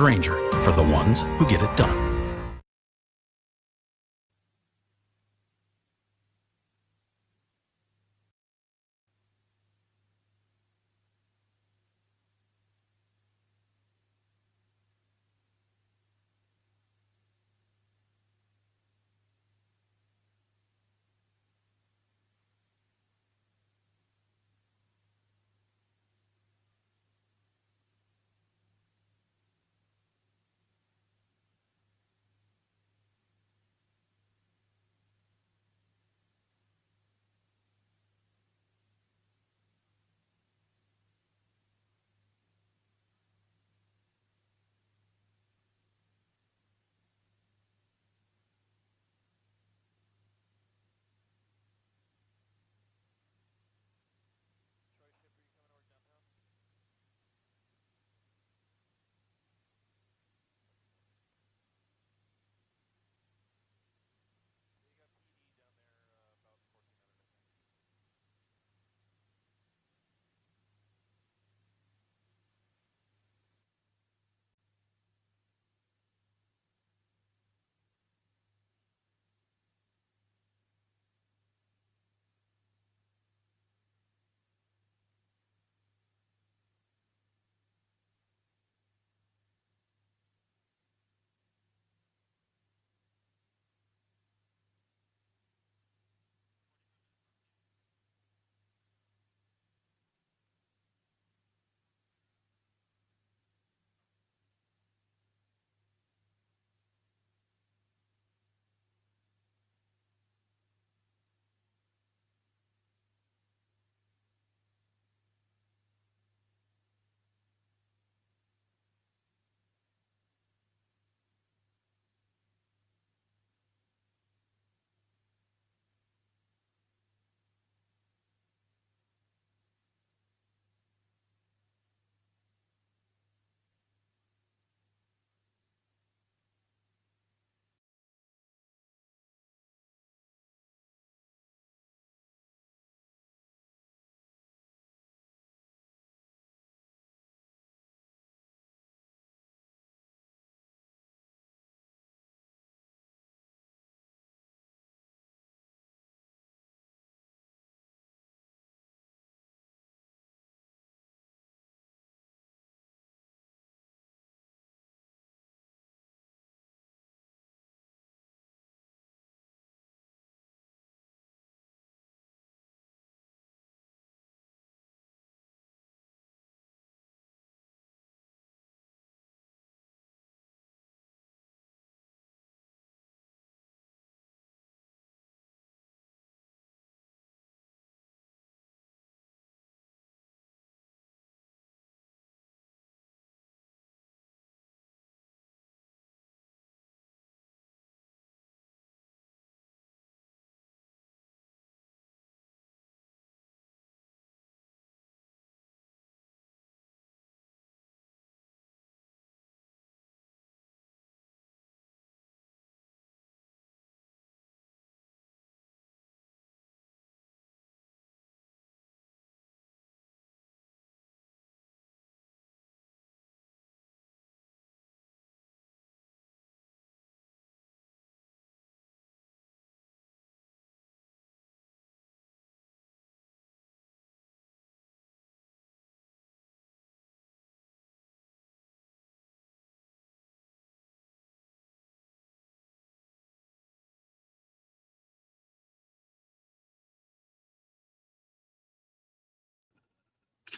Grainger, for the ones who get it done.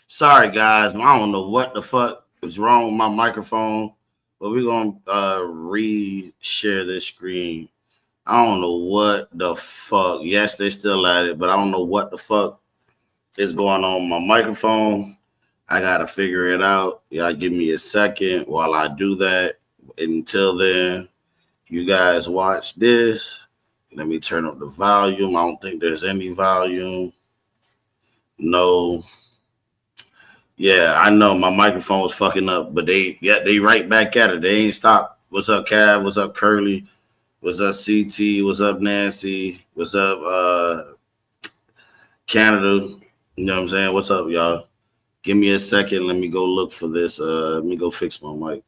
Sorry, guys. I don't know what the fuck is wrong with my microphone, but we're going to re-share this screen. I don't know what the fuck. Yes, they still at it, but I don't know what the fuck is going on with my microphone. I got to figure it out. Y'all give me a second while I do that. Until then, you guys watch this. Let me turn up the volume. I don't think there's any volume. No. Yeah, I know my microphone was fucking up, but they right back at it. They ain't stopped. What's up, Cav? What's up, Curly? What's up, CT? What's up, Nancy? What's up, Canada? You know what I'm saying? What's up, y'all? Give me a second. Let me go look for this. Let me go fix my mic.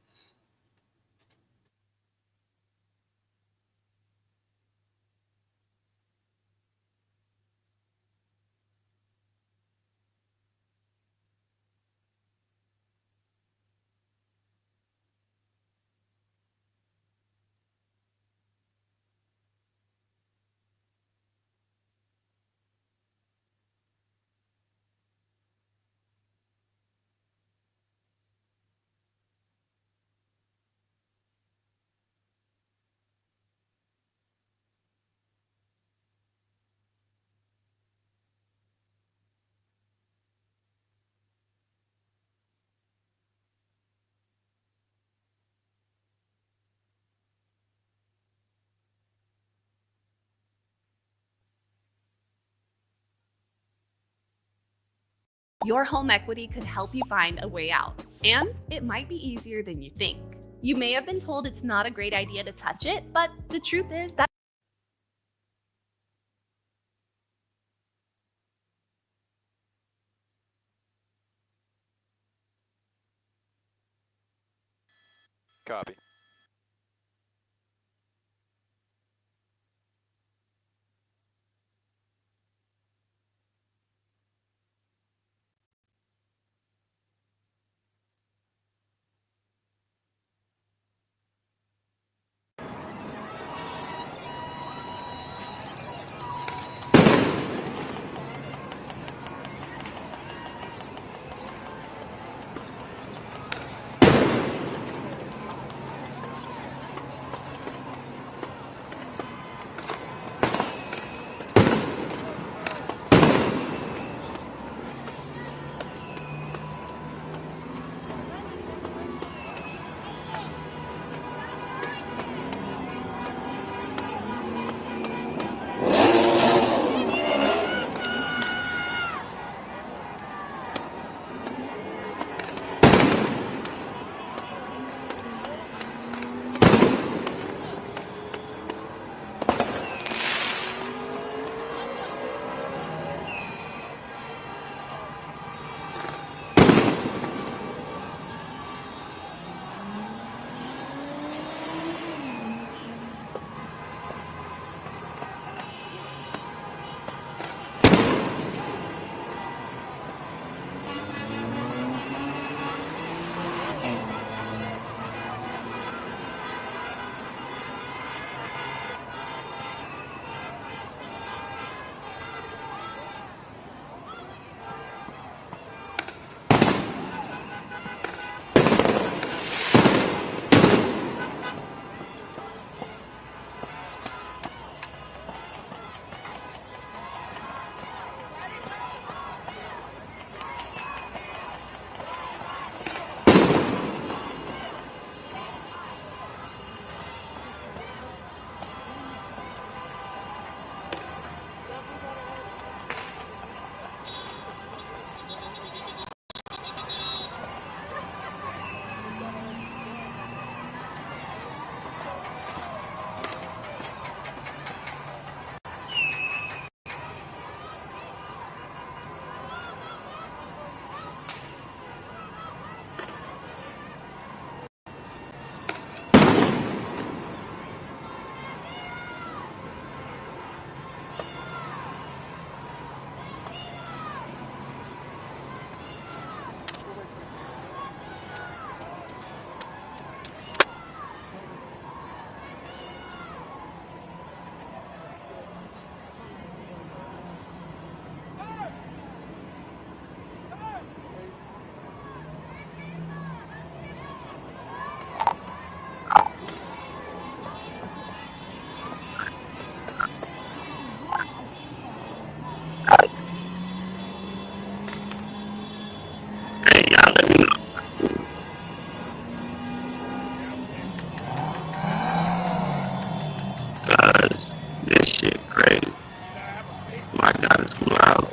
Your home equity could help you find a way out, and it might be easier than you think. You may have been told it's not a great idea to touch it, but the truth is that Copy. Hey, y'all let me know. Cause this shit crazy. My God, it's loud.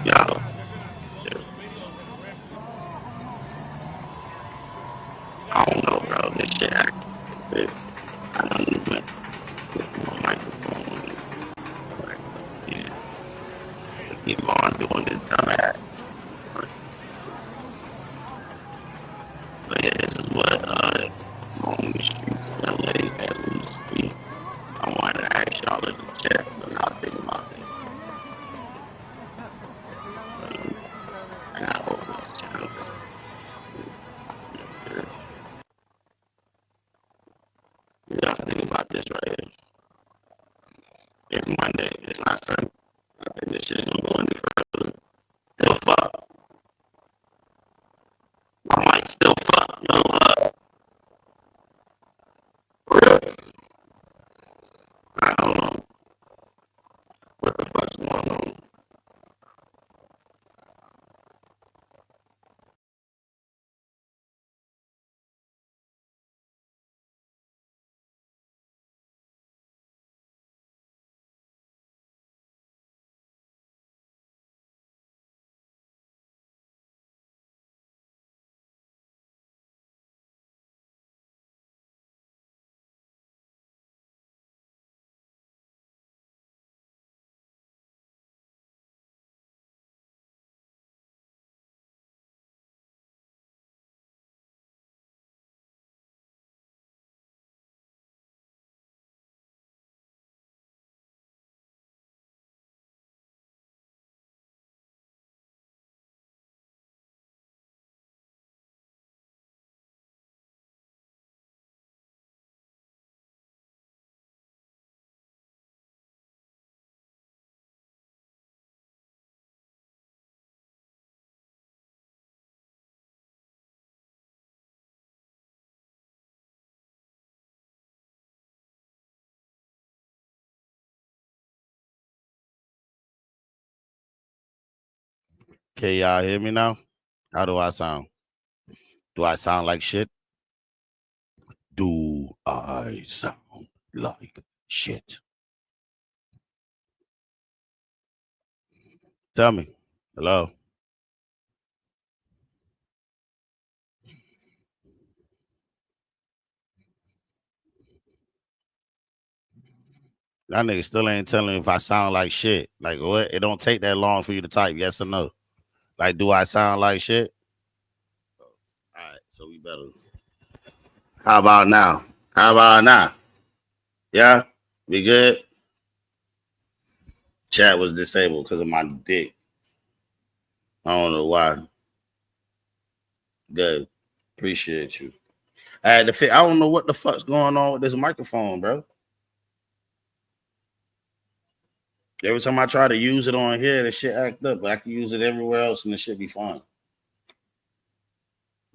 Y'all. I don't know, bro. This shit active. I don't even put my microphone. Like, yeah. Keep on doing this dumbass. But yeah, this is what on the streets of LA as we speak. I wanted to ask y'all in the chat what y'all think about this. I gotta open this channel. What y'all think about this right here? It's Monday. It's not Sunday. I think this shit ain't gonna go any further. Still fuck. My mic still fuck. No. Can y'all hear me now? How do I sound? Do I sound like shit? Do I sound like shit? Tell me. Hello. That nigga still ain't telling me if I sound like shit. Like what? It don't take that long for you to type yes or no. Like, do I sound like shit? All right, so we better. How about now? How about now? Yeah, we good. Chat was disabled because of my dick. I don't know why. Good. Appreciate you. I had to fit. I don't know what the fuck's going on with this microphone, bro. Every time I try to use it on here, the shit act up, but I can use it everywhere else and the shit be fine.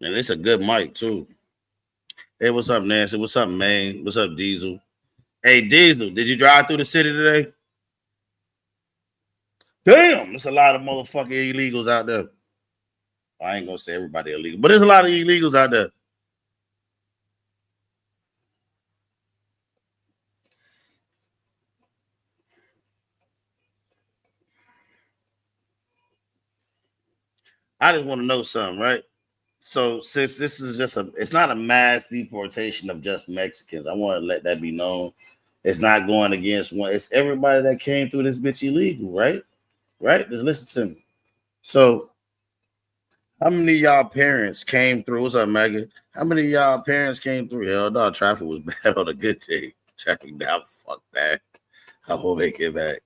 And it's a good mic too. Hey, what's up, Nancy? What's up, man? What's up, Diesel? Hey, Diesel, did you drive through the city today? Damn, there's a lot of motherfucking illegals out there. I ain't gonna say everybody illegal, but there's a lot of illegals out there. I just want to know something, right? So since this is just it's not a mass deportation of just Mexicans. I want to let that be known. It's not going against one. It's everybody that came through this bitch illegal, right? Right? Just listen to me. So how many of y'all parents came through? What's up, Maggie? How many of y'all parents came through? Hell no, traffic was bad on a good day. Traffic down, fuck that. I will make it back.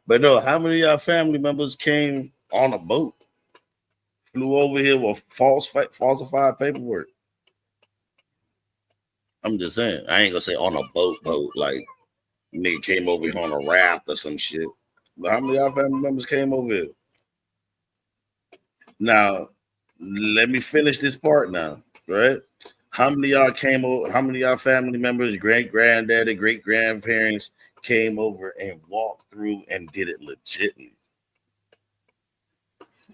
But no, how many of y'all family members came on a boat? Flew over here with falsified paperwork. I'm just saying. I ain't gonna say on a boat, like nigga came over here on a raft or some shit. But how many of y'all family members came over here? Now, let me finish this part now, right? How many of y'all came over? How many of y'all family members, great granddaddy, great grandparents came over and walked through and did it legitly?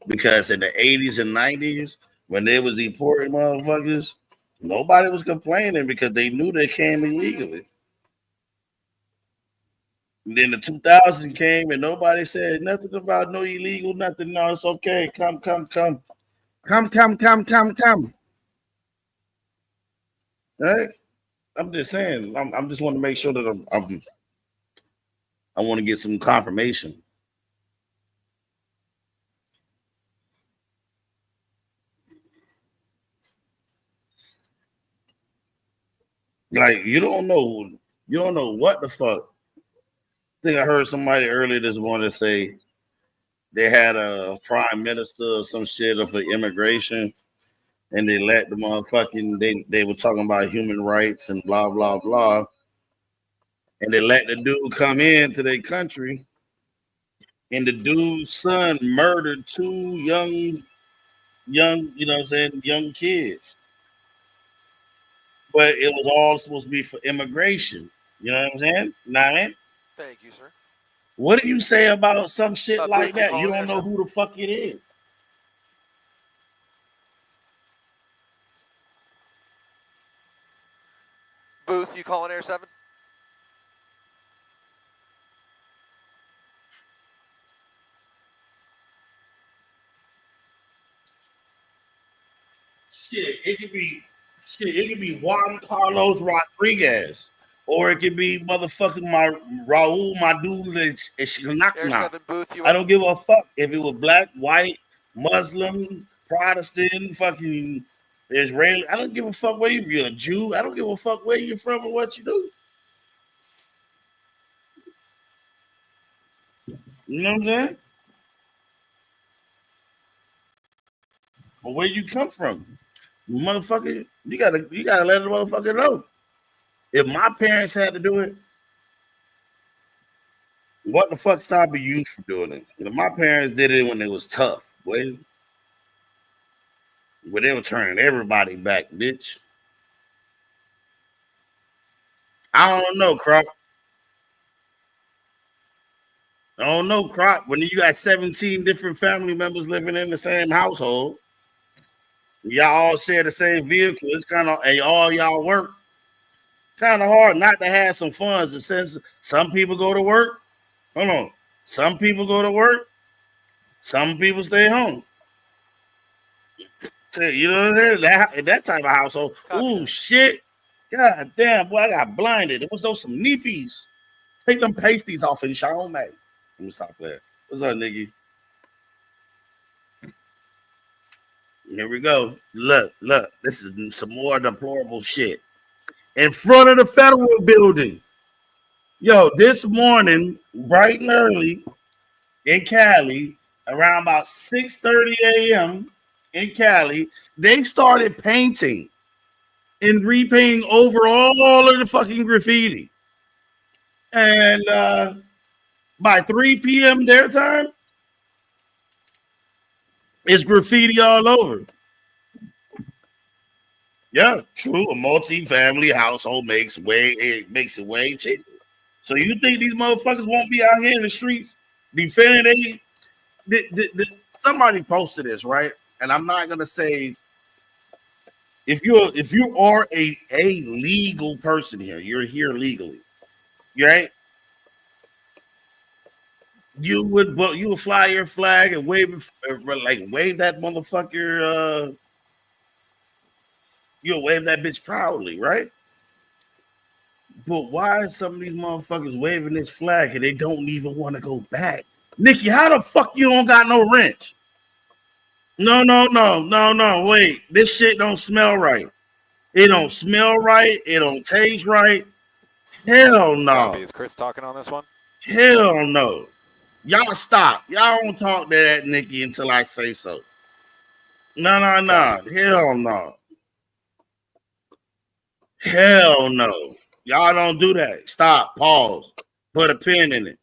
Because in the 80s and 90s, when they was deporting motherfuckers, nobody was complaining because they knew they came illegally. And then the 2000 came and nobody said nothing about no illegal, nothing. No, it's okay. Come. Right? I'm just saying. I'm just want to make sure that I want to get some confirmation. Like you don't know what the fuck. I think I heard somebody earlier this morning say they had a prime minister or some shit for immigration, and they let the motherfucking they were talking about human rights and blah blah blah, and they let the dude come into their country, and the dude's son murdered two young, you know what I'm saying, young kids. But it was all supposed to be for immigration. You know what I'm saying? You know what I mean? Thank you, sir. What do you say about some shit like Booth, you that? You calling don't there, know sir? who the fuck it is. Booth, you calling Air 7? It could be Juan Carlos Rodriguez. Or it could be motherfucking my Raul Madul Air Shanakna. 7 Booth, you I in? don't give a fuck if it was black, white, Muslim, Protestant, fucking Israeli. I don't give a fuck where you're a Jew. I don't give a fuck where you're from or what you do. You know what I'm saying? Or where you come from. Motherfucker, you gotta let the motherfucker know. If my parents had to do it, what the fuck stopping you from doing it? You know, my parents did it when it was tough, boy. When they were turning everybody back, bitch. I don't know, Croc. I don't know, Crop. When you got 17 different family members living in the same household, y'all all share the same vehicle. It's kind of, and all y'all work. Kind of hard not to have some funds. It says some people go to work. Hold on. Some people go to work. Some people stay home. You know what I'm saying? That type of household. Ooh, shit. God damn, boy, I got blinded. It was those some Neepies. Take them pasties off and show me. Let me stop playing. What's up, nigga? Here we go. Look. This is some more deplorable shit. In front of the federal building. Yo, this morning, bright and early in Cali, around about 6:30 a.m. in Cali, they started painting and repainting over all of the fucking graffiti. And by 3 p.m. their time, it's graffiti all over. Yeah, true. A multi-family household makes it way cheaper. So you think these motherfuckers won't be out here in the streets defending somebody posted this, right? And I'm not gonna say if you are a legal person here, you're here legally, right? You would fly your flag and wave that motherfucker. You'll wave that bitch proudly, right? But why is some of these motherfuckers waving this flag and they don't even want to go back? Nikki, how the fuck you don't got no wrench? No. Wait, this shit don't smell right. It don't smell right. It don't taste right. Hell no. Copy. Is Chris talking on this one? Hell no. Y'all stop. Y'all don't talk to that Nikki until I say so. No. Hell no. Hell no. Y'all don't do that. Stop. Pause. Put a pin in it.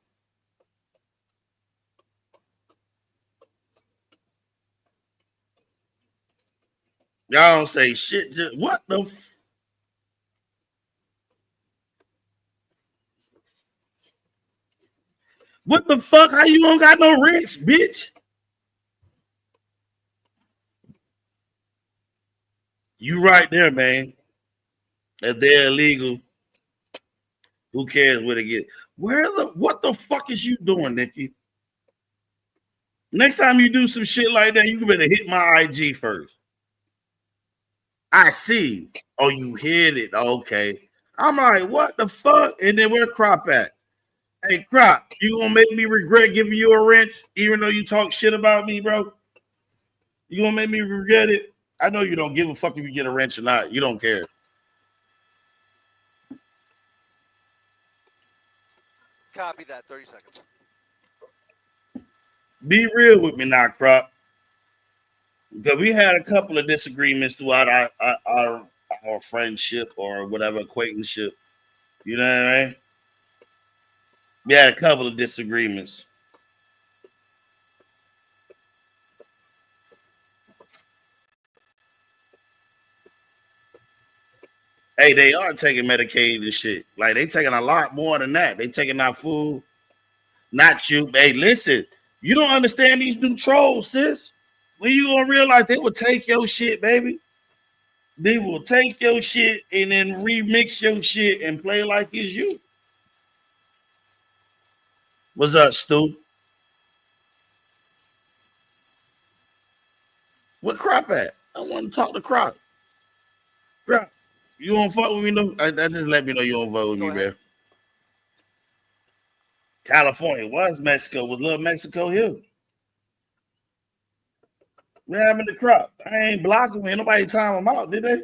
Y'all don't say shit. Just, what the What the fuck? How you don't got no wrench, bitch? You right there, man. If they're illegal, who cares where they get? What the fuck is you doing, Nikki? Next time you do some shit like that, you better hit my IG first. I see. Oh, you hit it. Okay. I'm like, what the fuck? And then where Crop at? Hey, Crop, you gonna make me regret giving you a wrench, even though you talk shit about me, bro? You gonna make me regret it? I know you don't give a fuck if you get a wrench or not. You don't care. Copy that. 30 seconds. Be real with me now, Crop. Because we had a couple of disagreements throughout our friendship or whatever acquaintanceship. You know what I mean? We had a couple of disagreements. Hey, they are taking Medicaid and shit. Like, they taking a lot more than that. They taking our food. Not you. Hey, listen. You don't understand these new trolls, sis. When you gonna realize they will take your shit, baby? They will take your shit and then remix your shit and play like it's you. What's up, Stu? What Crop at? I want to talk to Crop. Crop, you don't fuck with me? No, that just let me know you don't fuck with me, man. California was Mexico. Was little Mexico here? What happened to Crop? I ain't blocking me. Ain't nobody time him out, did they?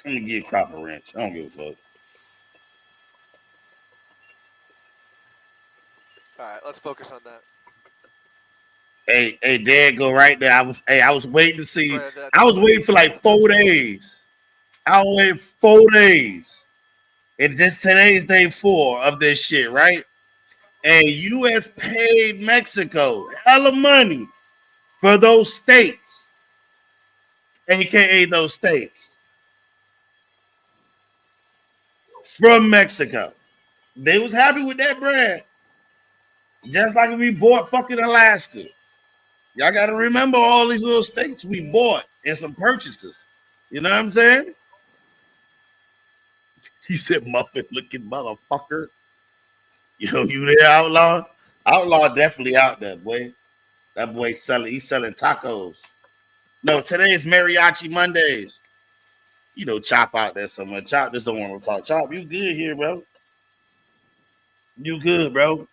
Let me give Crop a wrench. I don't give a fuck. All right, let's focus on that. Hey, Dad, go right there. I was waiting to see. I was waiting for like 4 days. I was waiting 4 days. And just today's day 4 of this shit, right? And U.S. paid Mexico hella money for those states, aka those states from Mexico. They was happy with that bread. Just like we bought fucking Alaska. Y'all got to remember all these little states we bought and some purchases. You know what I'm saying? He said, muffin looking motherfucker. Yo, you there, Outlaw? Outlaw definitely out there, boy. That boy he's selling tacos. No, today is Mariachi Mondays. You know, Chop out there somewhere. Chop just don't want to talk. Chop, you good here, bro. You good, bro.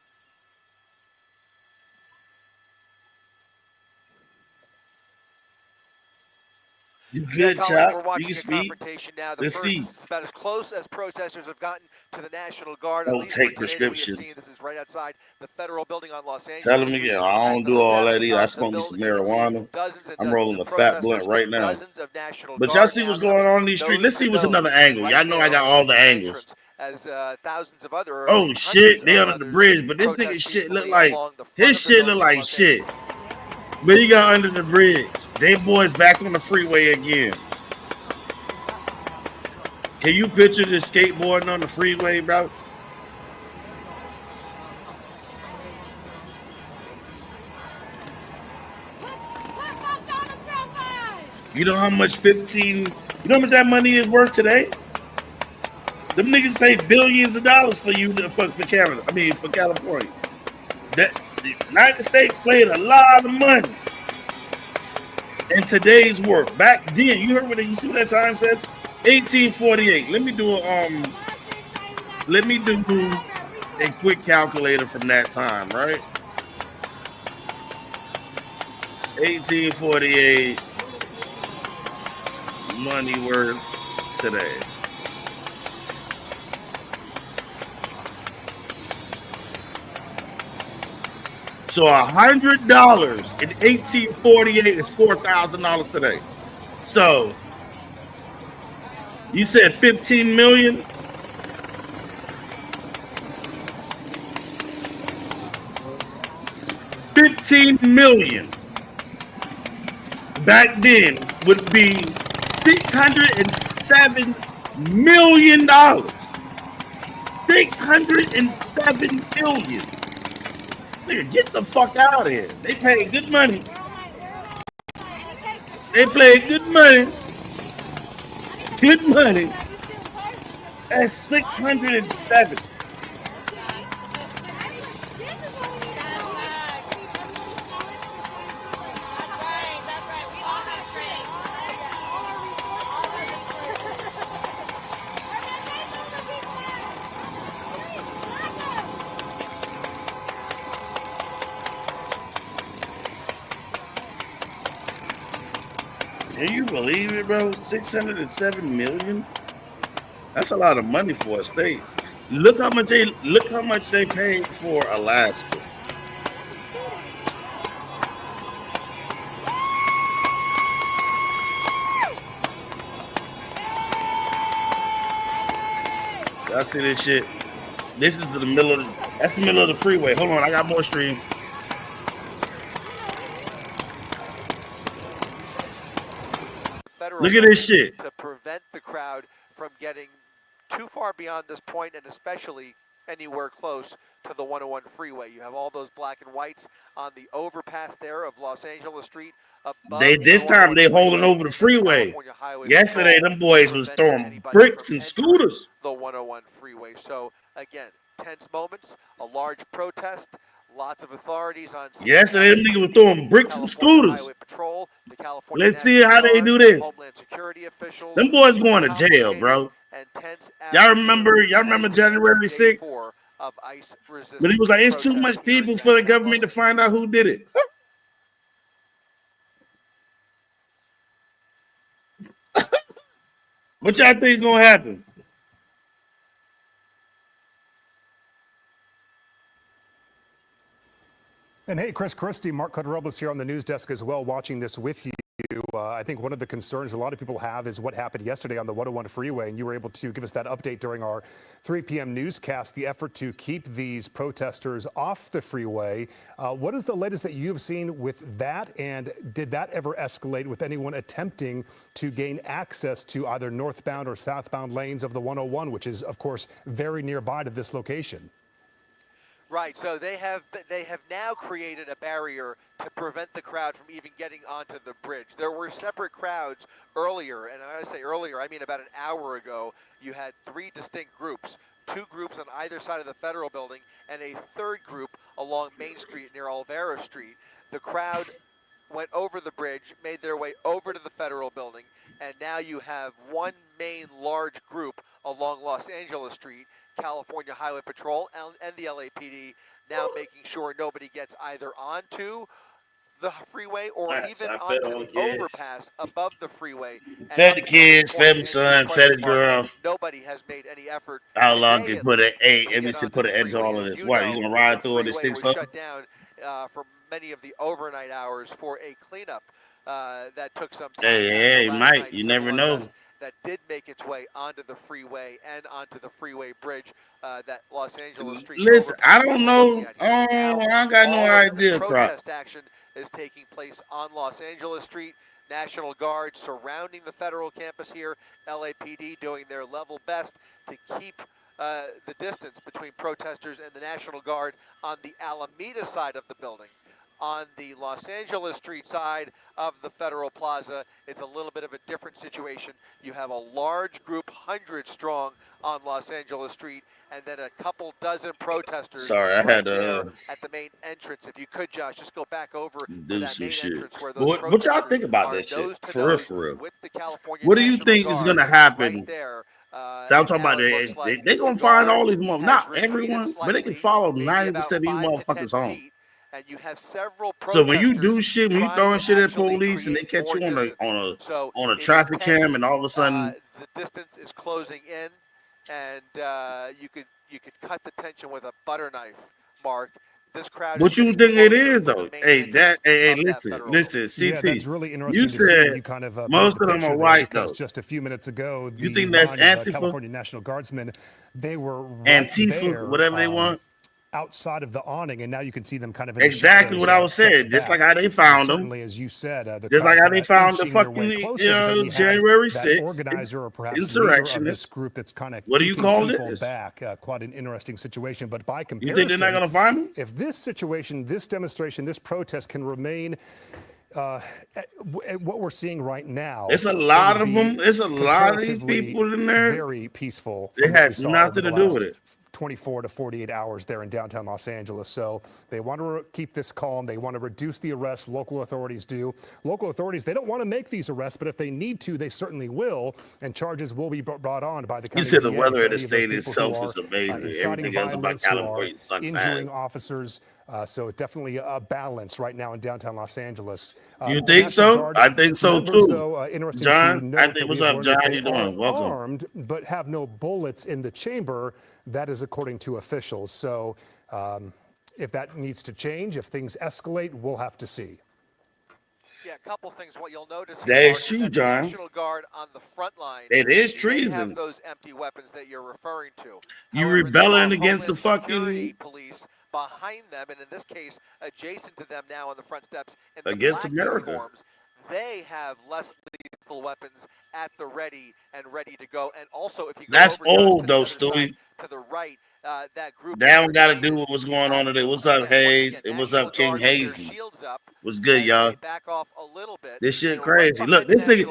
You good, Colleagues, Chop? we're watching You can a speak. confrontation now. The Let's first see. is about as close as protesters have gotten to the National Guard. Don't At least take for today that we have prescriptions. seen. This is right outside the federal building on Los Tell Angeles him Street. again. I don't At the do all that steps either. I of the smoke me some building, you can see marijuana. dozens and I'm dozens rolling of a fat blunt protesters, right now. dozens of National But y'all Guard see now what's going coming on in these streets. Let's nose see to what's nose another angle. right Y'all know I there got over all the the angles. entrance as thousands of other, or at Oh least shit, hundreds they of under the others bridge, but this nigga protest shit look peacefully like along the front his of the shit look building in like Los shit. Angeles. But he got under the bridge. They boys back on the freeway again. Can you picture this skateboarding on the freeway, bro? You know how much you know how much that money is worth today? Them niggas pay billions of dollars for you for Canada. I mean for California. That the United States paid a lot of money in today's worth. Back then, you heard what you see what that time says? 1848. Let me do a quick calculator from that time, right? 1848 money worth today. So $100 in 1848 is $4,000 today. So you said 15 million? $15 million back then would be $607 million. $607 million. Nigga, get the fuck out of here. They pay good money. They play good money. Good money. That's 607. Can you believe it, bro? 607 million? That's a lot of money for a state. Look how much they paid for Alaska. Y'all see this shit? This is the middle of that's the middle of the freeway. Hold on, I got more streams. Look at this shit. To prevent the crowd from getting too far beyond this point, and especially anywhere close to the 101 freeway. You have all those black and whites on the overpass there of Los Angeles Street. This time they holding over the freeway. Yesterday, them boys was throwing bricks and scooters. The 101 freeway. So again, tense moments, a large protest. Lots of authorities on scene. Yesterday, them niggas was throwing bricks and scooters. Patrol, the California Let's see how they do this. Homeland Security officials. Them boys going to jail, bro. Y'all remember January 6th? But he was like, it's too much people for the government to find out who did it. What y'all think gonna happen? And hey, Chris Christie, Mark Cotterobles here on the news desk as well, watching this with you. I think one of the concerns a lot of people have is what happened yesterday on the 101 freeway, and you were able to give us that update during our 3 p.m. newscast, the effort to keep these protesters off the freeway. What is the latest that you've seen with that, and did that ever escalate with anyone attempting to gain access to either northbound or southbound lanes of the 101, which is, of course, very nearby to this location? Right, so they have now created a barrier to prevent the crowd from even getting onto the bridge. There were separate crowds earlier, and when I say earlier, I mean about an hour ago. You had 3 distinct groups, 2 groups on either side of the Federal Building, and a 3rd group along Main Street near Olvera Street. The crowd went over the bridge, made their way over to the Federal Building, and now you have one main large group along Los Angeles Street, California Highway Patrol and the LAPD now making sure nobody gets either onto the freeway or even onto the overpass above the freeway. Fed the kids, fed my son, fed the girl. Nobody has made any effort. How long can put an put an edge on all of this? What, are you gonna ride through it at 6 was shut down for many of the overnight hours for a cleanup that took some time. Hey, Mike, you never know. That did make its way onto the freeway and onto the freeway bridge that Los Angeles Street. Listen, I don't know. I got no idea. Protest action is taking place on Los Angeles Street. National Guard surrounding the federal campus here. LAPD doing their level best to keep the distance between protesters and the National Guard on the Alameda side of the building. On the Los Angeles Street side of the Federal Plaza, it's a little bit of a different situation. You have a large group, 100 strong, on Los Angeles Street, and then a couple dozen protesters. Sorry, I had to at the main entrance. If you could, Josh, just go back over to that main entrance where those what y'all think about this shit? For real. With the California what do you think is gonna happen? Right there. So I'm talking about they gonna find all these motherfuckers. Not everyone, but they can follow 90% of these motherfuckers home. And you have several. So when you do shit, when you throwing shit at police and they catch you on a traffic cam, and all of a sudden the distance is closing in, and you could cut the tension with a butter knife, Mark. This crowd. What you think it is though? Hey, listen, CT. Yeah, that's really interesting. You said you kind of, most of them are white though. Just a few minutes ago, you think that's Antifa? California National Guardsmen, they were Antifa, there, whatever they want. Outside of the awning, and now you can see them kind of exactly what I was saying. Just like how they found them, certainly, as you said, just like how they found the fucking January 6th organizer or perhaps insurrection. This group that's kind of what do you call this? Back, quite an interesting situation. But by comparison, you think they're not going to find them? If this situation, this demonstration, this protest can remain. What we're seeing right now, it's a lot of them. It's a lot of these people in there. Very peaceful. It has nothing to do with it. 24 to 48 hours there in downtown Los Angeles. So they want to keep this calm. They want to reduce the arrests. Local authorities do. Local authorities, they don't want to make these arrests, but if they need to, they certainly will. And charges will be brought on by the county. You said the weather in the state itself is amazing. Everything else about California is injuring officers. So definitely a balance right now in downtown Los Angeles. You think so? I think so too. John, I think, what's up, John? How you doing? Welcome. Armed, but have no bullets in the chamber. That is according to officials. So if that needs to change, if things escalate, we'll have to see. Yeah, a couple things. What you'll notice is the John. National Guard on the front line. It is treason. Have those empty weapons that you're referring to. You rebelling against the fucking police behind them, and in this case, adjacent to them now on the front steps in the against black America. Uniforms. They have less lethal weapons at the ready and ready to go. And also, if you go that's over old though, Stewie. To the right, that group. That one got to do with what's going on today. What's up, Hayes? And what's up, King Hazy? What's good, y'all? Back off a little bit. This shit crazy. Look, this nigga.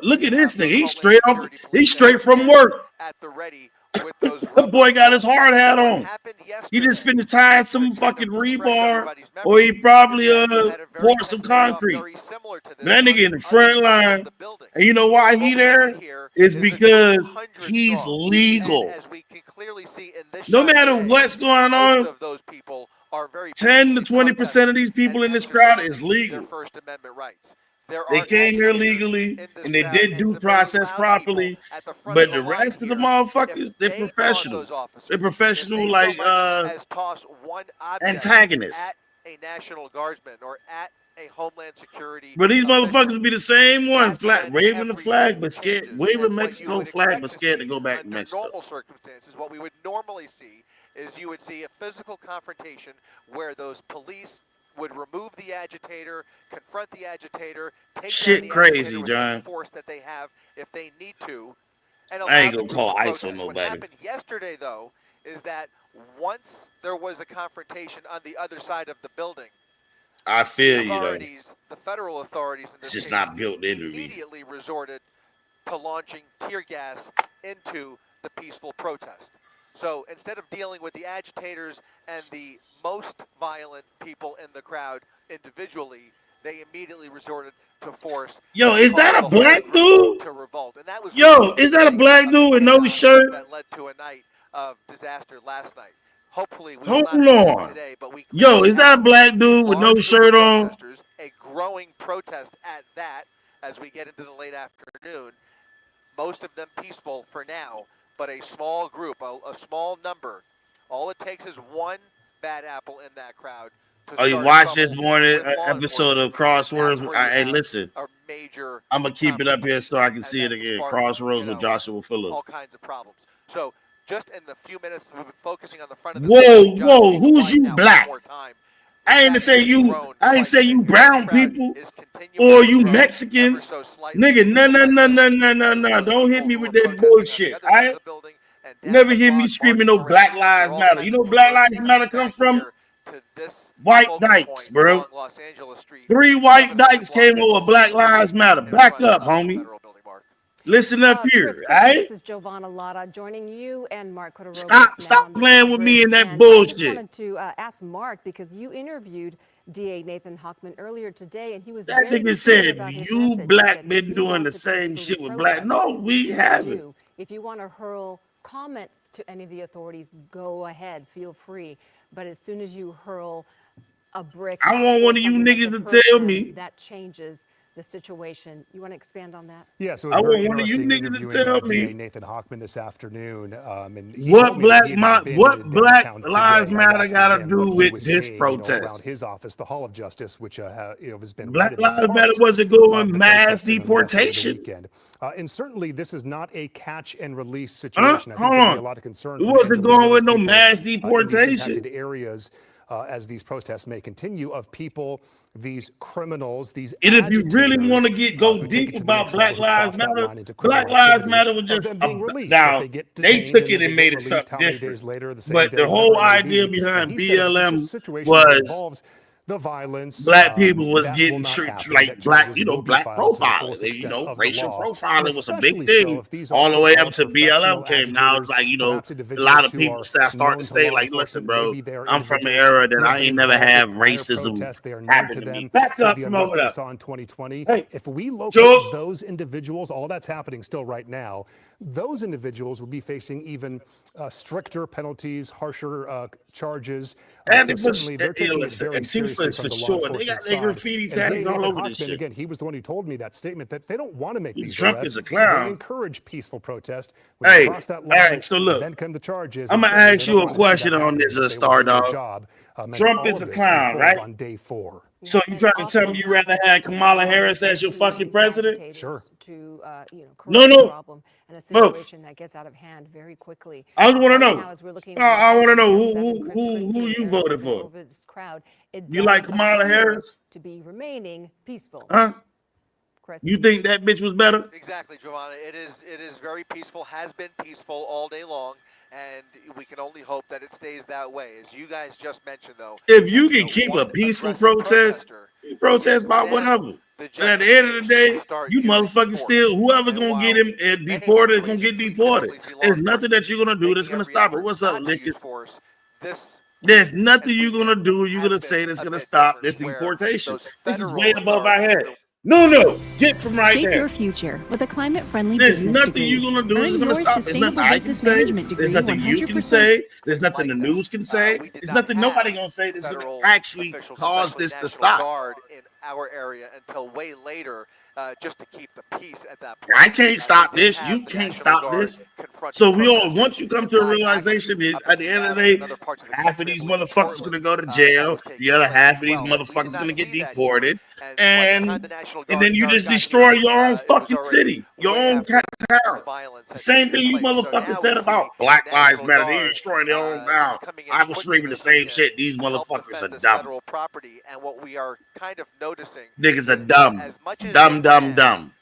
Look at this nigga. He's straight off. He's straight from work. At the ready. The boy got his hard hat on. He just finished tying some fucking rebar, or he probably poured some concrete. That nigga in the front line, and you know why he there? It's because he's legal. No matter what's going on, 10 to 20% of these people in this crowd is legal. They came here legally, and they did due process properly, but the rest of the motherfuckers, they're professional. They're professional like antagonists. At a National Guardsman or at a Homeland Security. But these convention. motherfuckers be the same one, That's flag when waving the flag, everything but scared, changes. waving And what you Mexico would flag, expect but scared to see go back to under Mexico. normal circumstances, what we would normally see is you would see a physical confrontation where those police would remove the agitator, confront the agitator, take Shit down the crazy, agitator with John. any force that they have if they need to, and I allow ain't them gonna to call protest. ICE on What nobody. happened yesterday, though, is that once there was a confrontation on the other side of the building, I feel the you though. authorities, the federal authorities in It's this just case, not built into me. immediately resorted to launching tear gas into the peaceful protest. So instead of dealing with the agitators and the most violent people in the crowd individually, they immediately resorted to force. Yo, and is that caused a the whole black group dude? to revolt? And that was Yo, really is that a the black beginning dude with of no chaos shirt? that led to a night of disaster last night? Hopefully, we will Hold not see that on. today, but we Yo, clearly is that a have black dude with no large group shirt of on? protesters, a growing protest at that as we get into the late afternoon. Most of them peaceful for now, but a small group, a small number. All it takes is one bad apple in that crowd to Oh, you start watched this trouble morning with law episode of enforcement, and that's Crosswords? where you Hey, have listen, a major I'm gonna keep it up here so I can and see it that can again. spark, Crossroads with Joshua Fuller. all kinds of problems. So just in the few minutes we've been focusing on the front of the Whoa, building, John, whoa, we need to who's widen you out black? one more time. I ain't say you. I ain't say you brown people or you Mexicans, nigga. No. Don't hit me with that bullshit. I never hear me screaming no Black Lives Matter. You know Black Lives Matter comes from white dykes, bro. 3 white dykes came over Black Lives Matter. Back up, homie. Listen up here, Chris, all right? this is Giovanna Lotta joining you and Mark Cotorovis. Stop playing with me in that bullshit. I just wanted to ask Mark, because you interviewed DA Nathan Hochman earlier today, and he was that very nigga clear said about his you message, black that been he doing the wants to same peacefully shit with black. protest. No, we Please haven't. do. If you want to hurl comments to any of the authorities, go ahead, feel free. But as soon as you hurl a brick, I want one of you niggas to tell me that changes the situation. You want to expand on that? Yeah, so it's very interesting interviewing DA Nathan Hochman this afternoon. And what Black Lives Matter got to do with this protest? Around his office, the Hall of Justice, which has been Black Lives Matter wasn't going mass deportation. And certainly this is not a catch and release situation. I think there'll be a lot of concern. It wasn't going with no mass deportation. In these areas, as these protests may continue, of people, these criminals, these and if you really want to go deep about Black Lives Matter, Black Lives Matter was just now they took it and made it something different. But the whole idea behind BLM was the violence. Black people was getting like black, black profiling. Racial profiling was a big thing all the way up to BLM came. Now it's like, a lot of people starting to say like, listen, bro, I'm from an era that I ain't never had racism happen to me. Back up from over there. In 2020. Hey, if we locate those individuals, all that's happening still right now, those individuals will be facing even stricter penalties, harsher charges. And so certainly they're taking it very seriously from the law enforcement They got their graffiti tags all over this shit. Again, he was the one who told me that statement that they don't want to make these Trump arrests. is a clown. They encourage peaceful protest. When you cross that line, so look, then come the charges. I'm gonna ask you a question on this, Star Dog. Trump is a clown, right? On day 4. So you trying to tell me you rather have Kamala Harris as your fucking president? Sure. No. And a situation that gets out of hand very quickly. I just want to know. I want to know who you voted for. Over this crowd, you like Kamala Harris? To be remaining peaceful. Huh? You think that bitch was better? Exactly, Giovanna. It is very peaceful, has been peaceful all day long, and we can only hope that it stays that way. As you guys just mentioned, though, if you can keep a peaceful protest, you protest about whatever. And at the end of the day, you motherfuckers still, whoever gonna get him deported is gonna get deported. There's nothing that you're gonna do that's gonna stop it. What's up, Lickers? There's nothing you're gonna do. You're gonna say that's gonna stop this deportation. This is way above our head. No, get from right Shape there. your future with a climate-friendly There's business nothing degree. you're gonna do that's Earn gonna your stop. There's nothing sustainable I can business say. management There's degree nothing you can 100%. say. There's nothing the news can say. There's nothing nobody gonna say that's gonna actually cause this to stop. our area until way later, just to keep the peace at that point. I can't stop They did this. have You the can't National stop Guard this. confronting So we all, protesters once you come in to a five realization actions that up in at the end of the Seattle and day, other parts of the half of country. I these believe motherfuckers going to Portland, go to that jail. was The taking other place half as of these well. But we did motherfuckers not going to get see that here. deported. And by the time the National Guard And then you just got destroy here, your own it was fucking already city, your way own after town. violence had Same taken thing you place. So motherfuckers now said we see about Black the Lives National Matter. They Guard destroying their own town. coming in I was quickly screaming the this same weekend shit. These to help motherfuckers defend are this dumb. federal property. And what we are kind of noticing Niggas are is dumb. that as much as Dumb, they dumb, can, dumb.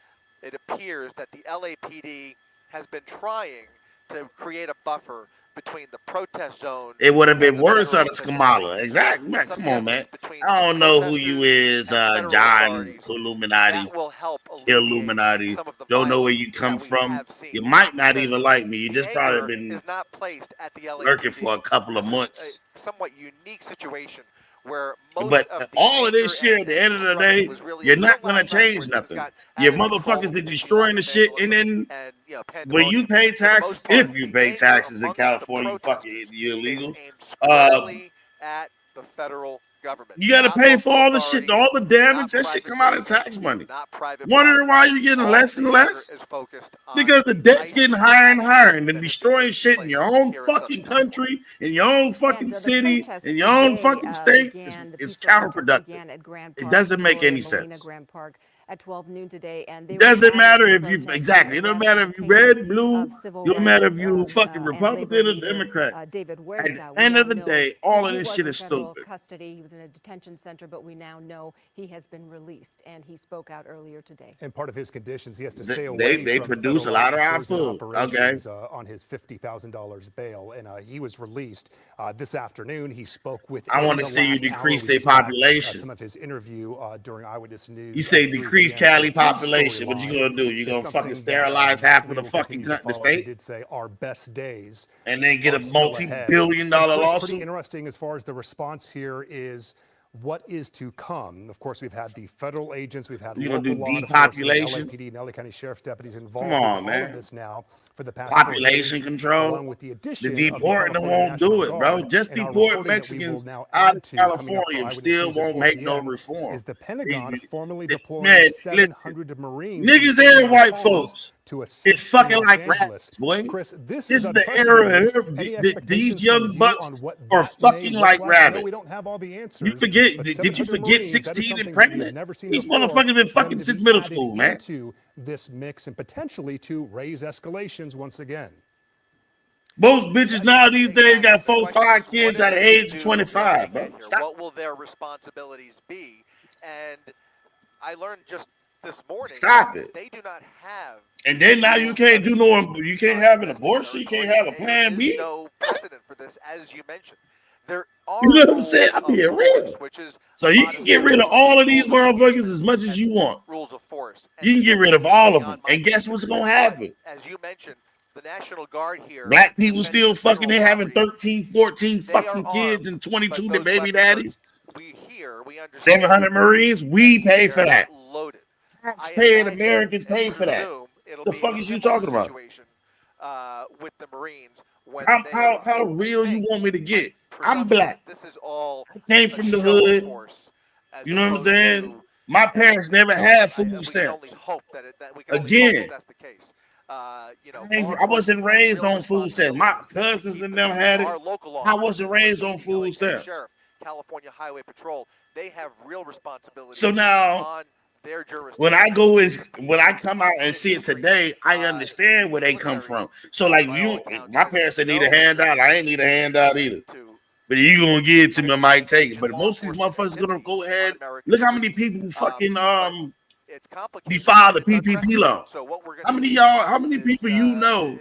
it appears that the LAPD has been trying to create a buffer between the protest zone. It would have been and the worse federal under officials. Kamala. Exactly. Man, Some come on, man. distance between I don't know who protesters you is, and federal John authorities. Illuminati, That will help alleviate Illuminati. some of the Don't know where violence you come that we from. have seen. You might not Because even like me. You the just probably anger been is not placed at the lurking LAPD. for a couple of This months. is a somewhat unique situation where most But of the all of anger this shit, and at the end of the destruction day, was really you're until not going to last night, where change things nothing. got Your out of control. motherfuckers that We see destroying the lots of shit, and vandalism then and when you pay pandemonium. For the most taxes, part, if you the pay anger taxes in amongst the California, you fucking protesters you is illegals. aimed squarely at the federal government. You got to Not pay for local all the shit, all authorities, the damage. not That shit private come out of citizens, tax money. not private Wondering property. why you're getting All less the and anger less? is focused on Because the the debt's ICE getting higher and higher, and then that has been destroying taking shit in your place own here in Southern fucking California. country, in your own fucking And the city, protests in your own today, fucking state the is peaceful protests counterproductive. began at Grand It Park, doesn't make Gloria any Molina sense. Grand Park at 12 noon today, and they It were doesn't gathered matter to if you protest exactly. the It don't arrest matter and if you detention red, blue. of civil It don't matter if rights you fucking and labor Republican or leader Democrat. David At Huerta. the We end now of the know day, all of he this was shit in is federal stupid. custody. He was in a detention center, but we now know he has been released, and he spoke out earlier today. And part of his conditions, he has to stay away They from produce a federal lot of our officers and food. Okay. operations on his $50,000 bail, and he was released this afternoon. He spoke with. I want to see you decrease their population. Some of his interview during Eyewitness News. You say 3 decrease p.m. Cali His population. What you storyline gonna do? You is gonna something fucking that, sterilize half of we the will fucking continue to the follow. He state did say our best days and then get are a still ahead. multi-billion-dollar And Chris, lawsuit? Pretty interesting as far as the response here is what is to come. Of course, we've had the federal agents, we've had You gonna local do law enforcement, depopulation? LAPD and LA County Sheriff's deputies involved Come in on, all man. of this now for the past 4 Population days, control. along with the addition The of the deporting them California won't do National it, bro. Guard. Just And our deport reporting that we will Mexicans now out add of to coming up for California Eyewitness still News at won't 4 make no p.m. reform. is the Pentagon formally Man, deploying listen, 700 Marines niggas from and white Falls folks. to assist It's fucking in Los like Angeles. rats, boy. Chris, this This is is the era. unprecedented. Any These expectations young from you bucks on what are that may fucking look like like? I know we rabbits. don't have all the answers. You forget? but Did you 700 forget Marines, that is 16 and something that we have pregnant? never seen These before, motherfuckers been going fucking to since be middle added school, man. into this mix and potentially to raise escalations once again. Most bitches now these days got 4 or 5 kids at the age of What 25, bro. Stop. What will their responsibilities be? And I learned just this morning. Stop it. They do not have. And then now you can't do no. You can't have an abortion. You can't have a plan There B. is no precedent for this, as you mentioned. There are You know what I'm saying? I'm rules being of real. force, which is So you can get rid of all of these motherfuckers as much as you want. rules of force. You can get rid of all of them. And guess what's gonna happen? As you mentioned, the National Guard here. Black people defending still fucking. They federal having property. 13, 14 They are fucking kids and armed, 22 but those baby weapons daddies. we understand. 700 Marines. We pay for that. Loaded. Taxpaying I imagine Americans and pay for that. presume it'll The be fuck a is you similar talking about? situation, with the Marines when How real you want me to get? I'm black. This is all Came a from the show of hood. force, as You know what I'm opposed saying? to- My parents never had food we can stamps. only hope that we can only hope Again. that that's the case. I wasn't raised on food stamps. My cousins and them had it. I wasn't raised on food stamps. Sheriff, California Highway Patrol, they have real responsibility. So now, on their jurisdiction. when I come out and see it today, I understand where they come from. So like my parents they need a handout. I ain't need a handout either. But you gonna give it to me, I might take it. But most of these motherfuckers gonna go ahead. Look how many people who fucking defiled the PPP loan. How many people you know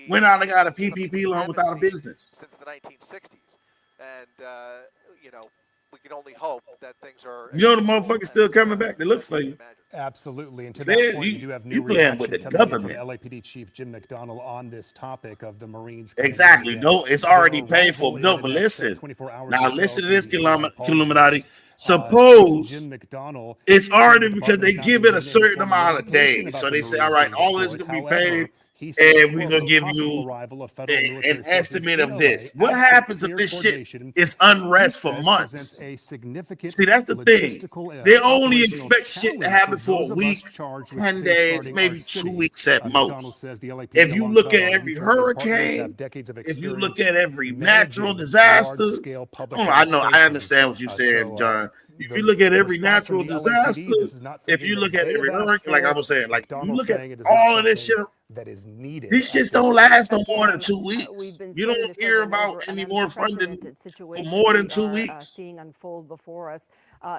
went out and got a PPP loan without a business? Since the 1960s, and we can only hope that things are. You know the motherfuckers still coming back to look for you. Absolutely. And to Man, that point, you- you do have you new playing with reaction the coming in from government. LAPD Chief Jim McDonnell on this topic of the Marines. coming in Exactly. again. No, it's Their already paid for. arrival No, in but the next, listen. 24 hours Now or so listen to from this, the Palm Illuminati. Springs. Suppose Jim McDonnell it's already said the because they department give has it not a certain given any amount of formal notification days. about So the they say, Marines all right, being all this is deployed. gonna be However, paid and we're gonna give you an estimate of this. What happens if this shit is unrest for months? See, that's the thing. They only expect shit to happen for a week, 10 days, maybe 2 weeks at most. If you look at every hurricane, if you look at every natural disaster, I know, I understand what you're saying, John. If you look at every natural disaster, if you look at every hurricane, like I was saying, like you look at all of this shit, that is needed. these shits don't last no more than 2 weeks. You don't hear about any more funding for more than 2 weeks. Seeing unfold before us.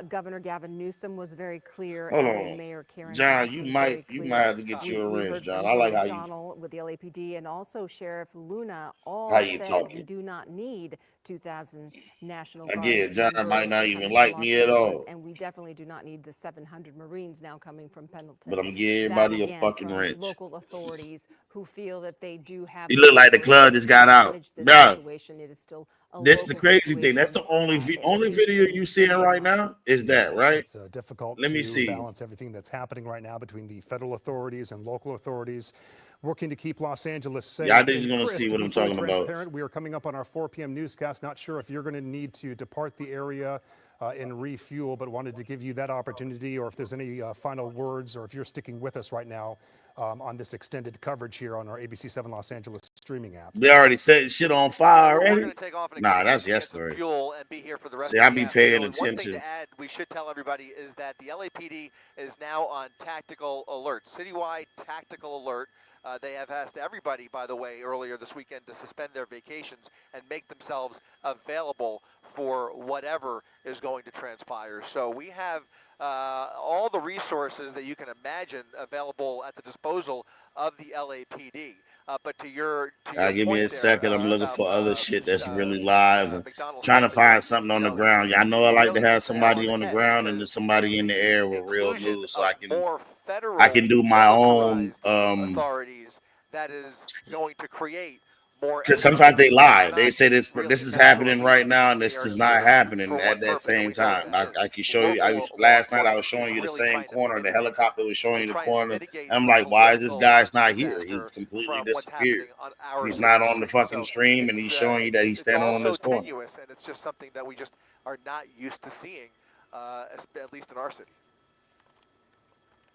Governor Gavin Newsom was very clear. Hold and on, Mayor Karen John. Bass You was might very have to get you a wrench, heard John. from I like Joe how you McDonnell with the LAPD and also Sheriff Luna all said talking. we do not need 2,000 National Guard again. John members might not to even come like to me Los at Angeles, all. and we definitely do not need the 700 Marines now coming from Pendleton. But I'm giving That, everybody a again, fucking from wrench. local authorities who feel that they do have You look like the club just got out. manage this Nah, situation. It is still a this the local crazy thing. That's the situation. only video you seeing right now is that, right? It's difficult Let me to see. balance everything that's happening right now between the federal authorities and local authorities working to keep Los Angeles safe. Y'all just And gonna Chris, see to what be I'm fully talking about. transparent, we are coming up on our 4 p.m. newscast. Not sure if you're going to need to depart the area and refuel, but wanted to give you that opportunity, or if there's any final words, or if you're sticking with us right now on this extended coverage here on our ABC7 Los Angeles streaming app. They already set shit on fire We're already? going to take off in a Nah, couple that's minutes to get some yesterday. fuel and be here for the rest See, of I the be afternoon. paying One thing attention. to add, we should tell everybody, is that the LAPD is now on tactical alert, citywide tactical alert. They have asked everybody, by the way, earlier this weekend to suspend their vacations and make themselves available for whatever is going to transpire. So we have all the resources that you can imagine available at the disposal of the LAPD. But to your Give me a point second. there, I'm looking about, for other shit that's really live and trying to find something on the ground. Y'all know I like to have somebody on the ground and then somebody in the air with real news, so I can do my own. Authorities that is going to create more. Because sometimes they lie. They say this is happening right now, and this is not happening at that same time. I can show you. Last night I was showing you the same corner. The helicopter was showing you the corner. And I'm like, why is this guy's not here? He completely disappeared. He's not on the fucking stream, and he's showing you that he's standing on this corner. Tenuous, and it's just something that we just are not used to seeing, at least in our city.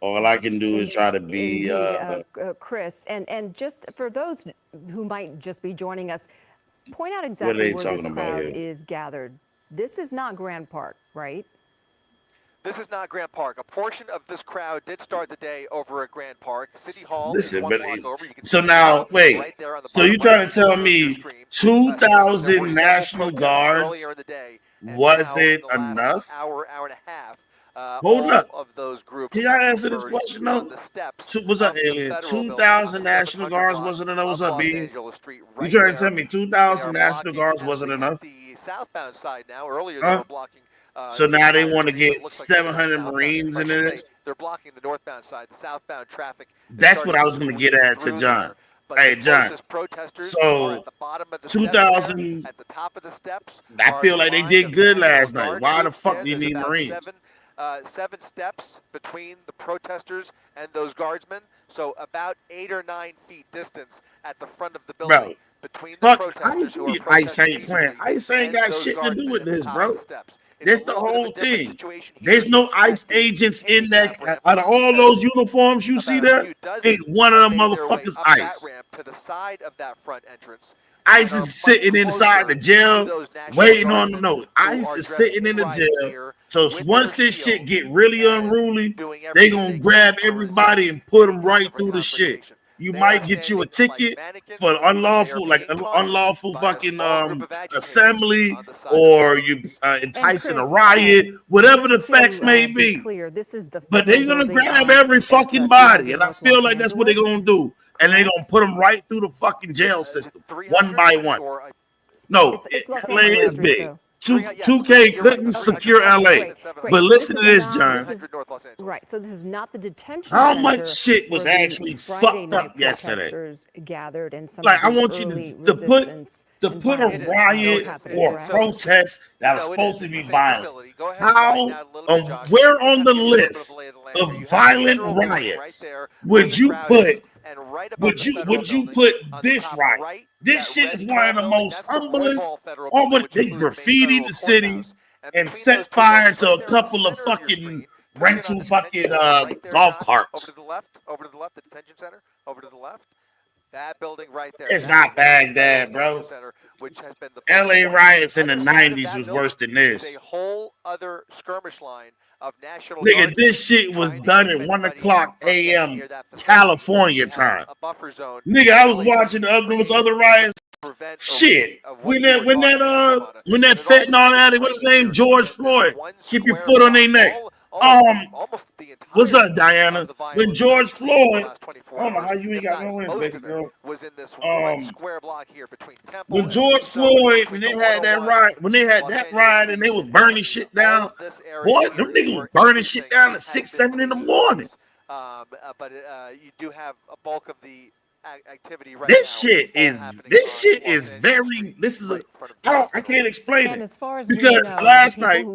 All I can do is try to be Chris, and just for those who might just be joining us, point out exactly where this crowd is gathered. This is not Grand Park, right? This is not Grand Park. A portion of this crowd did start the day over at Grand Park. City Hall is one block over. You can so see now, wait. Right there on the so you trying to tell me 2,000 National Guards wasn't enough? Hour and a half. Hold up. Of those groups. Can y'all answer this question though? What's up, alien? 2,000 National Guards wasn't enough. What's up, B? You trying to tell me 2,000 National Guards wasn't enough? The southbound side now. Earlier they were blocking. So now they want to get 700 Marines in this? They're blocking the northbound side, the southbound traffic. That's what I was going to get at to John. Hey, John. So 2,000 at the top of the steps. I feel like they did good last night. Why the fuck do you need Marines? 7 steps between the protesters and those guardsmen, so about 8 or 9 feet distance at the front of the building. Bro, between the protesters Ice ain't playing. Ice ain't got shit to do with this, bro. That's the whole thing. There's no ICE agents in that. Out of all those uniforms you see there, ain't one of them motherfuckers ICE. To the side of that front entrance. ICE is sitting inside the jail, waiting on the note. ICE is sitting in the jail. So once this shit get really unruly, they gonna grab everybody and put them right through the shit. You might get you a ticket for unlawful, unlawful fucking assembly, or you enticing a riot, whatever the facts may be. But they're gonna grab every fucking body, and I feel like that's what they're gonna do. And they're gonna put them right through the fucking jail system, one by one. No, LA is big. 2K couldn't secure LA. But listen to this, John. Right, so this is not the detention How center much shit was actually fucked up yesterday? Like, I want you to put a riot or a protest that was supposed to be violent. Where on the list of violent riots would you put and right above would you put this right? This shit is one of the most humblest. Almost they graffitied the city and set fire to a couple of fucking rental fucking golf carts. Over to the left, the detention center. Over to the left. That building right there. It's not Baghdad, bro. Center, which has been the LA riots in the 90s was worse than this. A whole other skirmish line of national nigga, this shit was done at 1 o'clock a.m. California time. A buffer zone. Nigga, I was watching those other riots. Shit. When that fentanyl addict, what's his name? George Floyd. Keep your foot on their neck. What's up, Diana? When George Floyd, I don't know how you ain't got no wins, baby girl. Was in this one square block here between Temple. When George Floyd, when they had that riot, and they was burning shit down, boy, them niggas was burning shit down at 6, 7 in the morning. But you do have a bulk of the activity right this now. Shit is very. This is I can't explain and it as far as because know, last night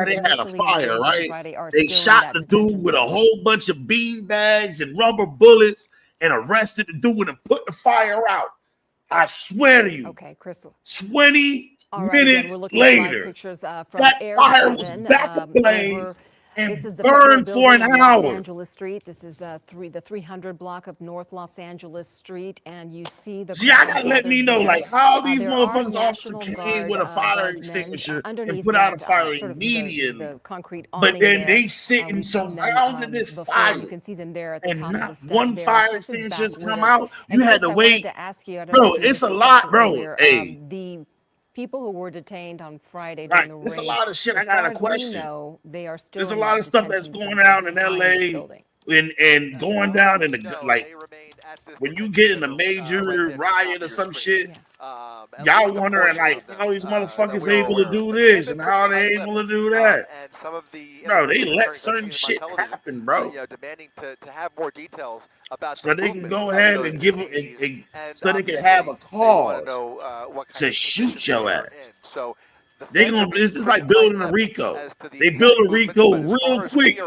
they had a initially fire, right? Friday They shot the dude with a whole bunch of bean bags and rubber bullets and arrested the dude and put the fire out. I swear to you. Okay, Crystal. 20 minutes later, that fire was back ablaze and burned for an hour. Los Angeles Street. This is the 300 block of North Los Angeles Street, and you see the. See, I gotta let me know, like, how these motherfuckers officers came with a fire extinguisher and put out a fire immediately. But then they sitting surrounding this fire, you can see them there at the and top not of the one step fire there. extinguisher come out. You had to wait, bro. It's a lot, bro. Hey. The people who were detained on Friday Right. during the There's a raid, lot of shit I got a question. They are still There's a lot of stuff that's going on in LA and going down in the, like, when you get in a major riot or some shit, y'all wondering, like, how these motherfuckers able to do this and how they able to do that. Bro, they let certain shit happen, bro. Demanding to have more details about so they can go ahead and give them, so they can have a cause to shoot your ass. So they gonna, it's just like building a RICO. They build a RICO real quick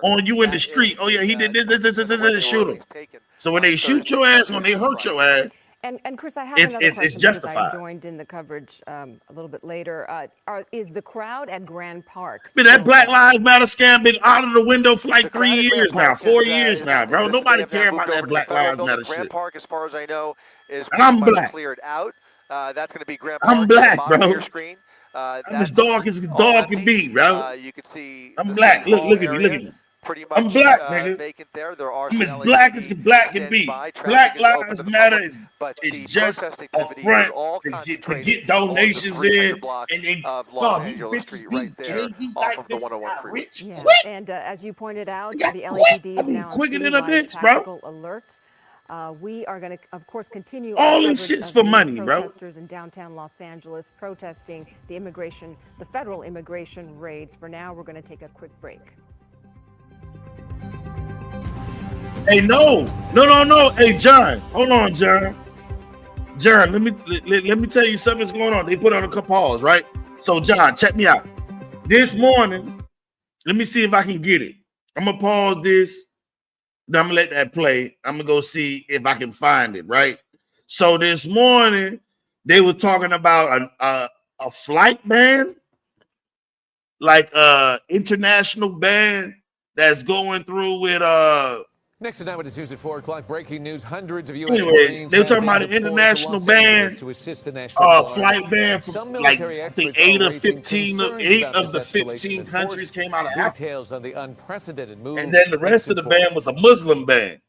on you in the street. Oh yeah, he did this, and shoot him. So when they shoot your ass, when they hurt your ass, and Chris, I have another question. It's justified. I joined in the coverage a little bit later. Is the crowd at Grand Park? Man, that Black Lives Matter scam been out of the window for like 3 years now, 4 years now, bro. Nobody care about that Black Lives Matter shit. Grand Park, as far as I know, is I'm black. Cleared out. That's going to be Grand Park. I'm black, bro. Screen. I'm as dark as a dog can be, bro. You can see. I'm black. Look at me. Pretty much, I'm black, nigga. Vacant there. There are I'm as black as black can be. Black Lives Matter is just a front to get donations in, and these bitches, these gays, these white bitches are rich. Yeah. And as you pointed out, the LAPD is now on tactical alert. We are going to, of course, continue all this shit's for money, bro. Protesters in downtown Los Angeles protesting the federal immigration raids. For now, we're going to take a quick break. Hey, no. Hey, John, hold on, John. John, let me tell you something's going on. They put on a couple pause, right? So, John, check me out. This morning, let me see if I can get it. I'm gonna pause this. Then I'm gonna let that play. I'm gonna go see if I can find it, right? So this morning, they were talking about a flight ban, like international ban that's going through with Next tonight, what is news at 4 o'clock? Breaking news: hundreds of U.S. Anyway, they were talking about an international ban, to assist the national flight ban from like I think 8 of the 15 countries came out of Africa. Details on the unprecedented move, and then the rest of the ban was a Muslim ban.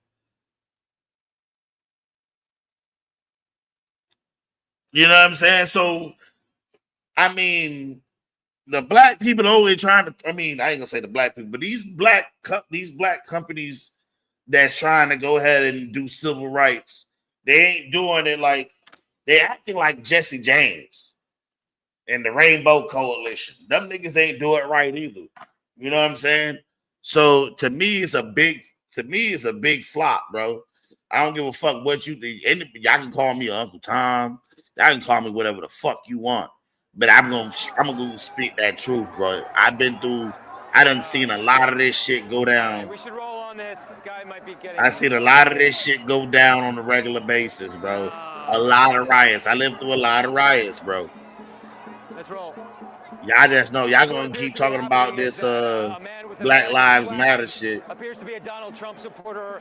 You know what I'm saying? So, I mean, the black people are always trying to. I mean, I ain't gonna say the black people, but these black companies that's trying to go ahead and do civil rights, they ain't doing it like they acting like Jesse James and the Rainbow Coalition. Them niggas ain't do it right either. You know what I'm saying? So to me, it's a big flop, bro. I don't give a fuck what you think. Y'all can call me Uncle Tom. Y'all can call me whatever the fuck you want. But I'm gonna speak that truth, bro. I done seen a lot of this shit go down. We should roll on. on this. The guy might be getting. I seen a lot of this shit go down on a regular basis, bro. A lot of riots. I lived through a lot of riots, bro. Let's roll. Y'all just know y'all gonna keep talking about this Black Lives Matter shit. Appears to be a Donald Trump supporter.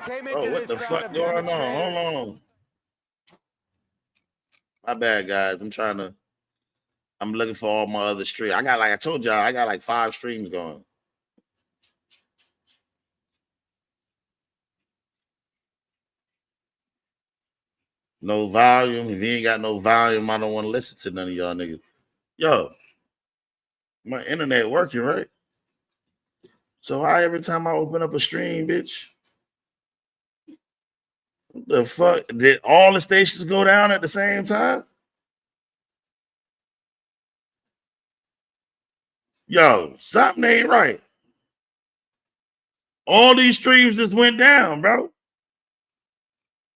Oh, what the fuck going on? Hold on. My bad, guys. I'm looking for all my other streams. I told y'all, I got like 5 streams going. No volume. If you ain't got no volume, I don't want to listen to none of y'all niggas. Yo, my internet working, right? So why every time I open up a stream, bitch? What the fuck? Did all the stations go down at the same time? Yo, something ain't right. All these streams just went down, bro.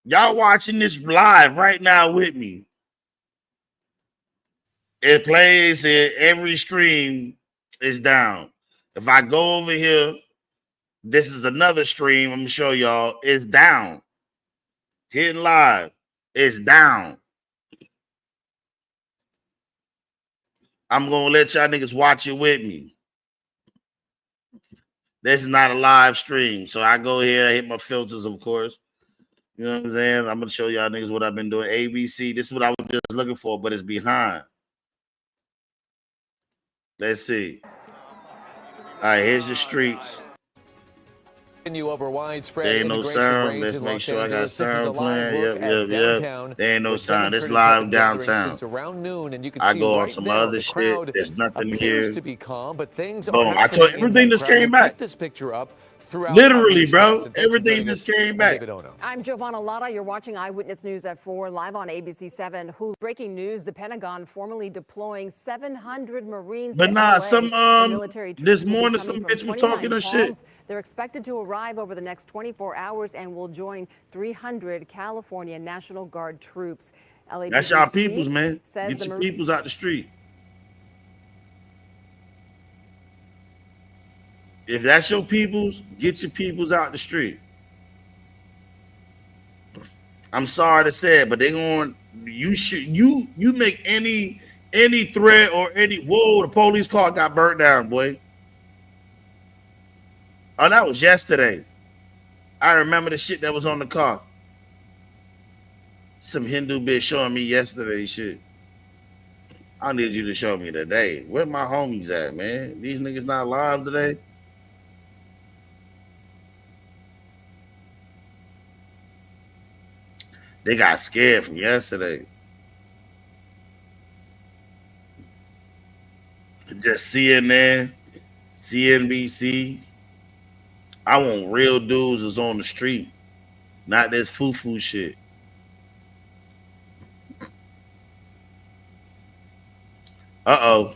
Y'all watching this live right now with me. It plays in every stream is down. If I go over here, this is another stream. I'm gonna show y'all. It's down. Hitting live. It's down. I'm gonna let y'all niggas watch it with me. This is not a live stream. So I go here, I hit my filters, of course. You know what I'm saying? I'm gonna show y'all niggas what I've been doing. ABC. This is what I was just looking for, but it's behind. Let's see. All right, here's the streets. Over widespread there ain't no sound. Let's make sure I got sound playing. Yep. There ain't no sound. It's live downtown. Around noon, and you can I see go on right some now, other shit. There's nothing here. To be calm, but things boom. Are I told you everything just came back. This picture up. Literally, bro. Everything just came back. I'm Giovanna Lotta. You're watching Eyewitness News at 4, live on ABC 7. Breaking news, the Pentagon formally deploying 700 Marines. But nah, some military this morning some bitch was talking to shit. They're expected to arrive over the next 24 hours and will join 300 California National Guard troops. That's y'all peoples, man. Get your peoples out the street. If that's your peoples, get your peoples out the street. I'm sorry to say it, but they going. You make any threat or any. Whoa, the police car got burnt down, boy. Oh, that was yesterday. I remember the shit that was on the car. Some Hindu bitch showing me yesterday shit. I need you to show me today. Where my homies at, man? These niggas not live today. They got scared from yesterday. Just CNN, CNBC. I want real dudes that's on the street, not this foo-foo shit. Uh-oh.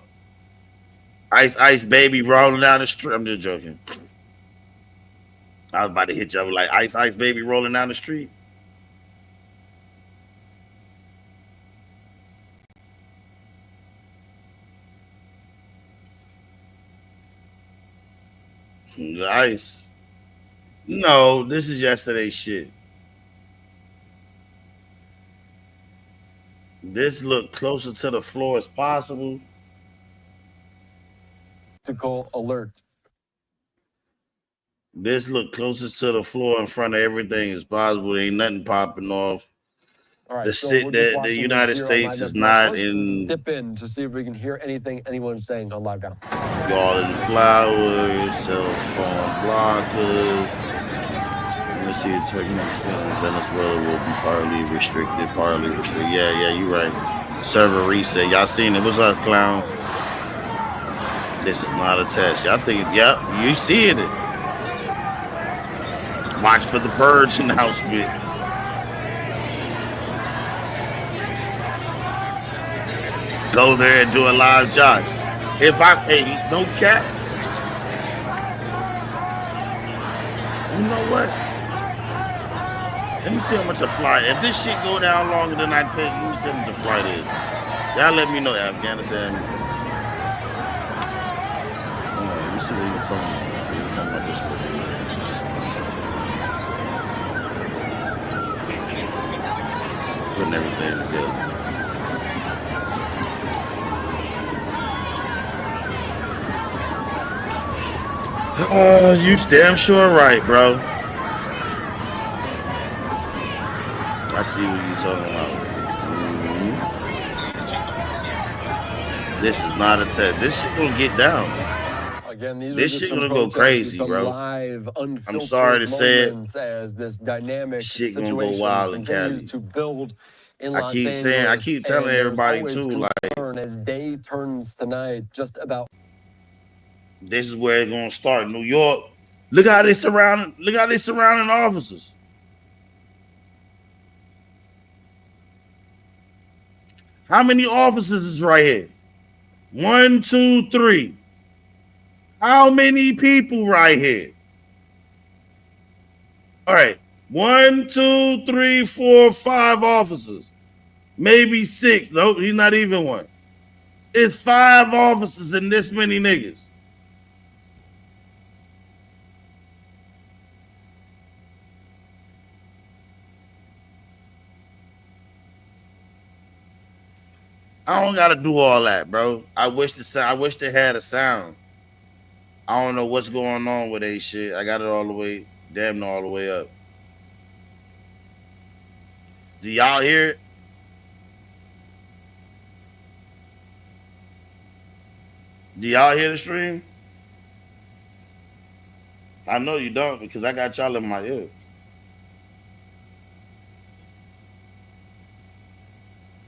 Ice baby rolling down the street. I'm just joking. I was about to hit you up like Ice baby rolling down the street. Ice. No, this is yesterday's shit. This look closer to the floor as possible. Alert. This look closest to the floor in front of everything as possible. There ain't nothing popping off. All right, the United States is not in. Dip in to see if we can hear anything anyone's saying on live now. Garden flowers, cell phone blockers. Let me see. Venezuela will be partly restricted. Yeah, you're right. Server reset. Y'all seen it? What's up, clown? This is not a test. Y'all think? Yep, you seeing it. Watch for the purge announcement. Go there and do a live jog. If I pay no cap, you know what? Let me see how much a flight. If this shit go down longer than I think, let me see how much a flight is. Y'all let me know, Afghanistan. Let me see what you're talking about. talking about this one. Putting everything together. You damn sure right, bro. I see what you're talking about. This is not a test. This shit gonna get down. Again, This shit gonna go crazy, bro. Live, I'm sorry to say it. As this dynamic shit gonna go wild in Cali. To build in I keep telling everybody too, like as day turns tonight, just about. This is where it's gonna start. New York. Look how they surrounding officers. How many officers is right here? 1, 2, 3. How many people right here? All right. 1, 2, 3, 4, 5 officers. Maybe 6. Nope, he's not even one. It's 5 officers and this many niggas. I don't gotta do all that, bro. I wish they had a sound. I don't know what's going on with that shit. I got it all the way, damn near all the way up. Do y'all hear it? Do y'all hear the stream? I know you don't because I got y'all in my ear.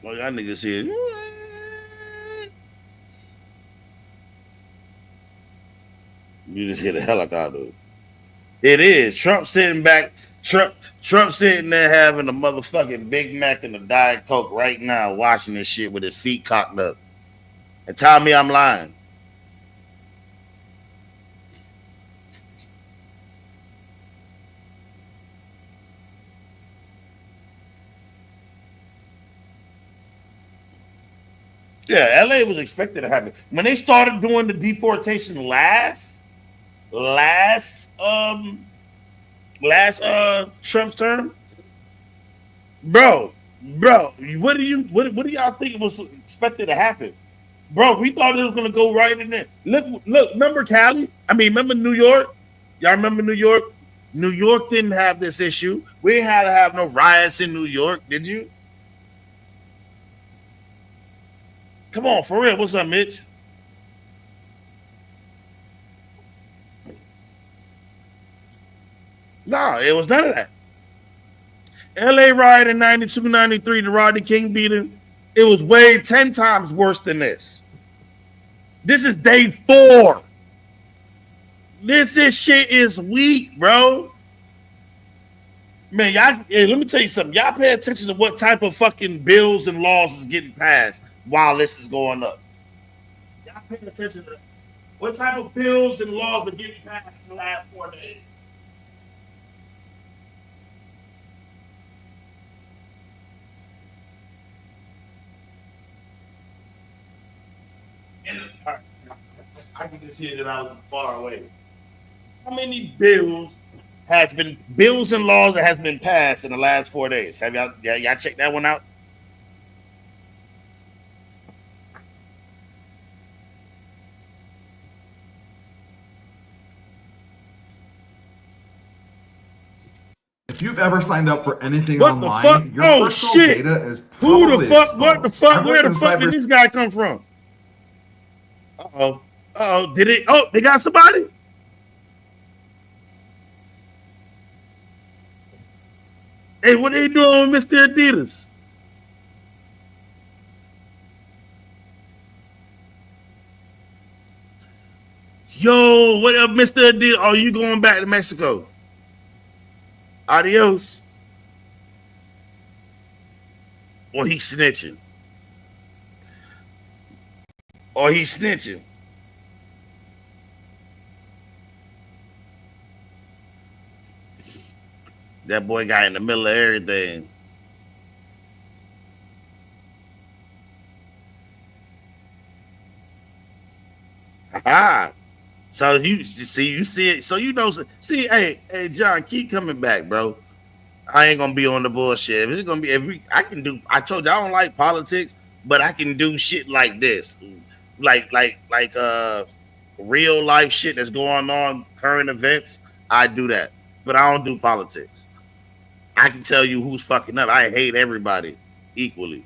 Oh, y'all niggas here. You just hear the helicopter. It is. Trump sitting back. Trump sitting there having a motherfucking Big Mac and a Diet Coke right now, watching this shit with his feet cocked up. And tell me I'm lying. Yeah, LA was expected to happen. When they started doing the deportation last Trump's term, bro, what do y'all think was expected to happen? Bro, we thought it was gonna go right in there. Look, remember Cali? Remember New York? Y'all remember New York? New York didn't have this issue. We didn't have no riots in New York, did you? Come on, for real. What's up, Mitch? No, it was none of that. LA riot in 92, 93, the Rodney King beating. It was way 10 times worse than this. This is day 4. This shit is weak, bro. Man, y'all, let me tell you something. Y'all pay attention to what type of fucking bills and laws is getting passed while this is going up. Y'all pay attention to what type of bills and laws are getting passed in the last 4 days. And I can just hear that I was far away. How many bills and laws that has been passed in the last 4 days? Have y'all checked that one out? If you've ever signed up for anything online, your personal data is probably Who the fuck? Exposed. What the fuck? Where the fuck did this guy come from? Uh-oh. Did it? Oh, they got somebody? Hey, what are they doing with Mr. Adidas? Yo, what up, Mr. Adidas? Are you going back to Mexico? Adios. Or he's snitching. That boy got in the middle of everything. Ah. So you see it. So you know. See, hey, John, keep coming back, bro. I ain't gonna be on the bullshit. It's gonna be I can do. I told you I don't like politics, but I can do shit like this, like real life shit that's going on, current events. I do that, but I don't do politics. I can tell you who's fucking up. I hate everybody equally.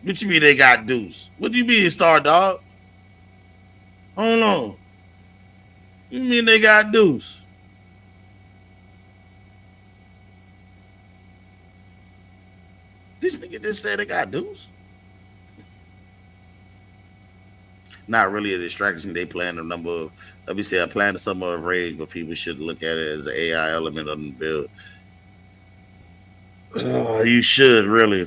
What you mean they got deuce? What do you mean, Star Dog? Hold on. You mean they got deuce? This nigga just said they got deuce. Not really a distraction. They plan a number of, let me say, a plan of some of rage, but people should look at it as an AI element on the build. You should really.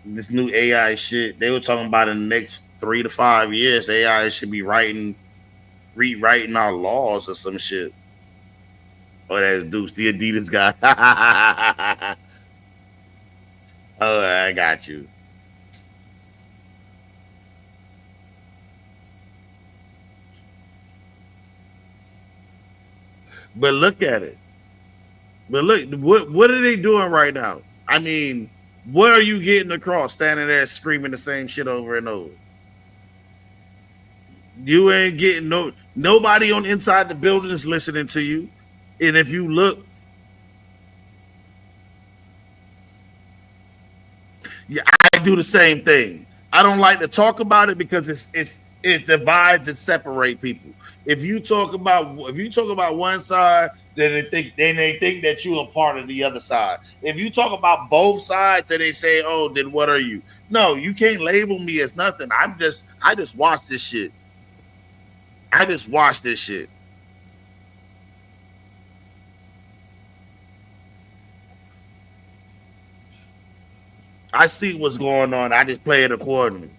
This new AI shit, they were talking about in the next 3 to 5 years, AI should be rewriting our laws or some shit. Oh, that's Deuce, the Adidas guy. Oh, I got you. But look at it. But look, what are they doing right now? I mean, what are you getting across standing there screaming the same shit over and over? You ain't getting nobody on inside the building is listening to you. And if you look, yeah, I do the same thing. I don't like to talk about it because it divides and separates people. If you talk about one side, then they think that you are part of the other side. If you talk about both sides, then they say, "Oh, then what are you?" No, you can't label me as nothing. I just watch this shit. I just watch this shit. I see what's going on. I just play it accordingly.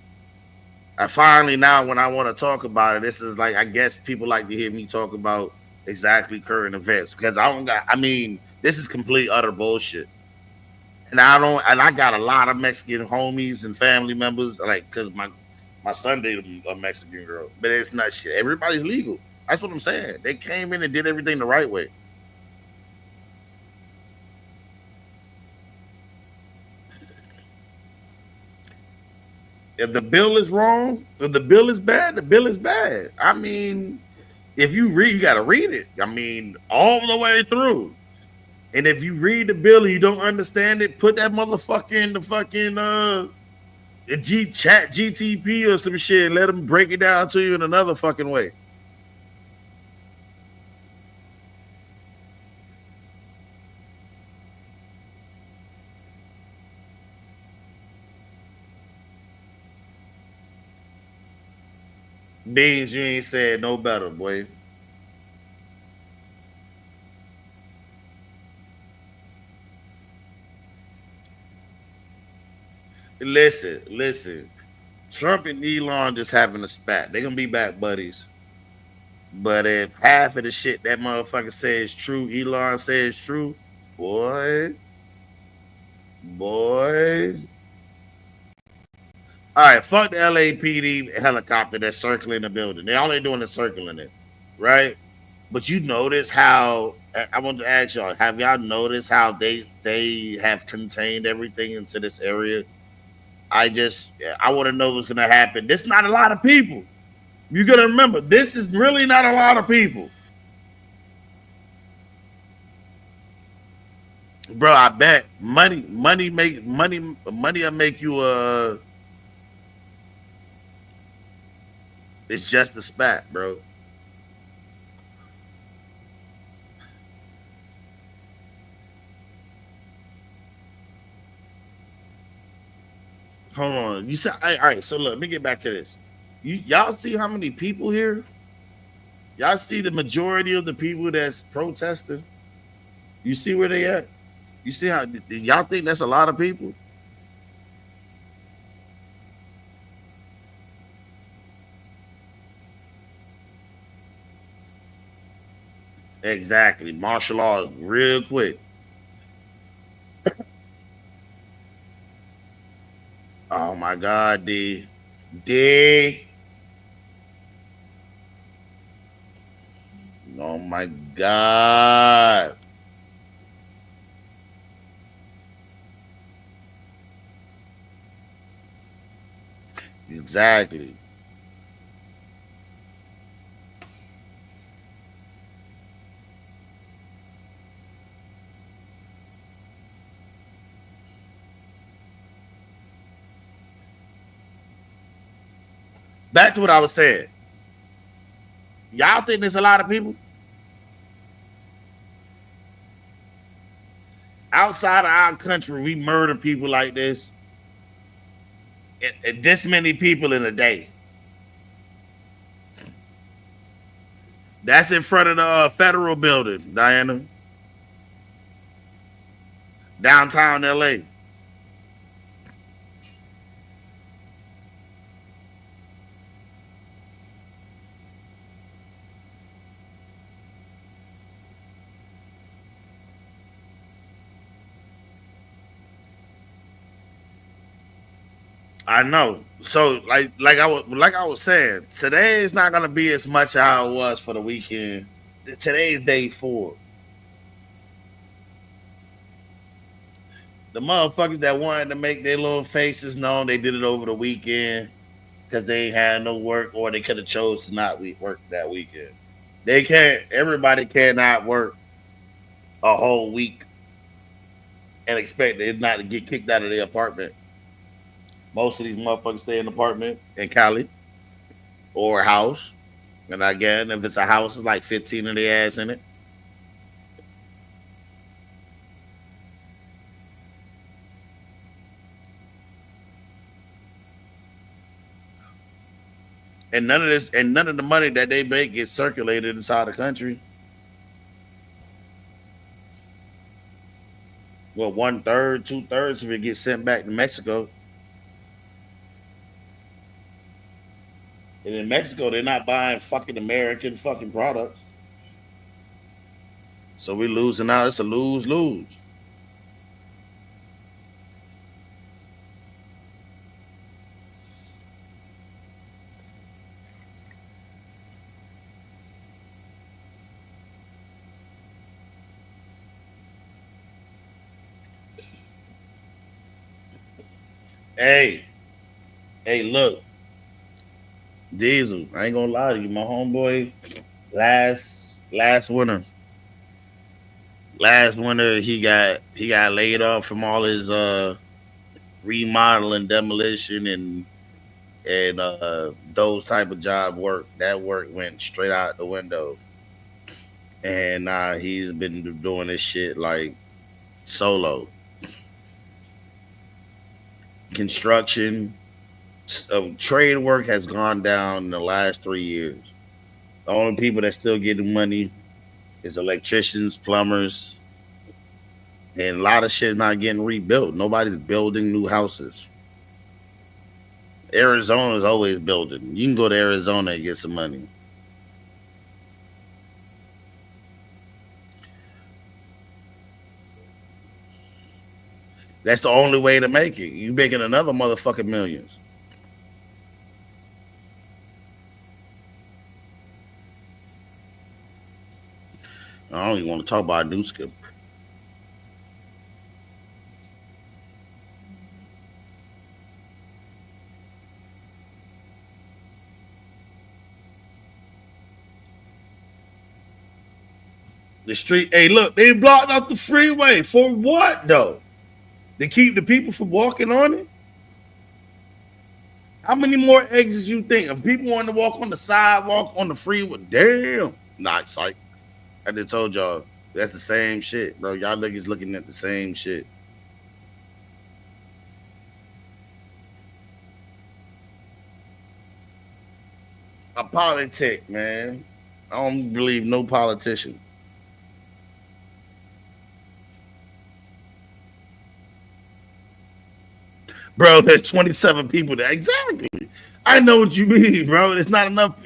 I finally now, when I want to talk about it, this is like, I guess people like to hear me talk about exactly current events because I mean, this is complete utter bullshit. And I got a lot of Mexican homies and family members, like, because my son dated a Mexican girl, but it's not shit. Everybody's legal. That's what I'm saying. They came in and did everything the right way. If the bill is wrong, if the bill is bad, the bill is bad. I mean, if you read, you got to read it. I mean, all the way through. And if you read the bill and you don't understand it, put that motherfucker in the fucking chat GTP or some shit and let them break it down to you in another fucking way. Beans, you ain't said no better, boy. Listen. Trump and Elon just having a spat. They're gonna be back buddies. But if half of the shit that motherfucker says true, Elon says true, boy. All right, fuck the LAPD helicopter that's circling the building. They only doing is circling it, right? But you notice how, I want to ask y'all, have y'all noticed how they have contained everything into this area? I want to know what's gonna happen. This is not a lot of people. You gotta remember, this is really not a lot of people. Bro, I bet money will make you it's just a spat, bro. Hold on. You said, all right, so look, let me get back to this. Y'all see how many people here? Y'all see the majority of the people that's protesting? You see where they at? You see how y'all think that's a lot of people? Exactly. Martial law real quick. Oh my God, D. Oh my God. Exactly. Back to what I was saying. Y'all think there's a lot of people outside of our country we murder people like this? And this many people in a day. That's in front of the federal building, Diana. Downtown LA. I know. So like I was saying, today is not gonna be as much how it was for the weekend. Today's day 4. The motherfuckers that wanted to make their little faces known, they did it over the weekend because they ain't had no work, or they could have chose to not work that weekend. They can't. Everybody cannot work a whole week and expect it not to get kicked out of their apartment. Most of these motherfuckers stay in an apartment in Cali or a house. And again, if it's a house, it's like 15 of their ass in it. And none of the money that they make gets circulated inside the country. Well, 1/3, 2/3 of it gets sent back to Mexico. And in Mexico, they're not buying fucking American fucking products. So we're losing out. It's a lose-lose. Hey, look, Diesel. I ain't gonna lie to you, my homeboy. Last winter, he got laid off from all his remodeling, demolition, and those type of job work. That work went straight out the window, and he's been doing this shit like solo. Construction, trade work has gone down in the last 3 years. The only people that still getting money is electricians, plumbers, and a lot of shit not getting rebuilt. Nobody's building new houses. Arizona is always building. You can go to Arizona and get some money. That's the only way to make it. You making another motherfucking millions. I don't even want to talk about New Skip. The street, hey, look, they blocked up the freeway. For what, though? To keep the people from walking on it? How many more exits you think? If people want to walk on the sidewalk on the freeway, damn. Nah, psych. I just told y'all, that's the same shit, bro. Y'all niggas looking at the same shit. A politic, man. I don't believe no politician. Bro, there's 27 people there. Exactly. I know what you mean, bro. It's not enough.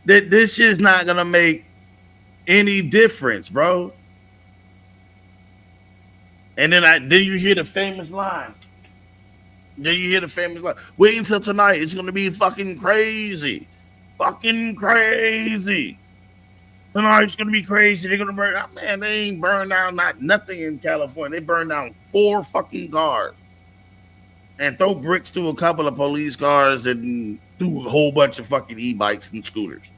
This shit is not gonna make any difference, bro. And then you hear the famous line. Then you hear the families like, wait until tonight. It's going to be fucking crazy. Fucking crazy. Tonight's going to be crazy. They're going to burn out. Man, they ain't burned down nothing in California. They burned down 4 fucking cars. And throw bricks through a couple of police cars and through a whole bunch of fucking e-bikes and scooters.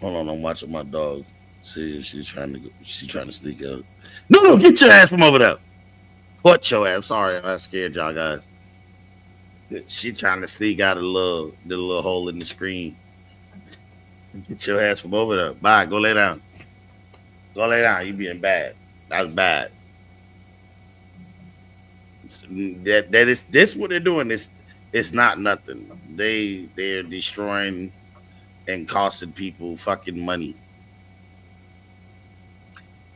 Hold on, I'm watching my dog. See if she's trying to sneak out. No, get your ass from over there. What your ass? Sorry, I scared y'all guys. She trying to sneak out the little hole in the screen. Get your ass from over there. Bye. Go lay down. Go lay down. You being bad. That's bad. That is this what they're doing. It's not nothing. They're destroying and costing people fucking money.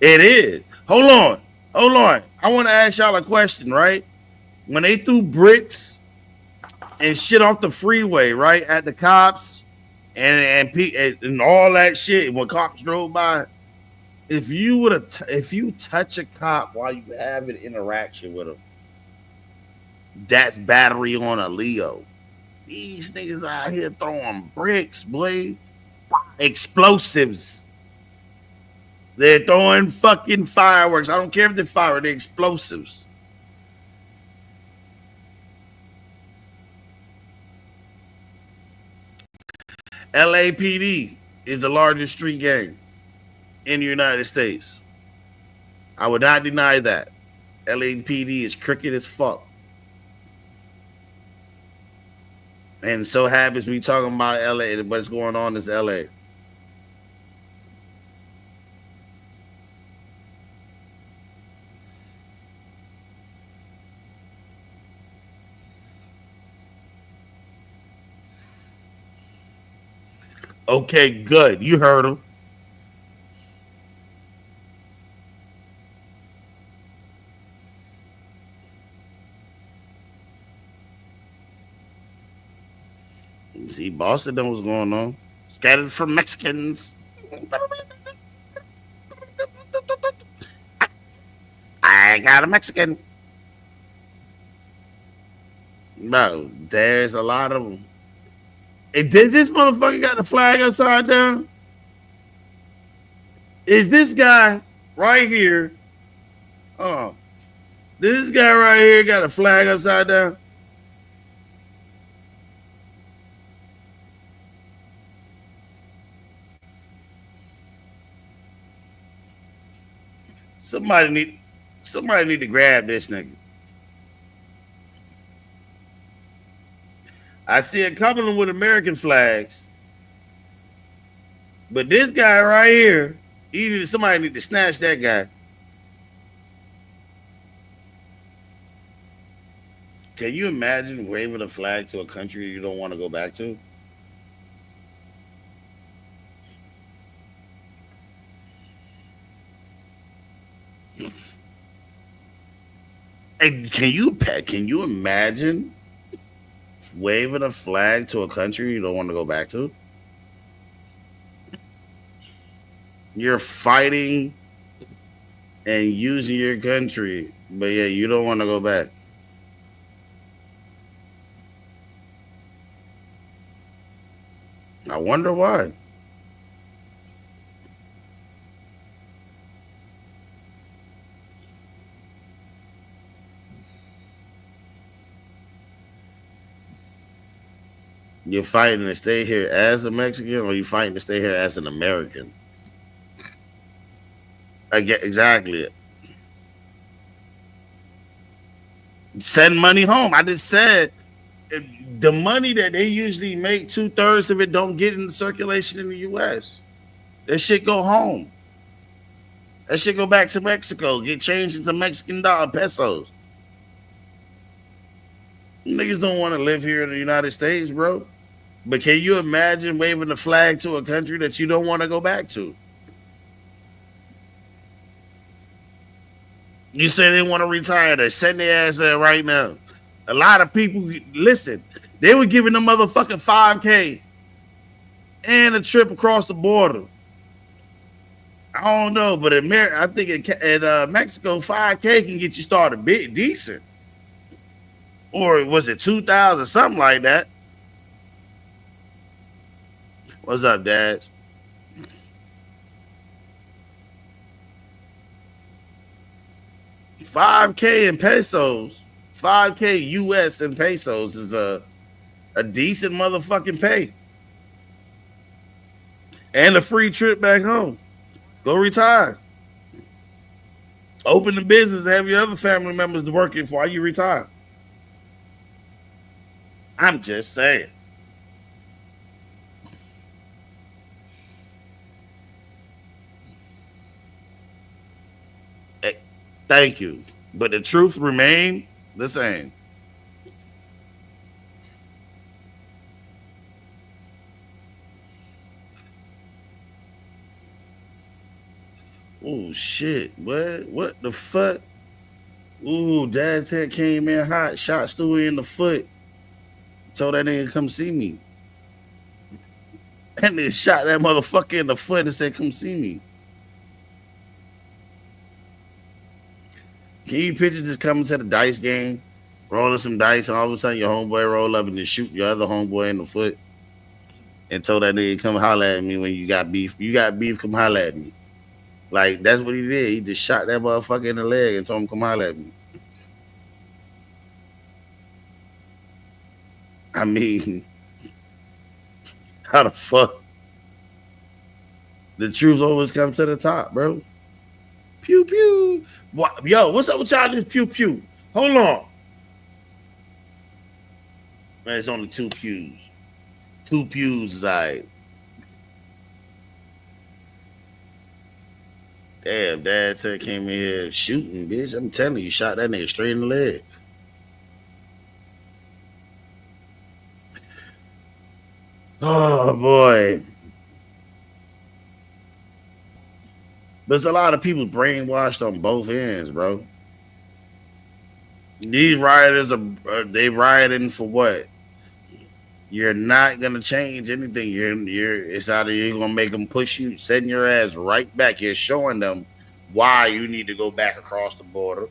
It is. Hold on. I want to ask y'all a question, right? When they threw bricks and shit off the freeway, right, at the cops and all that shit, when cops drove by, if you touch a cop while you have an interaction with him, that's battery on a Leo. These niggas out here throwing bricks, boy, explosives. They're throwing fucking fireworks. I don't care if they're fireworks, they're explosives. LAPD is the largest street gang in the United States. I would not deny that. LAPD is crooked as fuck. And so happens we talking about LA, what's going on is LA. Okay, good. You heard him. See, Boston knows what's going on. Scattered from Mexicans. I got a Mexican. Bro, there's a lot of them. Hey, does this motherfucker got the flag upside down? Is this guy right here? Oh, this guy right here got a flag upside down? Somebody need to grab this nigga. I see a couple of them with American flags, but this guy right here, somebody need to snatch that guy. Can you imagine waving a flag to a country you don't want to go back to? Hey, can you imagine waving a flag to a country you don't want to go back to? You're fighting and using your country, but yeah, you don't want to go back. I wonder why. You're fighting to stay here as a Mexican, or you fighting to stay here as an American? I get exactly it. Send money home. I just said the money that they usually make, 2/3 of it don't get into circulation in the U.S. That shit go home. That shit go back to Mexico, get changed into Mexican pesos. Niggas don't want to live here in the United States, bro. But can you imagine waving the flag to a country that you don't want to go back to? You say they want to retire. They send their ass there right now. A lot of people, listen, they were giving them motherfucking 5K and a trip across the border. I don't know, but I think in Mexico, 5K can get you started big decent. Or was it 2,000, something like that? What's up, Dad? $5K in pesos, 5K US in pesos is a decent motherfucking pay. And a free trip back home. Go retire. Open the business, have your other family members working while you retire. I'm just saying. Hey, thank you. But the truth remains the same. Oh shit! What the fuck? Ooh, Dad's head came in hot, shot Stewie in the foot. Told that nigga come see me. That nigga shot that motherfucker in the foot and said, "Come see me." Can you picture just coming to the dice game, rolling some dice, and all of a sudden your homeboy roll up and just shoot your other homeboy in the foot, and told that nigga come holler at me when you got beef. You got beef, come holler at me. Like, that's what he did. He just shot that motherfucker in the leg and told him come holler at me. I mean, how the fuck? The truth always comes to the top, bro. Pew pew. What, yo, what's up with y'all? This pew pew. Hold on. Man, it's only 2 pews. 2 pews is alright. Damn, Dad said came in here shooting, bitch. I'm telling you, shot that nigga straight in the leg. Oh boy. There's a lot of people brainwashed on both ends, bro. These rioters they rioting for what? You're not gonna change anything. It's either you're gonna make them push you, send your ass right back. You're showing them why you need to go back across the border,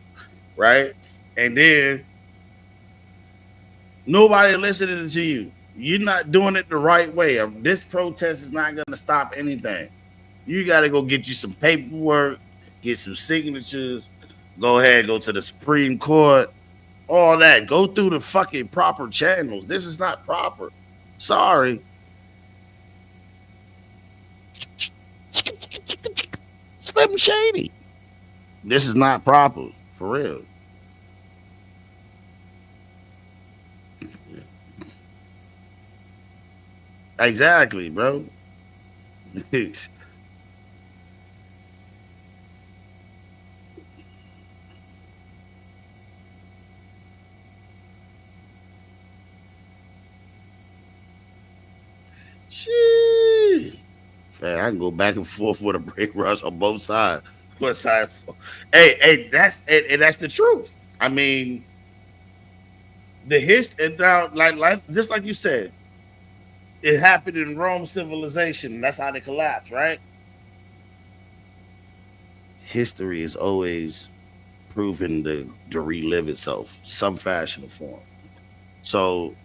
right? And then nobody listening to you. You're not doing it the right way. This protest is not gonna stop anything. You got to go get you some paperwork, get some signatures, go ahead, go to the Supreme Court, all that. Go through the fucking proper channels. This is not proper. Sorry. Slim Shady. This is not proper, for real. Exactly, bro. Shit. Man, I can go back and forth with a brain rush on both sides. What side? Hey, that's the truth. I mean, the history now, like just like you said, it happened in Rome civilization. That's how they collapsed, right? History is always proven to relive itself, some fashion or form. So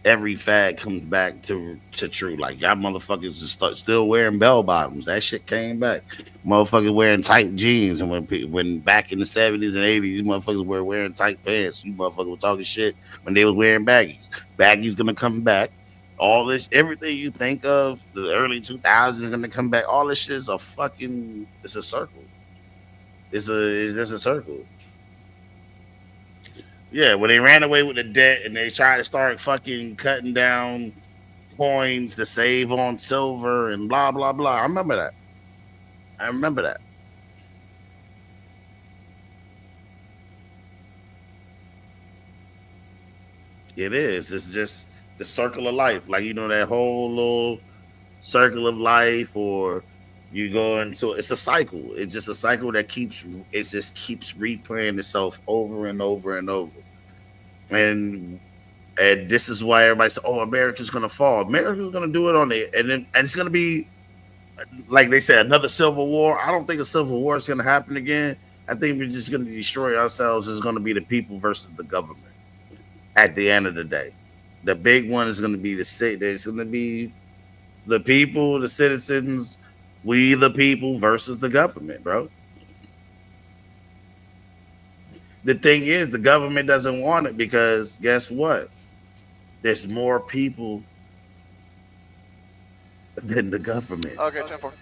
every fad comes back to true. Like, y'all motherfuckers is still wearing bell bottoms. That shit came back. Motherfuckers wearing tight jeans, and when back in the 70s and 80s, these motherfuckers were wearing tight pants. You motherfuckers were talking shit when they was wearing baggies. Baggies gonna come back. All this, everything you think of the early 2000s is gonna come back. All this shit is it's a circle. It's just a circle. Yeah, when they ran away with the debt and they tried to start fucking cutting down coins to save on silver and blah, blah, blah. I remember that. It is. It's just the circle of life. Like, that whole little circle of life, or you go into it's a cycle. It's just a cycle that keeps replaying itself over and over and over. And this is why everybody says, "Oh, America's gonna fall. America's gonna do it on it," and it's gonna be like they said, another civil war. I don't think a civil war is gonna happen again. I think we're just gonna destroy ourselves. It's gonna be the people versus the government. At the end of the day, the big one is gonna be the city. It's gonna be the people, the citizens, we the people versus the government, bro. The thing is, the government doesn't want it because guess what? There's more people than the government. Okay, 10-4.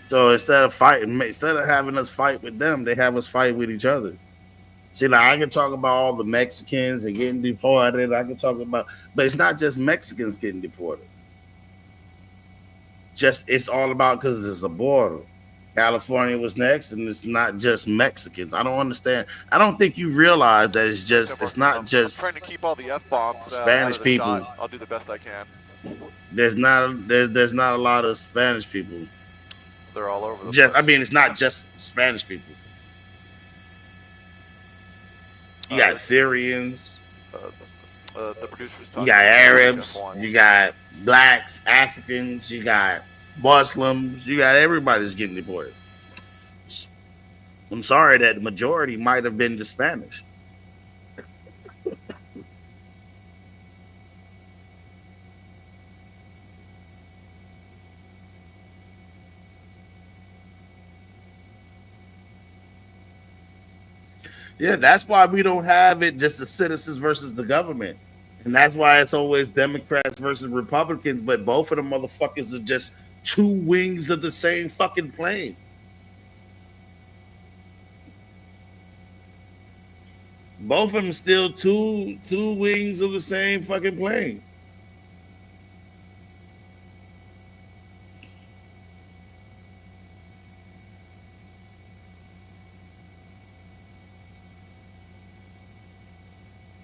So instead of having us fight with them, they have us fight with each other. See, like I can talk about all the Mexicans and getting deported. I can talk about, but it's not just Mexicans getting deported. It's all about because it's a border. California was next, and it's not just Mexicans. I don't understand. I don't think you realize that it's not just. I'm trying to keep all the F-bombs Spanish people. Shot. I'll do the best I can. There's not a lot of Spanish people. They're all over the place. I mean, it's not just Spanish people. You got Syrians. The producers. You got Arabs. You got blacks, Africans. You got Muslims. You got everybody's getting deported. I'm sorry that the majority might have been the Spanish. Yeah, that's why we don't have it just the citizens versus the government. And that's why it's always Democrats versus Republicans, but both of them motherfuckers are just two wings of the same fucking plane. Both of them still two wings of the same fucking plane.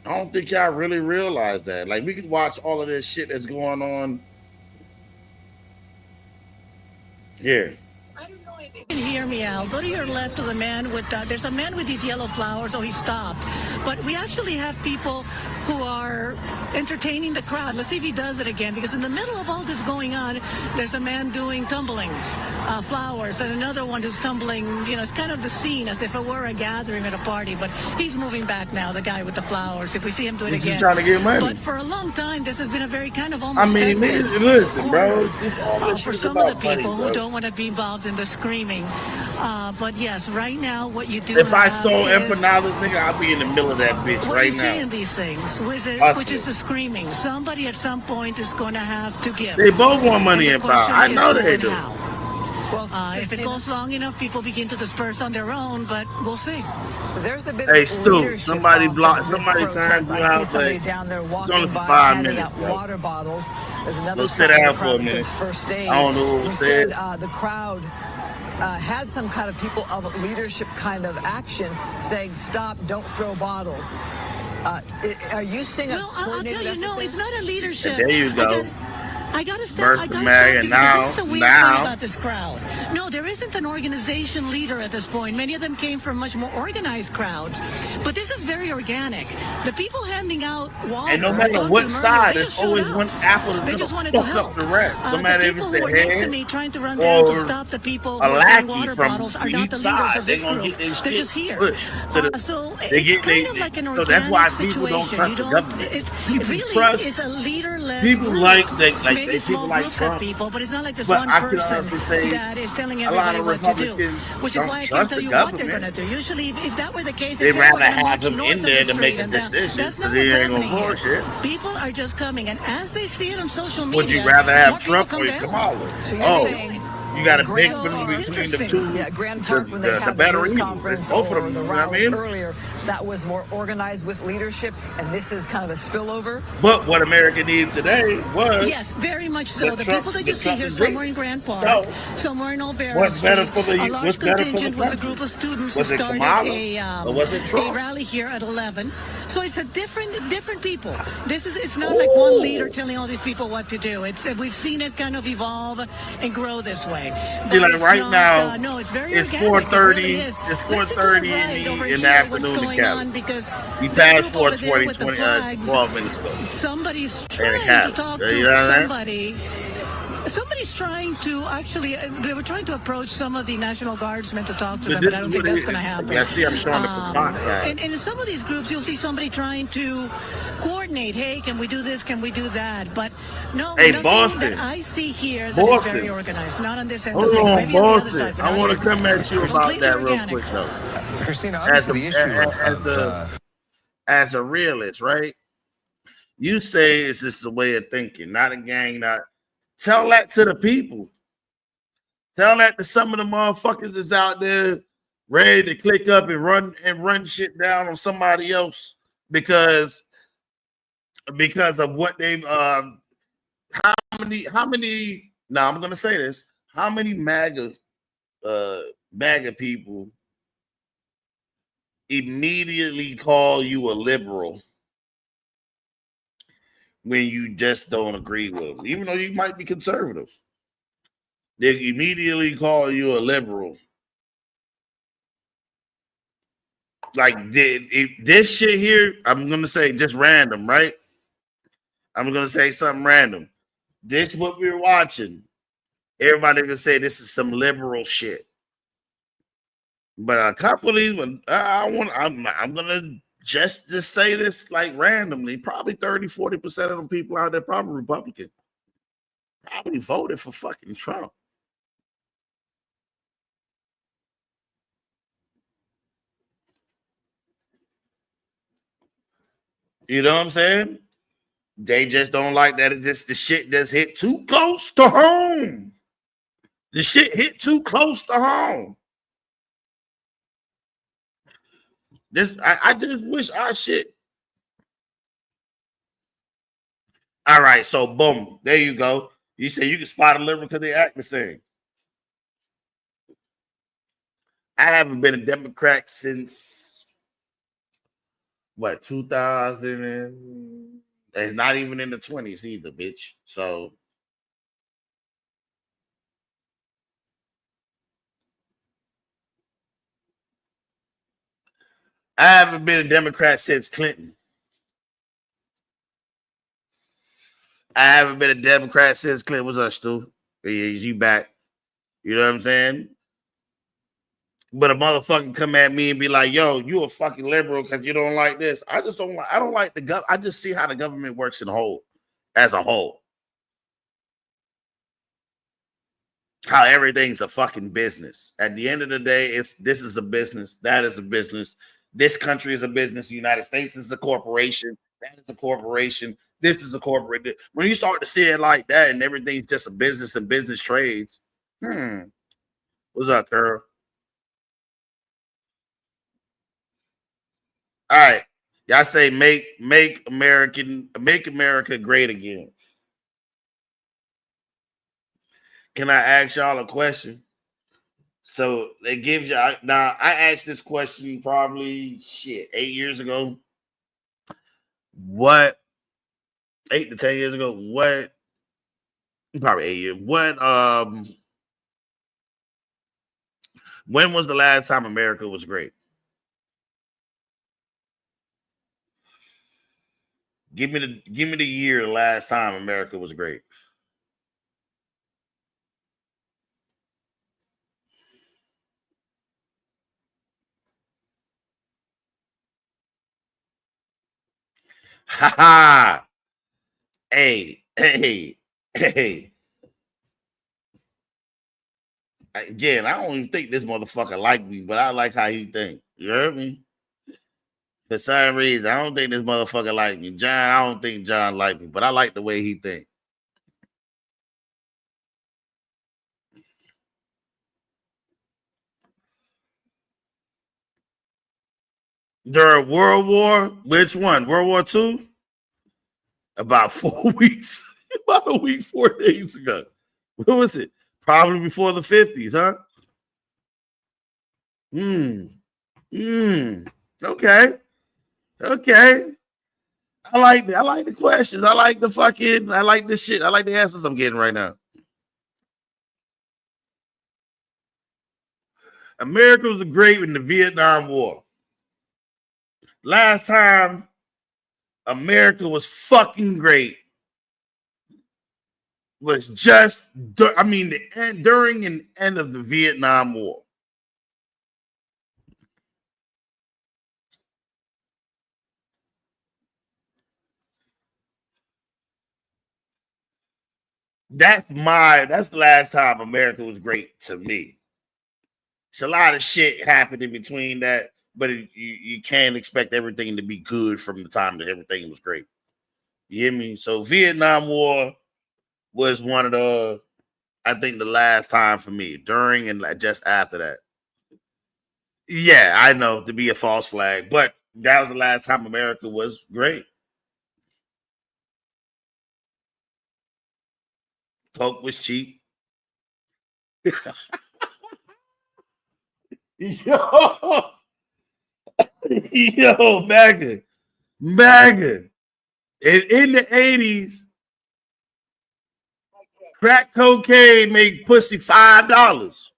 I don't think y'all really realize that. Like, we could watch all of this shit that's going on here. I don't know if you can hear me, Al. Go to your left of the man with there's a man with these yellow flowers. Oh, he stopped. But we actually have people who are entertaining the crowd. Let's see if he does it again, because in the middle of all this going on, there's a man doing tumbling flowers and another one who's tumbling. You know, it's kind of the scene as if it were a gathering at a party, but he's moving back now, the guy with the flowers. If we see him do it again. He's trying to get money. But for a long time, this has been a very kind of almost. I mean, listen, bro. This all this for some of the people who don't want to be involved in the screaming. But yes, right now, what you do. If I sold empanadas, nigga, I'll be in the middle of that bitch right now. What you see in these things, which is the screaming. Somebody at some point is going to have to give. They both want money and power. I know they do. Well, if it goes long enough, people begin to disperse on their own, but we'll see. There's a bit hey, of Stu, somebody timed you out. Like, down there walking it's only for by, 5 minutes. out water bottles. There's another. Go sit down for a minute. First aid. I don't know what was said. The crowd had some kind of people of leadership kind of action saying, "Stop! Don't throw bottles." Are you seeing a coordinated effort? I'll tell you, no, it's not a leadership. There you go. I gotta stop. I gotta stop. This is the weird thing about this crowd. No, there isn't an organization leader at this point. Many of them came from much more organized crowds, but this is very organic. The people handing out water. And no matter what side, there's always one apple that's gonna fuck up the rest. No matter if it's the head me trying to run down to stop the people a lackey water from bottles are each not the side. Of this They're gonna group. get their They're just here. So it's kind of like an organic so that's why people don't trust the government. People trust. It's a leader-less people group. like Maybe people like Trump. People, but it's not like there's but one person that is telling everybody what to do, which is why I can't tell you what they're going to do. Usually, if that were the case, they'd rather have them in there to make a decision. That's not what's happening bullshit. People are just coming, and as they see it on social media, would you rather have Trump or Kamala? You got a big difference between the two. Yeah, Grand Park when they had the better news evil. conference Both of them, the you know what I mean? Earlier, that was more organized with leadership, and this is kind of the spillover. But what America needs today was yes, very much so. The people that you see here, some somewhere in Grant Park, so, somewhere in Olvera what's better Street, for the a large what's better for the contingent was a country? group of students Was who it started Kamala or was it Trump? a rally here at 11. So it's a different people. It's not like one leader telling all these people what to do. We've seen it kind of evolve and grow this way. See, like right now, no, it's very it's organic. 4:30. It really is. It's Let's take a look 4:30 right in the afternoon in Cali. Because we that passed group over there 4:20, with the flags, 12 minutes ago. somebody's In trying Cali. to talk You to know what I mean? somebody. Somebody's trying to actually, they were trying to approach some of the National Guardsmen to talk to them, but I don't think that's going to happen. Yeah, see, I'm showing the Fox side. And in some of these groups, you'll see somebody trying to coordinate. Hey, can we do this? Can we do that? But no, hey, nothing Boston. that I see here that is very organized. Not on this end of Hold things. on, Maybe on the other Boston. side. I want to come at you about that real organic. quick, though. Christina, As obviously the issue as a realist, right? You say it's just a way of thinking, not a gang. Not tell that to the people. Tell that to some of the motherfuckers that's out there ready to click up and run shit down on somebody else because of what they've how many now I'm gonna say this, how many MAGA people immediately call you a liberal when you just don't agree with them, even though you might be conservative? They immediately call you a liberal. Like this shit here, I'm gonna say just random, right? I'm gonna say something random. This what we're watching. Everybody gonna say this is some liberal shit. But a couple of these, I'm gonna just say this like randomly. Probably 30-40% of the people out there probably Republican. Probably voted for fucking Trump. You know what I'm saying? They just don't like that. The shit just hit too close to home. The shit hit too close to home. I just wish our shit. All right, so boom, there you go. You say you can spot a liberal because they act the same. I haven't been a Democrat since what 2000, and it's not even in the 20s either, bitch. So I haven't been a Democrat since Clinton. I haven't been a Democrat since Clinton. What's up, Stu? Is you back? You know what I'm saying? But a motherfucker come at me and be like, yo, you a fucking liberal because you don't like this. I don't like the government. I just see how the government works as a whole. How everything's a fucking business. At the end of the day, this is a business. That is a business. This country is a business. The United States is a corporation. That is a corporation. This is a corporate. When you start to see it like that and everything's just a business and business trades, what's up, girl? All right. Y'all say make America great again. Can I ask y'all a question? So it gives you now. I asked this question probably 8 years ago. What 8 to 10 years ago? What probably 8 years? What when was the last time America was great? Give me the year the last time America was great. Ha ha. Hey. Again, I don't even think this motherfucker like me, but I like how he think. You heard me? For some reason, I don't think this motherfucker like me. John, I don't think John like me, but I like the way he think. During World War, which one? World War II? About 4 weeks. About a week, 4 days ago. What was it? Probably before the 50s, huh? Okay. Okay. I like the questions. I like the shit. I like the answers I'm getting right now. America was great in the Vietnam War. Last time America was fucking great was just, the end, during and end of the Vietnam War. That's the last time America was great to me. It's a lot of shit happened in between that, but you can't expect everything to be good from the time that everything was great. You hear me? So Vietnam War was one of the, I think, the last time for me. During and just after that. Yeah, I know, to be a false flag, but that was the last time America was great. Coke was cheap. Yo, MAGA. In the 80s, crack cocaine made pussy $5.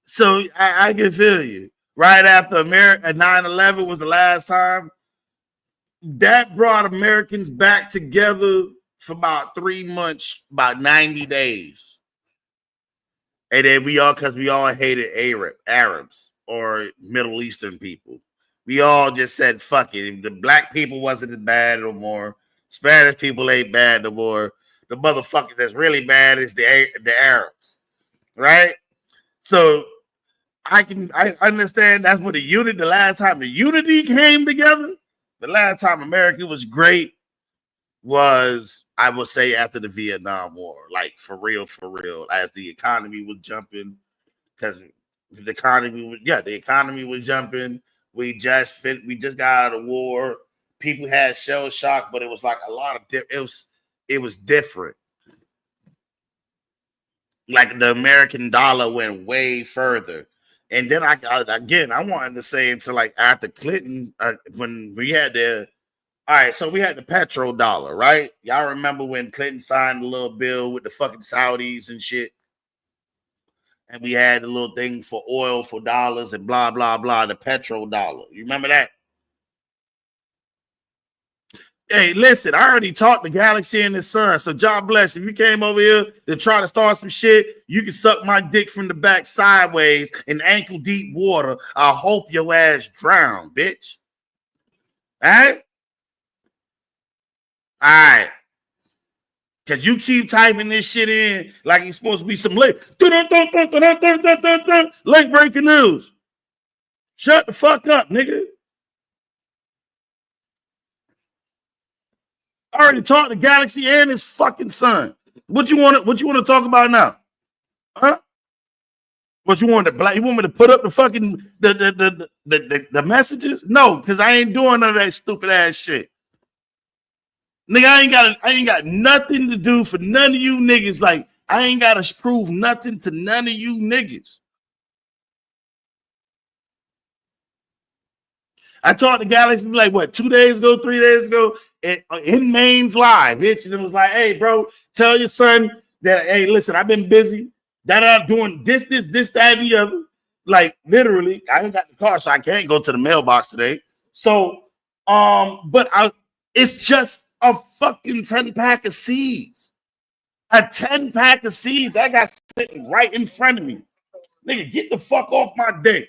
So I can feel you. Right after America, 9/11 was the last time. That brought Americans back together for about 3 months, about 90 days. And then we all hated Arabs or Middle Eastern people. We all just said, fuck it. The black people wasn't as bad no more. Spanish people ain't bad no more. The motherfuckers that's really bad is the Arabs. Right? So I understand that's what the last time the unity came together. The last time America was great was, I would say, after the Vietnam War, like for real, as the economy was jumping, because the economy was jumping. We just got out of war. People had shell shock, but it was like a lot of it was different. Like the American dollar went way further. And then I wanted to say until like after Clinton, when we had all right, so we had the petrodollar, right? Y'all remember when Clinton signed the little bill with the fucking Saudis and shit? And we had the little thing for oil for dollars and blah, blah, blah, the petrodollar. You remember that? Hey, listen, I already talked to Galaxy and his son, so God bless. If you came over here to try to start some shit, you can suck my dick from the back sideways in ankle deep water. I hope your ass drown, bitch. All right? All right. Because you keep typing this shit in like it's supposed to be some late breaking news. Shut the fuck up, nigga. I already talked to Galaxy and his fucking son. What you want to talk about now? Huh? What you want to you want me to put up the fucking the messages? No, because I ain't doing none of that stupid ass shit. Nigga, I ain't got nothing to do for none of you niggas. Like, I ain't got to prove nothing to none of you niggas. I talked to Galaxy like, what, 2 days ago, 3 days ago, in Maine's live, bitch. And it was like, hey, bro, tell your son that, hey, listen, I've been busy. That I'm doing this, that, and the other. Like, literally, I ain't got the car, so I can't go to the mailbox today. So, but it's just a fucking 10-pack of seeds. A 10-pack of seeds I got sitting right in front of me. Nigga, get the fuck off my dick.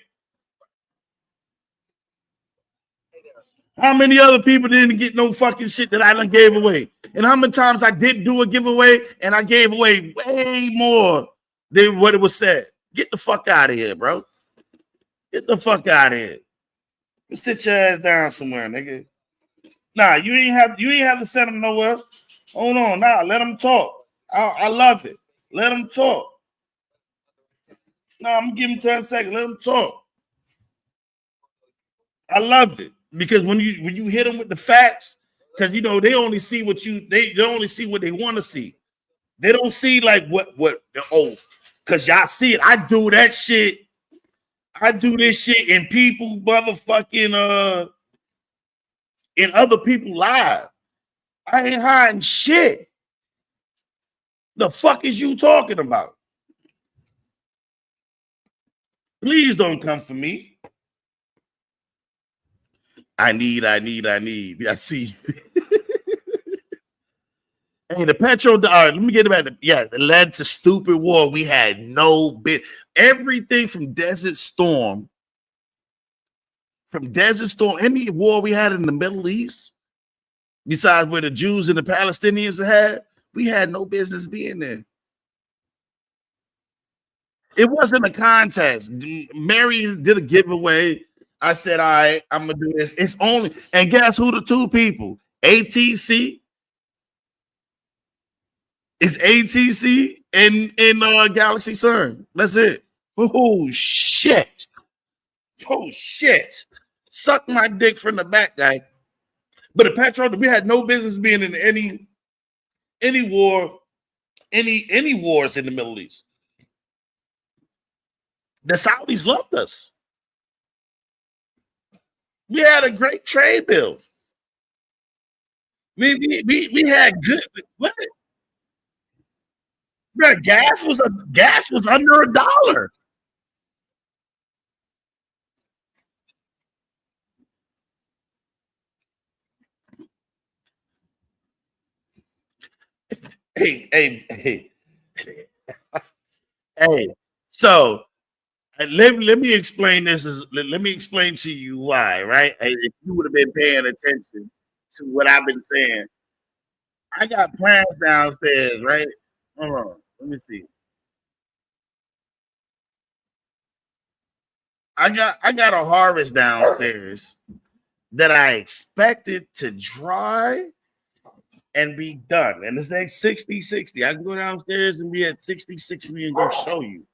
How many other people didn't get no fucking shit that I done gave away? And how many times I did do a giveaway and I gave away way more than what it was said? Get the fuck out of here, bro. Get the fuck out of here. You sit your ass down somewhere, nigga. Nah, you ain't have to send them nowhere. Hold on, let them talk. I love it. Let them talk. Nah, I'm gonna give them 10 seconds. Let them talk. I loved it because when you hit them with the facts, because you know they only see what they only see what they want to see. They don't see like what because y'all see it. I do that shit. I do this shit in people motherfucking in other people lives. I ain't hiding shit. The fuck is you talking about? Please don't come for me. I need. I see. Hey, the petrol. Let me get about it. Yeah, it led to stupid war. We had no bit. Everything from Desert Storm, any war we had in the Middle East, besides where the Jews and the Palestinians had, we had no business being there. It wasn't a contest. Mary did a giveaway. I said, all right, I'm gonna do this. It's only, and guess who the two people? ATC. It's ATC and Galaxy CERN. That's it. Oh shit. Oh shit. Suck my dick from the back, guy. But the petrol, we had no business being in any war, any wars in the Middle East. The Saudis loved us. We had a great trade bill. We had good. What? Bro, gas was under $1. Hey. So let me explain this. Let me explain to you why, right? If you would have been paying attention to what I've been saying, I got plants downstairs, right? Hold on, let me see. I got a harvest downstairs that I expected to dry and be done. And it's like 60-60. I can go downstairs and be at 60-60 and go show you.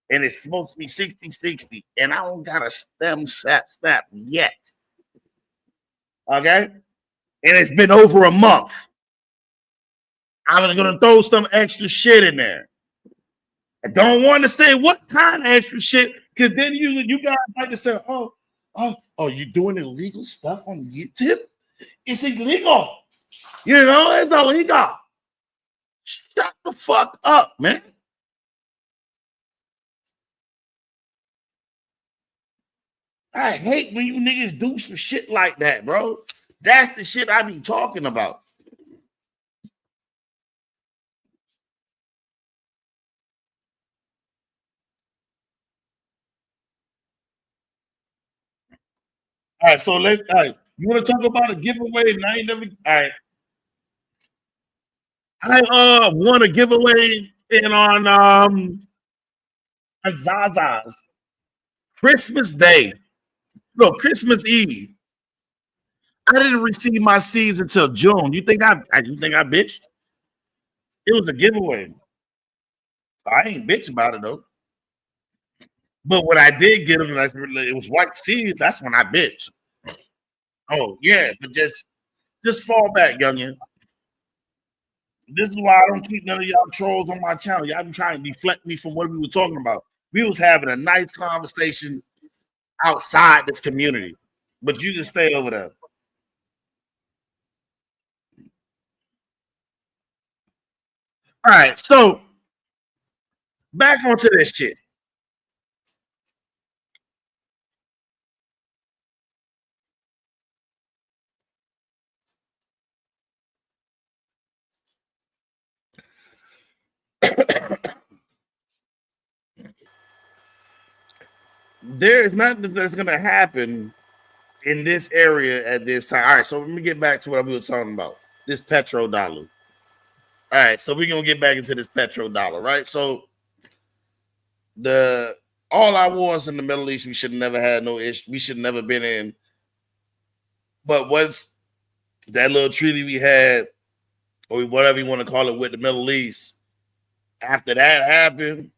And it's supposed to be 60-60. And I don't got a stem snap yet. Okay? And it's been over a month. I'm gonna throw some extra shit in there. I don't want to say what kind of extra shit, because then you guys like to say, oh, you doing illegal stuff on YouTube? It's illegal. You know, it's illegal. Shut the fuck up, man. I hate when you niggas do some shit like that, bro. That's the shit I be talking about. All right, so all right. You want to talk about a giveaway? And I ain't never. All right. I won a giveaway on Zaza's Christmas Day. No, Christmas Eve. I didn't receive my seeds until June. You think I bitched? It was a giveaway. I ain't bitch about it though. But when I did get them, it was white seeds. That's when I bitched. Oh yeah, but just fall back, youngin. This is why I don't keep none of y'all trolls on my channel. Y'all been trying to deflect me from what we were talking about. We was having a nice conversation outside this community, but you just stay over there. All right, so back onto this shit. There is nothing that's going to happen in this area at this time. All right, so let me get back to what we were talking about. This petrodollar. All right, so we're going to get back into this petrodollar, right? So all our wars in the Middle East, we should have never had no issue. We should have never been in. But once that little treaty we had, or whatever you want to call it, with the Middle East, after that happened,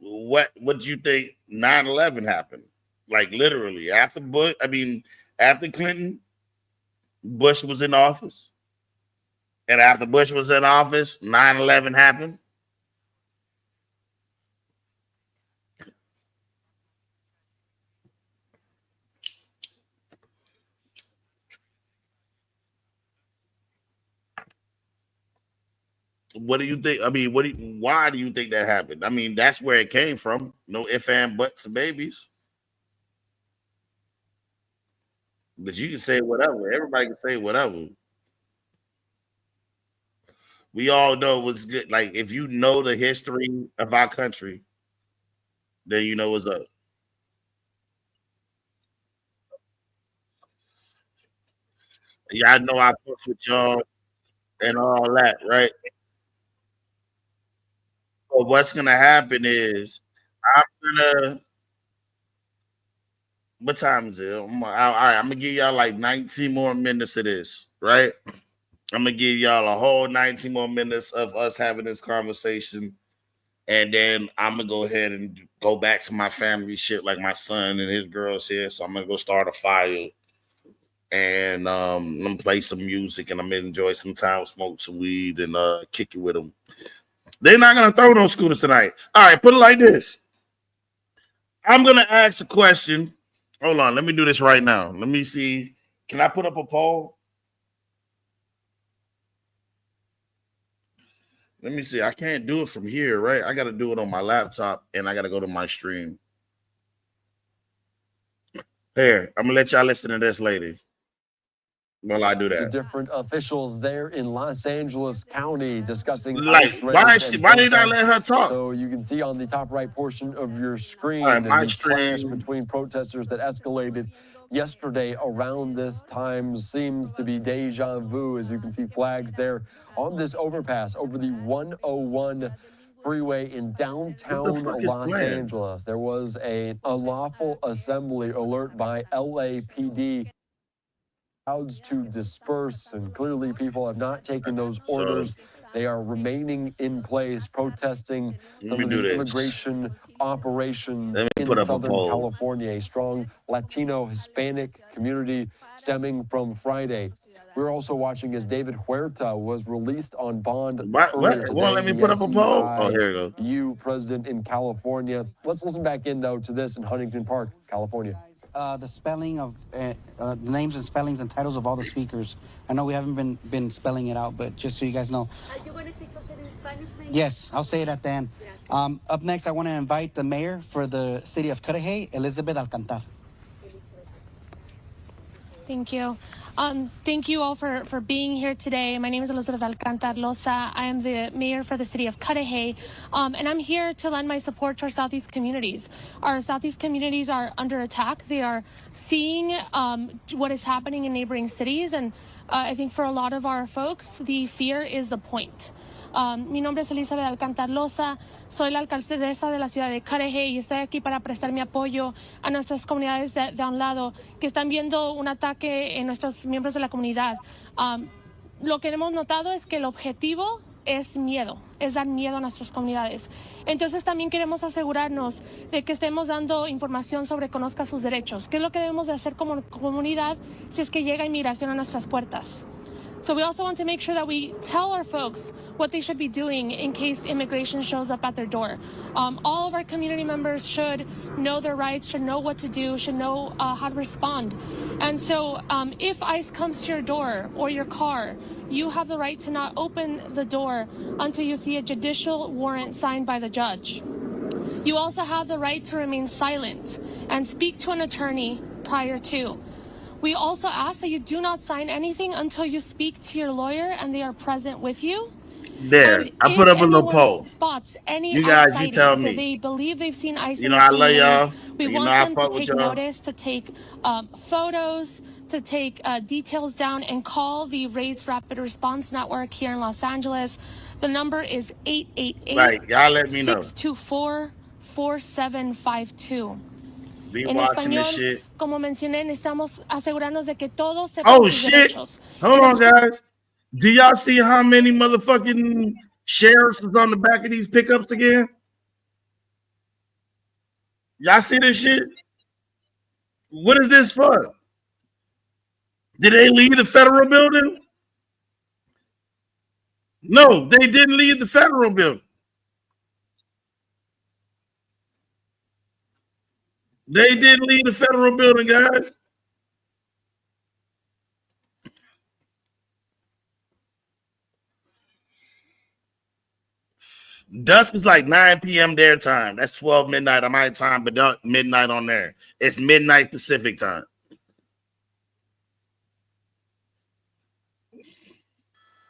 what do you think 9/11 happened? Like literally after Bush, after Clinton, Bush was in office. And after Bush was in office, 9/11 happened. What do you think? Why do you think that happened? That's where it came from. No ifs, and buts, and babies. But you can say whatever. Everybody can say whatever. We all know what's good. Like, if you know the history of our country, then you know what's up. Yeah, I know I fucks with y'all and all that, right? But what's gonna happen is I'm gonna. What time is it? All right, I'm gonna give y'all like 19 more minutes of this, right? I'm gonna give y'all a whole 19 more minutes of us having this conversation, and then I'm gonna go ahead and go back to my family shit, like my son and his girls here. So I'm gonna go start a fire, and I'm gonna play some music, and I'm gonna enjoy some time, smoke some weed, and kick it with them. They're not gonna throw no scooters tonight. All right, put it like this. I'm gonna ask a question. Hold on, let me do this right now. Let me see. Can I put up a poll? Let me see. I can't do it from here, right? I got to do it on my laptop, and I got to go to my stream. Here, I'm gonna let y'all listen to this lady while I do that. The different officials there in Los Angeles County discussing like why did I let her talk? So you can see on the top right portion of your screen right, my the clash between protesters that escalated yesterday around this time seems to be deja vu, as you can see flags there on this overpass over the 101 freeway in downtown Los Angeles. There was an unlawful assembly alert by LAPD. Crowds to disperse, and clearly people have not taken those orders. They are remaining in place, protesting some of the immigration operations in Southern California. A strong Latino Hispanic community stemming from Friday. We're also watching as David Huerta was released on bond earlier today. Well, let me put up a poll. Oh, here we go. You president in California. Let's listen back in though to this in Huntington Park, California. The spelling of the names and spellings and titles of all the speakers. I know we haven't been spelling it out, but just so you guys know. Are you going to say something in Spanish? Maybe? Yes, I'll say it at the end. Up next, I want to invite the mayor for the city of Cudahy, Elizabeth Alcantar. Thank you. Thank you all for being here today. My name is Elizabeth Alcantar Loza. I am the mayor for the city of Cudahy, and I'm here to lend my support to our Southeast communities. Our Southeast communities are under attack. They are seeing what is happening in neighboring cities, and I think for a lot of our folks, the fear is the point. Mi nombre es Elizabeth Alcantar Loza, soy la alcaldesa de la ciudad de Cudahy y estoy aquí para prestar mi apoyo a nuestras comunidades de un lado que están viendo un ataque en nuestros miembros de la comunidad. Lo que hemos notado es que el objetivo es miedo, es dar miedo a nuestras comunidades. Entonces también queremos asegurarnos de que estemos dando información sobre conozca sus derechos, qué es lo que debemos de hacer como comunidad si es que llega inmigración a nuestras puertas. So we also want to make sure that we tell our folks what they should be doing in case immigration shows up at their door. All of our community members should know their rights, should know what to do, should know how to respond. And so if ICE comes to your door or your car, you have the right to not open the door until you see a judicial warrant signed by the judge. You also have the right to remain silent and speak to an attorney prior to. We also ask that you do not sign anything until you speak to your lawyer and they are present with you. There, I put up a little poll. Spots any you guys, you tell me. If they believe they've seen ICE. You know, I love y'all. We want them to take notice, to take photos, to take details down, and call the Raids Rapid Response Network here in Los Angeles. The number is 888-624-4752. En español, como mencioné, necesitamos asegurarnos de que todos sepan sus derechos. Hold on, guys. Do y'all see how many motherfucking sheriffs is on the back of these pickups again? Y'all see this shit? What is this for? Did they leave the federal building? No, they didn't leave the federal building. They didn't leave the federal building, guys. Dusk is like 9 p.m. their time. That's 12 midnight on my time, but not midnight on there. It's midnight Pacific time.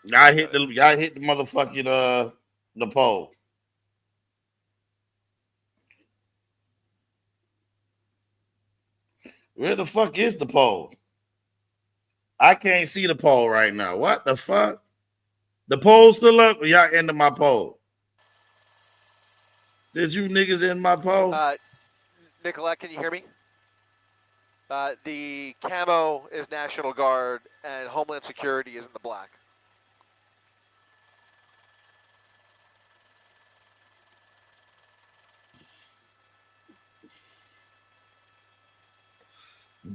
Y'all hit the motherfucking the pole. Where the fuck is the pole? I can't see the pole right now. What the fuck? The pole's still up, or y'all ended my poll? Did you niggas end my poll? Nicolette, can you hear me? The camo is National Guard, and Homeland Security is in the black.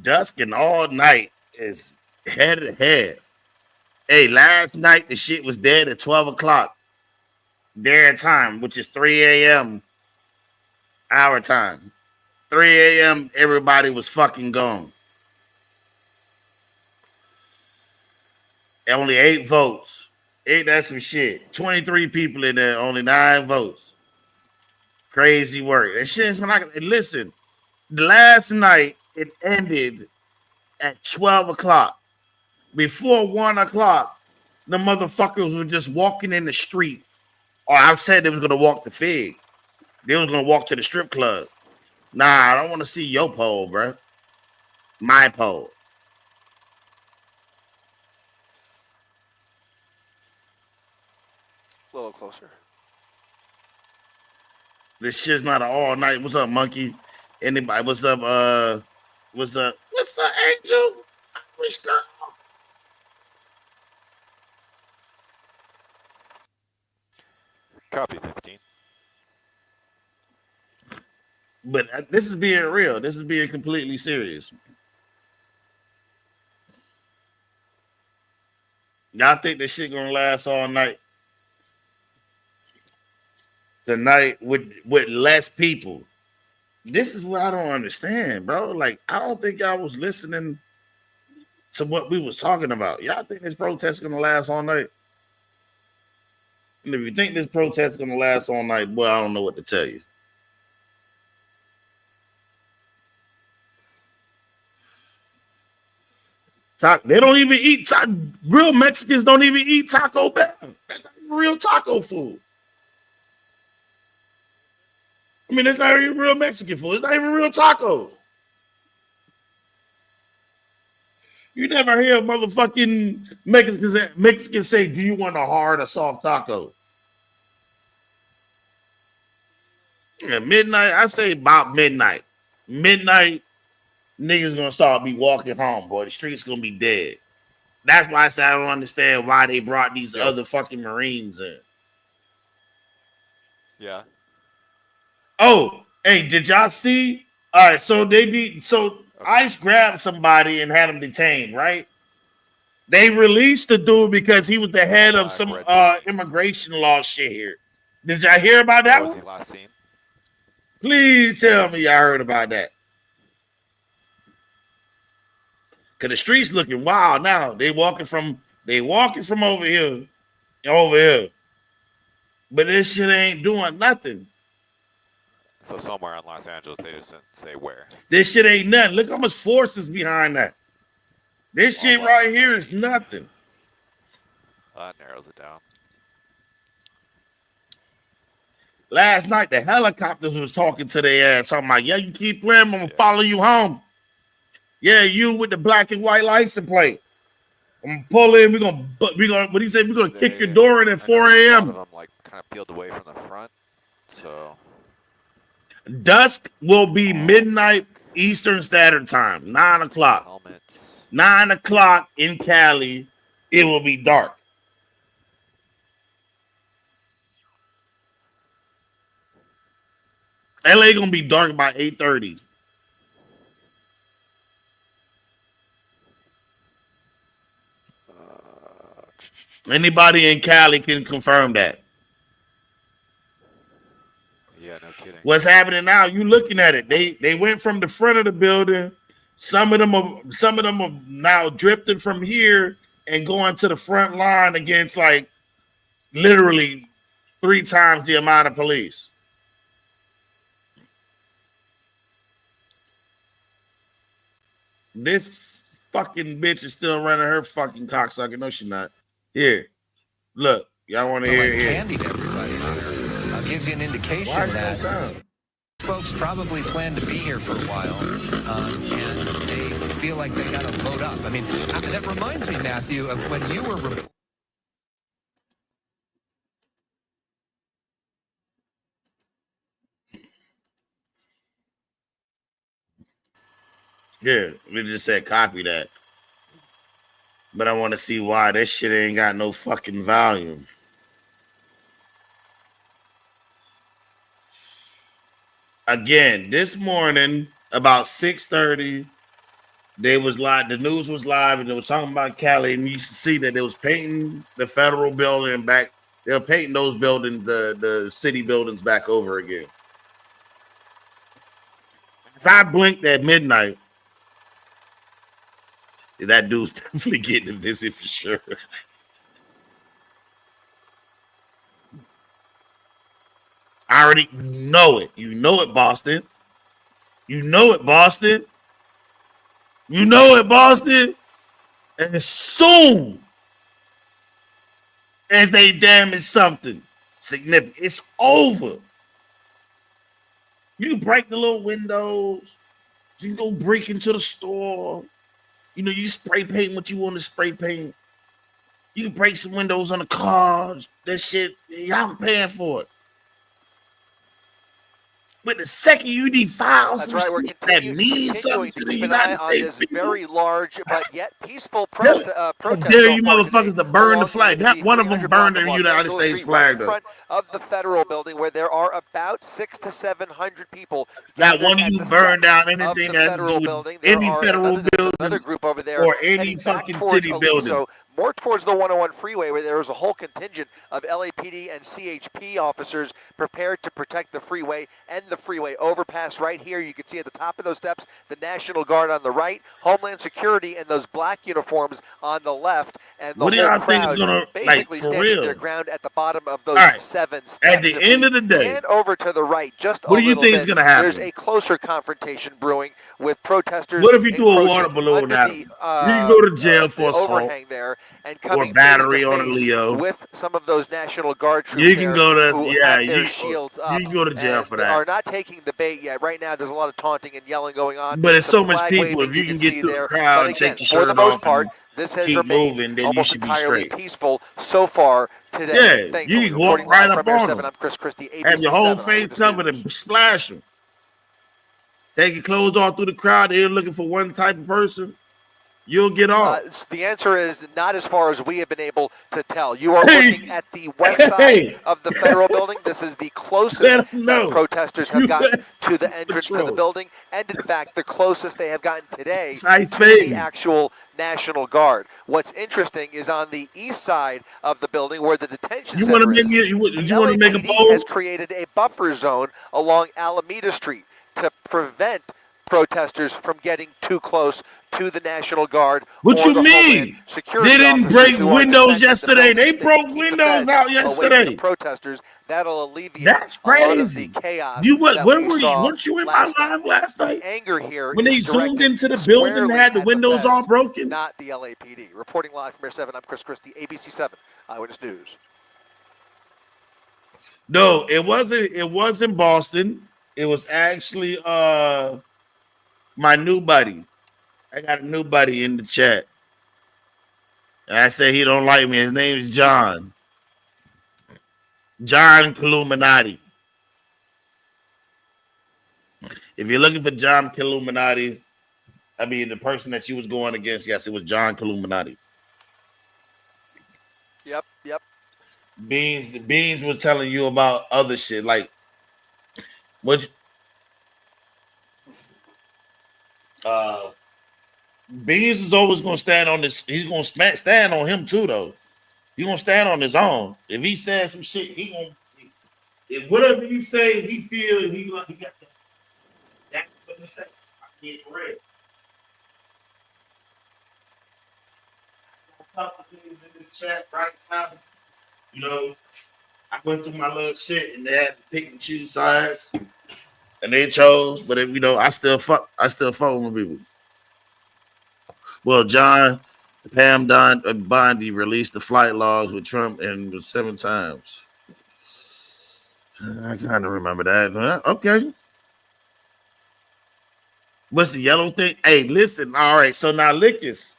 Dusk and all night is head to head. Hey, last night the shit was dead at 12 o'clock their time, which is 3 a.m. our time. 3 a.m. everybody was fucking gone. Only 8 votes. Ain't that some shit? 23 people in there, only 9 votes. Crazy work. That shit's not. Listen, last night it ended at 12 o'clock. Before 1 o'clock, the motherfuckers were just walking in the street. Or I said they was gonna walk the Fig. They was gonna walk to the strip club. Nah, I don't want to see your pole, bro. My pole. A little closer. This shit's not an all night. What's up, monkey? Anybody? What's up? What's up? What's up, Angel? Irish girl. Copy 15. But this is being real. This is being completely serious. Y'all think this shit gonna last all night? Tonight with less people. This is what I don't understand, bro. Like, I don't think y'all was listening to what we was talking about. Y'all think this protest gonna last all night? And if you think this protest gonna last all night, boy, I don't know what to tell you. They don't even eat real Mexicans don't even eat Taco Bell. That's not even real taco food. I mean, it's not even real Mexican food. It's not even real tacos. You never hear motherfucking Mexicans say, "Do you want a hard or soft taco?" Yeah, midnight. I say about midnight. Midnight, niggas gonna start be walking home, boy. The streets gonna be dead. That's why I say I don't understand why they brought these other fucking Marines in. Yeah. Oh, hey, did y'all see? All right, so ICE grabbed somebody and had him detained, right? They released the dude because he was the head of some immigration law shit here. Did y'all hear about that one? Was he last seen? Please tell me y'all heard about that. Cause the streets looking wild now. They walking from over here. But this shit ain't doing nothing. So somewhere in Los Angeles, they just didn't say where. This shit ain't nothing. Look how much force is behind that. This shit right here is nothing. That narrows it down. Last night, the helicopters was talking to their ass. I'm like, yeah, you keep playing, I'm gonna follow you home. Yeah, you with the black and white license plate. I'm gonna pull in. We're gonna. What he said? We're gonna kick your door in at 4 a.m. A lot of them like kind of peeled away from the front. So dusk will be midnight Eastern Standard Time, 9 o'clock. 9 o'clock in Cali, it will be dark. LA gonna be dark by 8:30. Anybody in Cali can confirm that. Yeah, no kidding. What's happening now? You looking at it? They went from the front of the building. Some of them are now drifting from here and going to the front line against like literally 3 times the amount of police. This fucking bitch is still running her fucking cocksucker. No, she's not. Here, look. Y'all want to hear it? Candy to everybody here. Gives you an indication that folks probably plan to be here for a while, and they feel like they got to load up. I mean, that reminds me, Matthew, of when you were. Yeah, we just said copy that. But I want to see why this shit ain't got no fucking volume. Again, this morning, about 6:30, the news was live, and they was talking about Cali, and you used to see that they was painting the federal building back. They were painting those buildings, the city buildings back over again. As I blinked at midnight, that dude's definitely getting a visit for sure. I already know it. You know it, Boston. You know it, Boston. You know it, Boston. And as soon as they damage something significant, it's over. You break the little windows. You can go break into the store. You know, you spray paint what you want to spray paint. You can break some windows on the cars. That shit, y'all paying for it. But the second you defile that's some right, we're shit that means something to the United States people, very large but yet peaceful protest. How dare you motherfuckers to burn the flag? Not one of them burned the United States flag. Right in front of the federal building, where there are about 600 to 700 people. Not one of you burned down anything that has to do with any federal building, another group over there, or any fucking city building. So more towards the 101 freeway, where there was a whole contingent of LAPD and CHP officers prepared to protect the freeway and the freeway overpass. Right here, you can see at the top of those steps the National Guard on the right, Homeland Security in those black uniforms on the left, and the what do whole y'all think is gonna basically like for standing real? their ground at the bottom of those 7 steps. At the end of the day, and over to the right, just what a do you little think bit, is gonna happen? There's a closer confrontation brewing with protesters. What if you threw a water balloon at them? You can go to jail for assault overhang there and or battery on a Leo. with some of those National Guard troops. You can go to shields up. You can go to jail for that. Are not taking the bait yet. Right now, there's a lot of taunting and yelling going on. But it's so much people. If you can get through the crowd and take your shirt off, for the most part, this has keep moving, then you should be straight. Peaceful so far today. Yeah, you can walk right up on them. I'm Chris Christie. Have your whole face covered and splash them. Take your clothes off through the crowd. They're looking for one type of person. You'll get off. The answer is not as far as we have been able to tell. You are looking at the west side of the federal building. This is the closest that protesters have gotten to the entrance to the building, and in fact, the closest they have gotten today to the actual National Guard. What's interesting is on the east side of the building, where the detention center is. You want to make a poll? Has created a buffer zone along Alameda Street to prevent protesters from getting too close to the National Guard. What you mean? They didn't break windows yesterday. They broke windows out yesterday. Protesters, that'll alleviate That's crazy. a lot of the chaos. Where were you? Weren't you in my live last night? The anger here when they zoomed into the building and had the windows all broken. Not the LAPD. Reporting live from Air 7, I'm Chris Christie, ABC 7 Eyewitness News. No, it wasn't Boston. It was actually my new buddy. I got a new buddy in the chat. And I said he don't like me. His name is John. John Illuminati. If you're looking for John Illuminati, I mean the person that she was going against, yes, it was John Illuminati. Yep. Beans was telling you about other shit. Like what Beans is always gonna stand on this. He's gonna stand on him too, though. He gonna stand on his own. If he says some shit, he gonna. If whatever he say, he feel he got that. That's what he say. I mean, for real. Talk to things in this chat right now. You know, I went through my little shit and they had to pick and choose sides, and they chose. But if, you know, I still fuck with people. Well, John, Pam Bondi released the flight logs with Trump and 7 times. I kind of remember that. Okay. What's the yellow thing? Hey, listen. All right. So now, Lickus.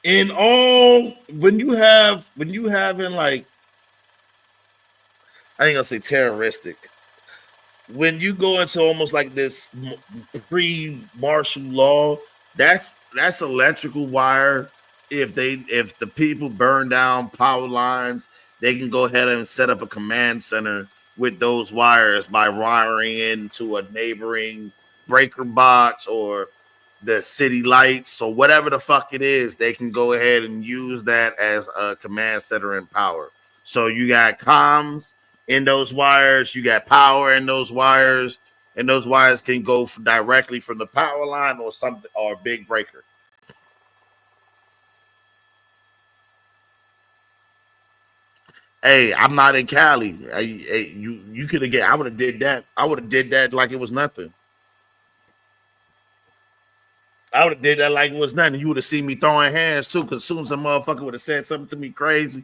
In all, when you having like, I ain't gonna say terroristic. When you go into almost like this pre-martial law, that's electrical wire. If the people burn down power lines, they can go ahead and set up a command center with those wires by wiring into a neighboring breaker box or the city lights or whatever the fuck it is. They can go ahead and use that as a command center in power. So you got comms in those wires, you got power in those wires, and those wires can go directly from the power line or something or a big breaker. Hey, I'm not in Cali. You could have get. I would have did that. I would have did that like it was nothing. I would have did that like it was nothing. You would have seen me throwing hands too, because as soon as a motherfucker would have said something to me crazy,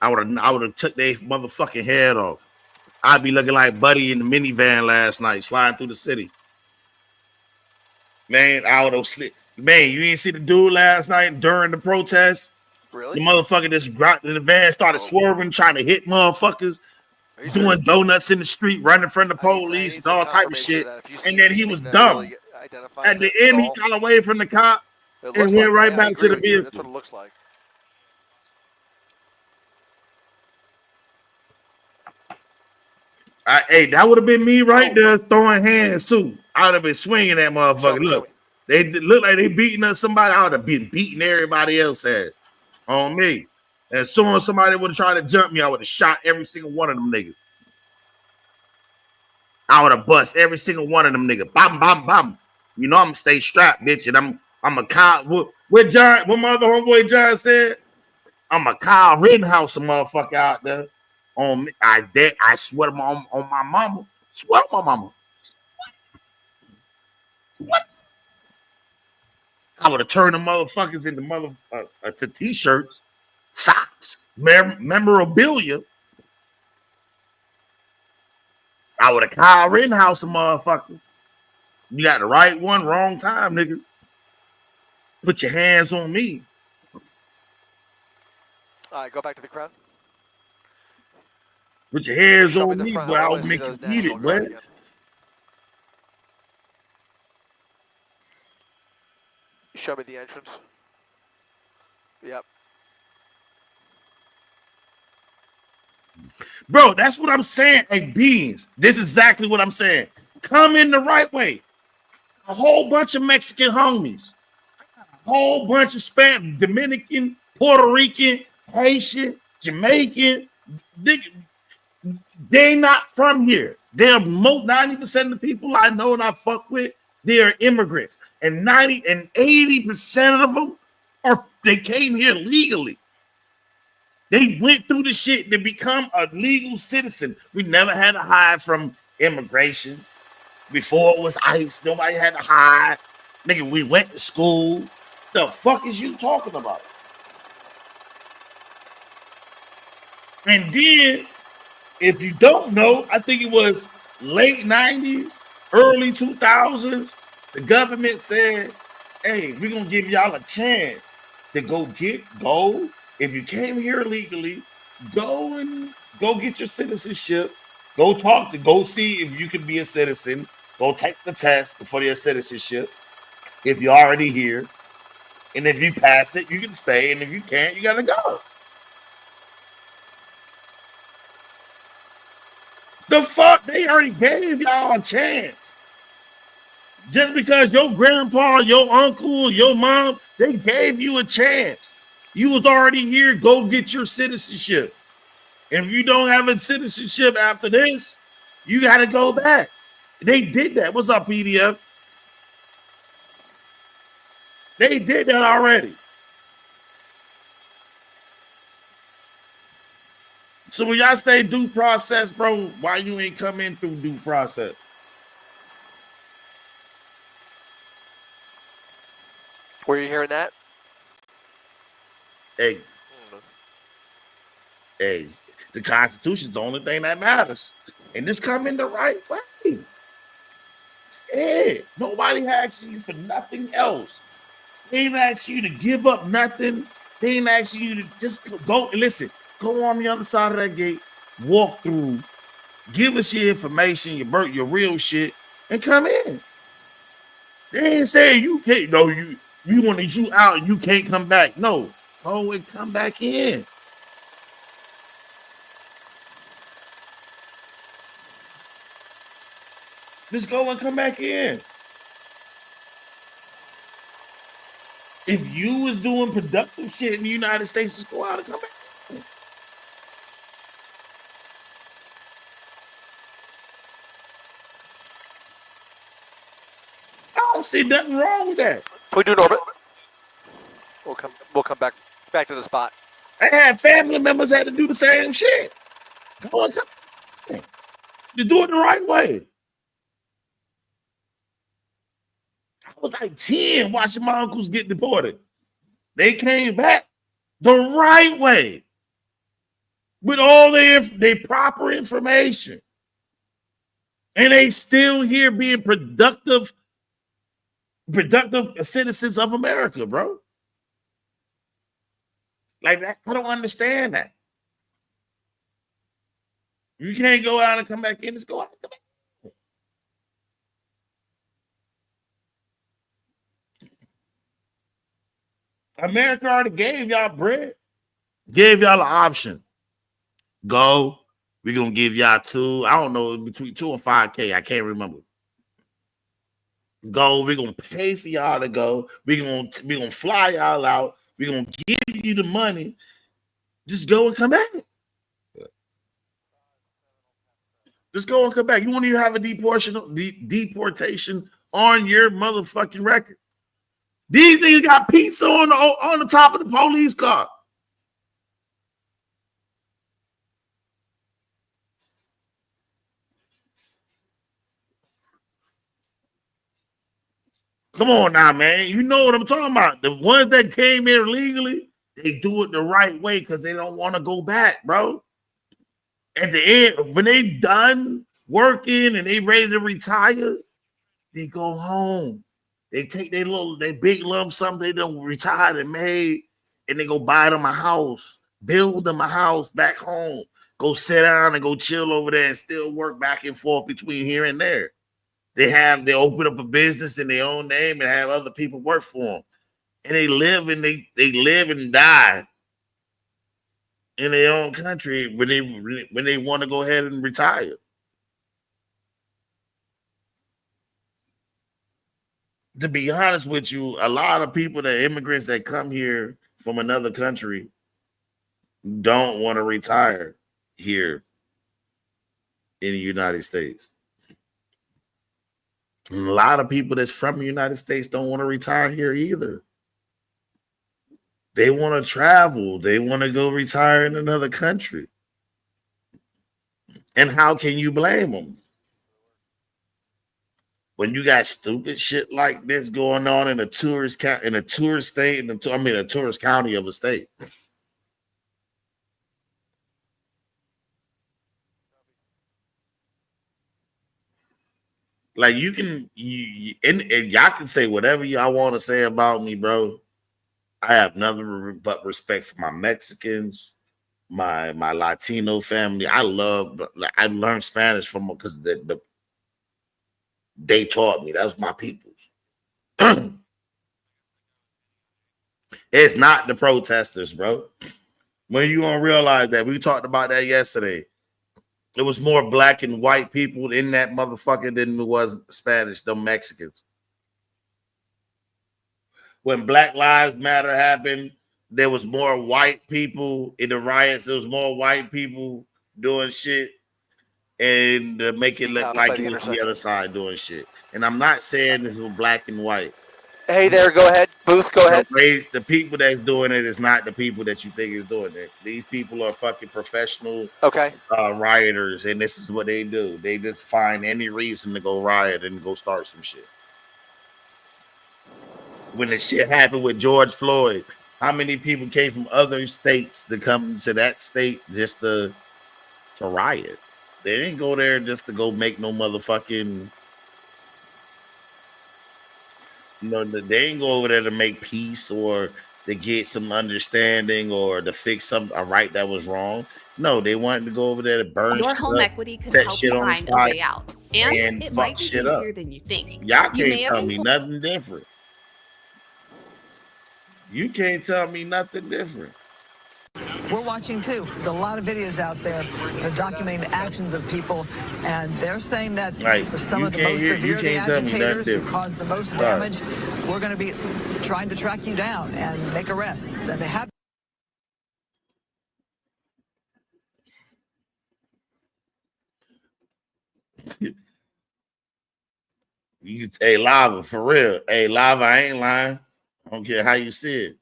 I would have took their motherfucking head off. I'd be looking like Buddy in the minivan last night, sliding through the city. Man, I would have slipped. Man, you didn't see the dude last night during the protest? Really? The motherfucker just got in the van, started swerving, trying to hit motherfuckers, doing donuts in the street, running from the police and all type of shit. And then he was dumb. Really at the end, he got away from the cop and went right back to the vehicle. That's what it looks like. Hey, that would have been me right there throwing hands too. I would have been swinging that motherfucker. Look, they look like they beating us. Somebody, I would have been beating everybody else at on me. As soon as somebody would have tried to jump me, I would have shot every single one of them niggas. I would have bust every single one of them niggas. Bam, bam, bam. You know I'm gonna stay strapped, bitch, and I'm a Kyle. What John? What my other homeboy John said? I'm a Kyle Rittenhouse, a motherfucker out there. On me, I swear on my mama. Swear on my mama. What? I would have turned the motherfuckers into to t-shirts, socks, memorabilia. I would have Kyle Rittenhouse, a motherfucker. You got the right one, wrong time, nigga. Put your hands on me. All right, go back to the crowd. Put your hands on me, boy. I'll make you eat it, boy. Show me the entrance. Yep. Bro, that's what I'm saying. Hey, Beans, this is exactly what I'm saying. Come in the right way. A whole bunch of Mexican homies. A whole bunch of Spanish, Dominican, Puerto Rican, Haitian, Jamaican. They're not from here. They're 90% of the people I know and I fuck with, they're immigrants. And 90 and 80% of them they came here legally. They went through the shit to become a legal citizen. We never had to hide from immigration. Before it was ICE, nobody had to hide. Nigga, we went to school. The fuck is you talking about? And then, if you don't know, I think it was late 90s, early 2000s, the government said, hey, we're going to give y'all a chance to go. If you came here legally, go get your citizenship. Go see if you can be a citizen. Go take the test for your citizenship if you're already here. And if you pass it, you can stay. And if you can't, you got to go. The fuck? They already gave y'all a chance. Just because your grandpa, your uncle, your mom, they gave you a chance. You was already here. Go get your citizenship. And if you don't have a citizenship after this, you got to go back. They did that. What's up, PDF? They did that already. So when y'all say due process, bro, why you ain't come in through due process? Were you hearing that? Hey, the Constitution's the only thing that matters. And this come in the right way. Hey, nobody asking you for nothing else. They ain't asking you to give up nothing. They ain't asking you to just go. Listen, go on the other side of that gate, walk through, give us your information, your real shit, and come in. They ain't saying you can't. No, you want to shoot out and you can't come back. No, go and come back in. Just go and come back in. If you was doing productive shit in the United States, just go out and come back in. I don't see nothing wrong with that. We do, Norbert. We'll come back to the spot. I had family members had to do the same shit. Go and come in. You do it the right way. I was like 10 watching my uncles get deported. They came back the right way with all their proper information. And they still here being productive citizens of America, bro. Like that, I don't understand that. You can't go out and come back in. Just go out and come back in. America already gave y'all bread. Gave y'all an option. Go. We're going to give y'all I don't know, between 2 and 5K. I can't remember. Go. We're going to pay for y'all to go. We're going to fly y'all out. We're going to give you the money. Just go and come back. Just go and come back. You won't even have a deportation on your motherfucking record. These niggas got pizza on the top of the police car. Come on now, man. You know what I'm talking about. The ones that came here legally, they do it the right way because they don't want to go back, bro. At the end, when they done working and they ready to retire, they go home. They take their big lump sum they done retired and made, and they go buy them a house, build them a house back home, go sit down and go chill over there and still work back and forth between here and there. They open up a business in their own name and have other people work for them. And they live and they live and die in their own country when they want to go ahead and retire. To be honest with you, a lot of people immigrants that come here from another country don't want to retire here in the United States. And a lot of people that's from the United States don't want to retire here either. They want to travel. They want to go retire in another country. And how can you blame them? When you got stupid shit like this going on in a tourist state, a tourist county of a state. Like and y'all can say whatever y'all want to say about me, bro. I have nothing but respect for my Mexicans, my Latino family. I learned Spanish from them because they taught me. That was my peoples. It's not the protesters, bro. When you gonna realize that? We talked about that yesterday. It was more black and white people in that motherfucker than it was Spanish, the Mexicans. When Black Lives Matter happened, there was more white people in the riots. There was more white people doing shit, and to make it look like it was the other side doing shit. And I'm not saying this was black and white. Hey there, go ahead, Booth, go ahead. The people that's doing it is not the people that you think is doing it. These people are fucking professional rioters, and this is what they do. They just find any reason to go riot and go start some shit. When the shit happened with George Floyd, how many people came from other states to come to that state just to riot? They didn't go there just to go make no motherfucking... No, they didn't go over there to make peace or to get some understanding or to fix a right that was wrong. No, they wanted to go over there to burn Your shit home up, equity could set help shit you on find a fire, way out. And it might be shit easier up. than you think. Y'all You may can't have tell been me told- nothing different. You can't tell me nothing different. We're watching too. There's a lot of videos out there. They're documenting the actions of people, and they're saying that for some of the most severe of the agitators who caused the most damage, we're going to be trying to track you down and make arrests. And they have. You can say Lava for real. Hey, Lava, I ain't lying. I don't care how you see it.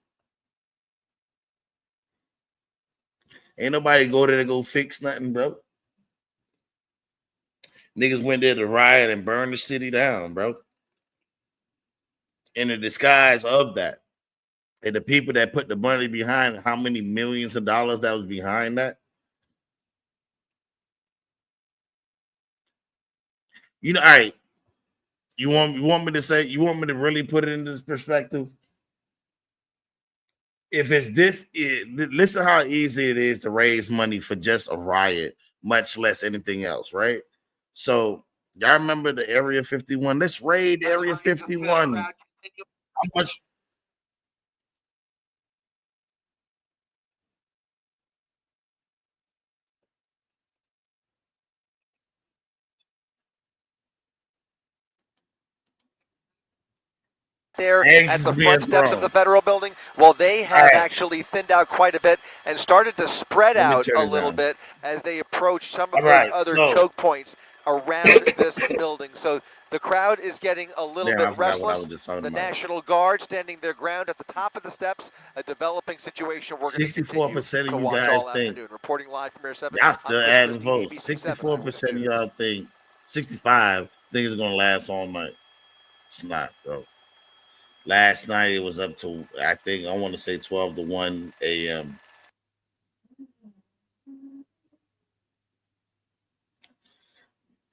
Ain't nobody go there to go fix nothing, bro. Niggas went there to riot and burn the city down, bro. In the disguise of that. And the people that put the money behind, how many millions of dollars that was behind that? You know, all right. You want me to really put it into this perspective? If it's this, listen how easy it is to raise money for just a riot, much less anything else, right? So y'all remember the Area 51? Let's raid Area 51. How much? There at the front steps of the federal building, well, they have actually thinned out quite a bit and started to spread out a little bit as they approach some of those other choke points around this building. So the crowd is getting a little bit restless. The National Guard standing their ground at the top of the steps, a developing situation we're going to 64% of to you watch guys all think afternoon. Reporting live from Air 7. y'all still adding votes. 64% of y'all think, 65 think it's gonna last all night. It's not, bro. Last night it was up to, I want to say 12 to 1 a.m.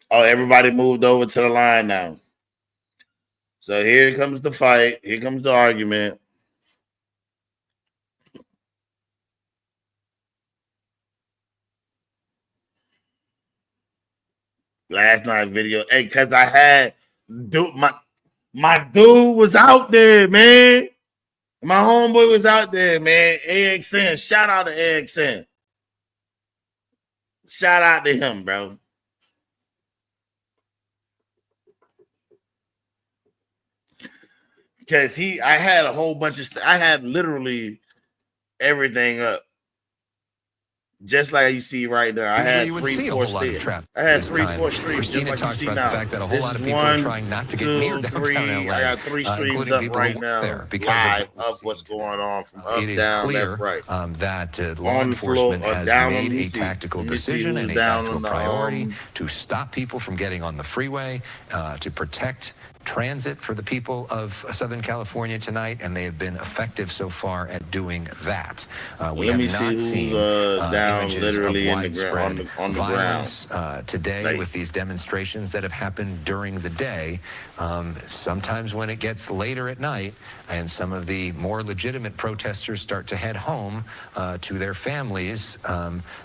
Oh, everybody moved over to the line now. So here comes the fight. Here comes the argument. Last night video. Hey, because I had my dude was out there, man. My homeboy was out there, man. AXN. Shout out to AXN. Shout out to him, bro. Because I had a whole bunch of I had literally everything up. Just like you see right now. I had 3-4 streams. I had 3-4 streams just like you see now. The fact that a whole lot of people are trying not to get near downtown LA. I got 3 streams up right now, live of what's going on from up, down, left, right. That law enforcement has made a tactical decision and a tactical priority to stop people from getting on the freeway, to protect transit for the people of Southern California tonight, and they have been effective so far at doing that. We have not seen images literally of widespread on the violence today with these demonstrations that have happened during the day. Sometimes when it gets later at night and some of the more legitimate protesters start to head home to their families,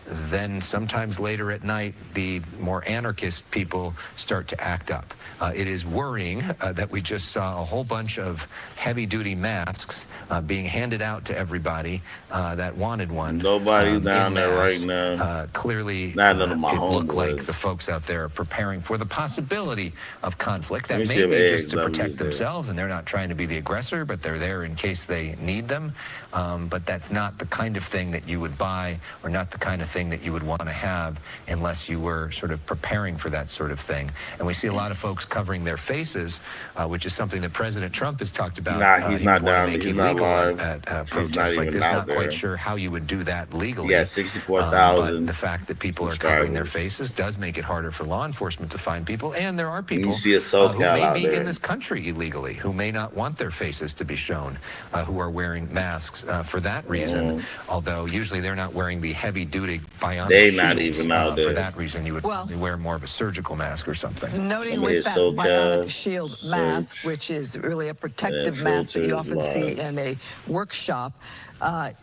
then sometimes later at night the more anarchist people start to act up. It is worrying that we just saw a whole bunch of heavy-duty masks being handed out to everybody that wanted one. Nobody's down there right now. Clearly, Not none of my it looked homeboys. like the folks out there are preparing for the possibility of conflict. That Let me may see be if just to AXW protect is there. themselves, and they're not trying to be the aggressor, but they're there in case they need them. But that's not the kind of thing that you would buy, or not the kind of thing that you would want to have unless you were sort of preparing for that sort of thing. And we see a lot of folks covering their faces, which is something that President Trump has talked about. Nah, he's not down. He's not live. at He's protests not like even this. out Not there. quite sure how you would do that legally. Yeah, 64,000. But the fact that people are covering their faces does make it harder for law enforcement to find people. And there are people You see a SoCal who may out be there. in this country illegally, who may not want their faces to be shown, who are wearing masks for that reason. Although usually they're not wearing the heavy-duty bionic They not shields. even out there. For that reason, you would wear more of a surgical mask or something. Noting with that bionic shield mask, which is really a protective mask that you often see in a workshop,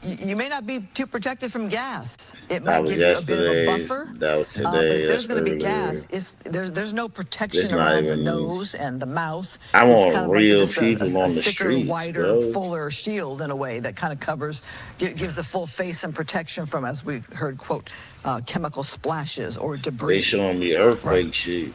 you may not be too protected from gas. It might give you a bit of a buffer. That was But today. if there's going to be gas, there's no protection around the nose and the mouth. I It's want kind of real like just people on the thicker, streets, wider, bro. fuller shield in a way that kind of covers, gives the full face and protection from, as we heard, quote, chemical splashes or debris. They showing me earthquake shit.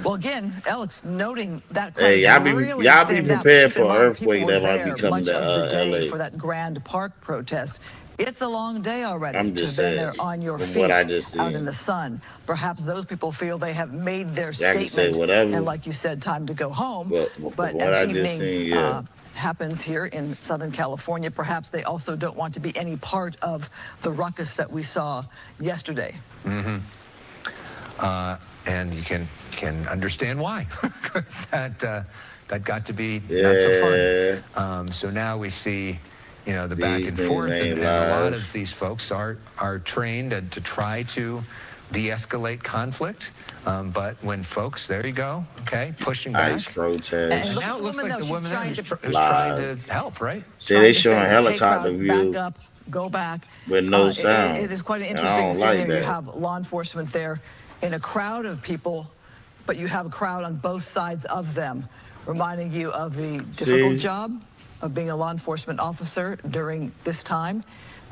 Well, again, Alex, noting that Hey, y'all be thinned out. prepared Keep in for mind, earthquake people were that might be there coming much to of the day LA. for that Grand Park protest. It's a long day already. I'm to just have been saying, there on your from feet, what I just out seen. in the sun. Perhaps those people feel they have made their Y'all can statement, say whatever. and like you said, time to go home. But what as I evening just seen, yeah. happens here in Southern California, perhaps they also don't want to be any part of the ruckus that we saw yesterday. Mm-hmm. And you can understand why, because that got to be not so fun. So now we see, the back and forth, and a lot of these folks are trained to try to de-escalate conflict. But when folks, there you go, okay, pushing back. Ice protests. And now it looks like the woman there is trying to help, right? See, they showing helicopter view. Back up, go back. With no sound. It is quite an And I interesting don't scene like there. that. You have law enforcement there in a crowd of people, but you have a crowd on both sides of them, reminding you of the difficult job of being a law enforcement officer during this time.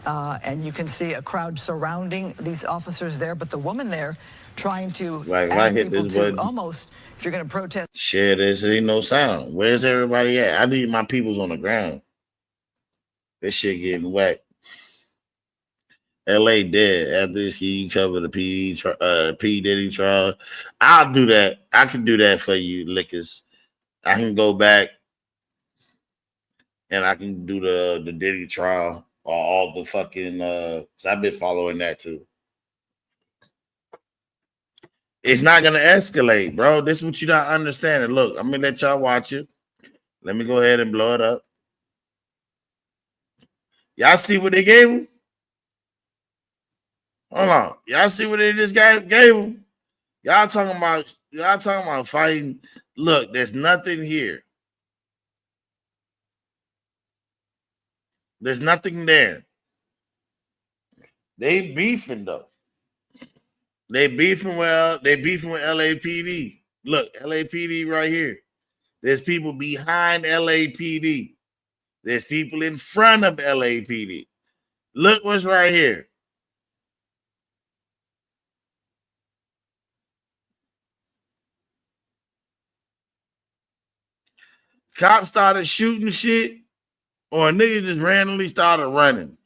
And you can see a crowd surrounding these officers there, but the woman there trying to ask people to almost, if you're going to protest. Shit, there's ain't no sound. Where's everybody at? I need my peoples on the ground. This shit getting wet. LA dead after he covered the P. Diddy trial. I'll do that. I can do that for you, lickers. I can go back and I can do the Diddy trial or all the fucking. So I've been following that too. It's not gonna escalate, bro. This is what you not understanding. Look, I'm gonna let y'all watch it. Let me go ahead and blow it up. Y'all see what they gave him? Hold on. Y'all see what they just gave him? Y'all talking about fighting. Look, there's nothing here. There's nothing there. They beefing though. They beefing with LAPD. Look, LAPD right here. There's people behind LAPD. There's people in front of LAPD. Look what's right here. Cops started shooting shit, or a nigga just randomly started running.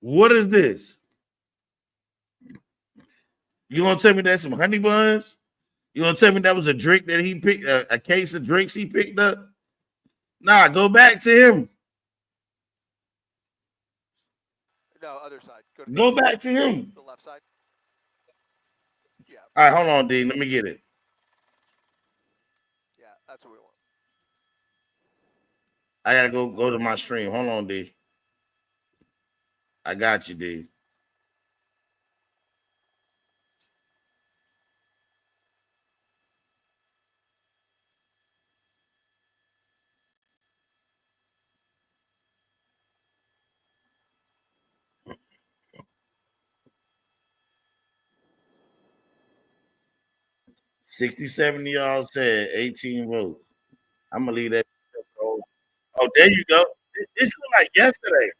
What is this? You gonna tell me that's some honey buns? You gonna tell me that was a drink that he picked, a case of drinks he picked up? Nah, go back to him. No, other side. Go back to him. The left side. Yeah. All right, hold on, D. Let me get it. Yeah, that's what we want. I gotta go to my stream. Hold on, D. I got you, D. 67 of y'all said 18 votes. I'm gonna leave that. Oh, there you go. This look like yesterday.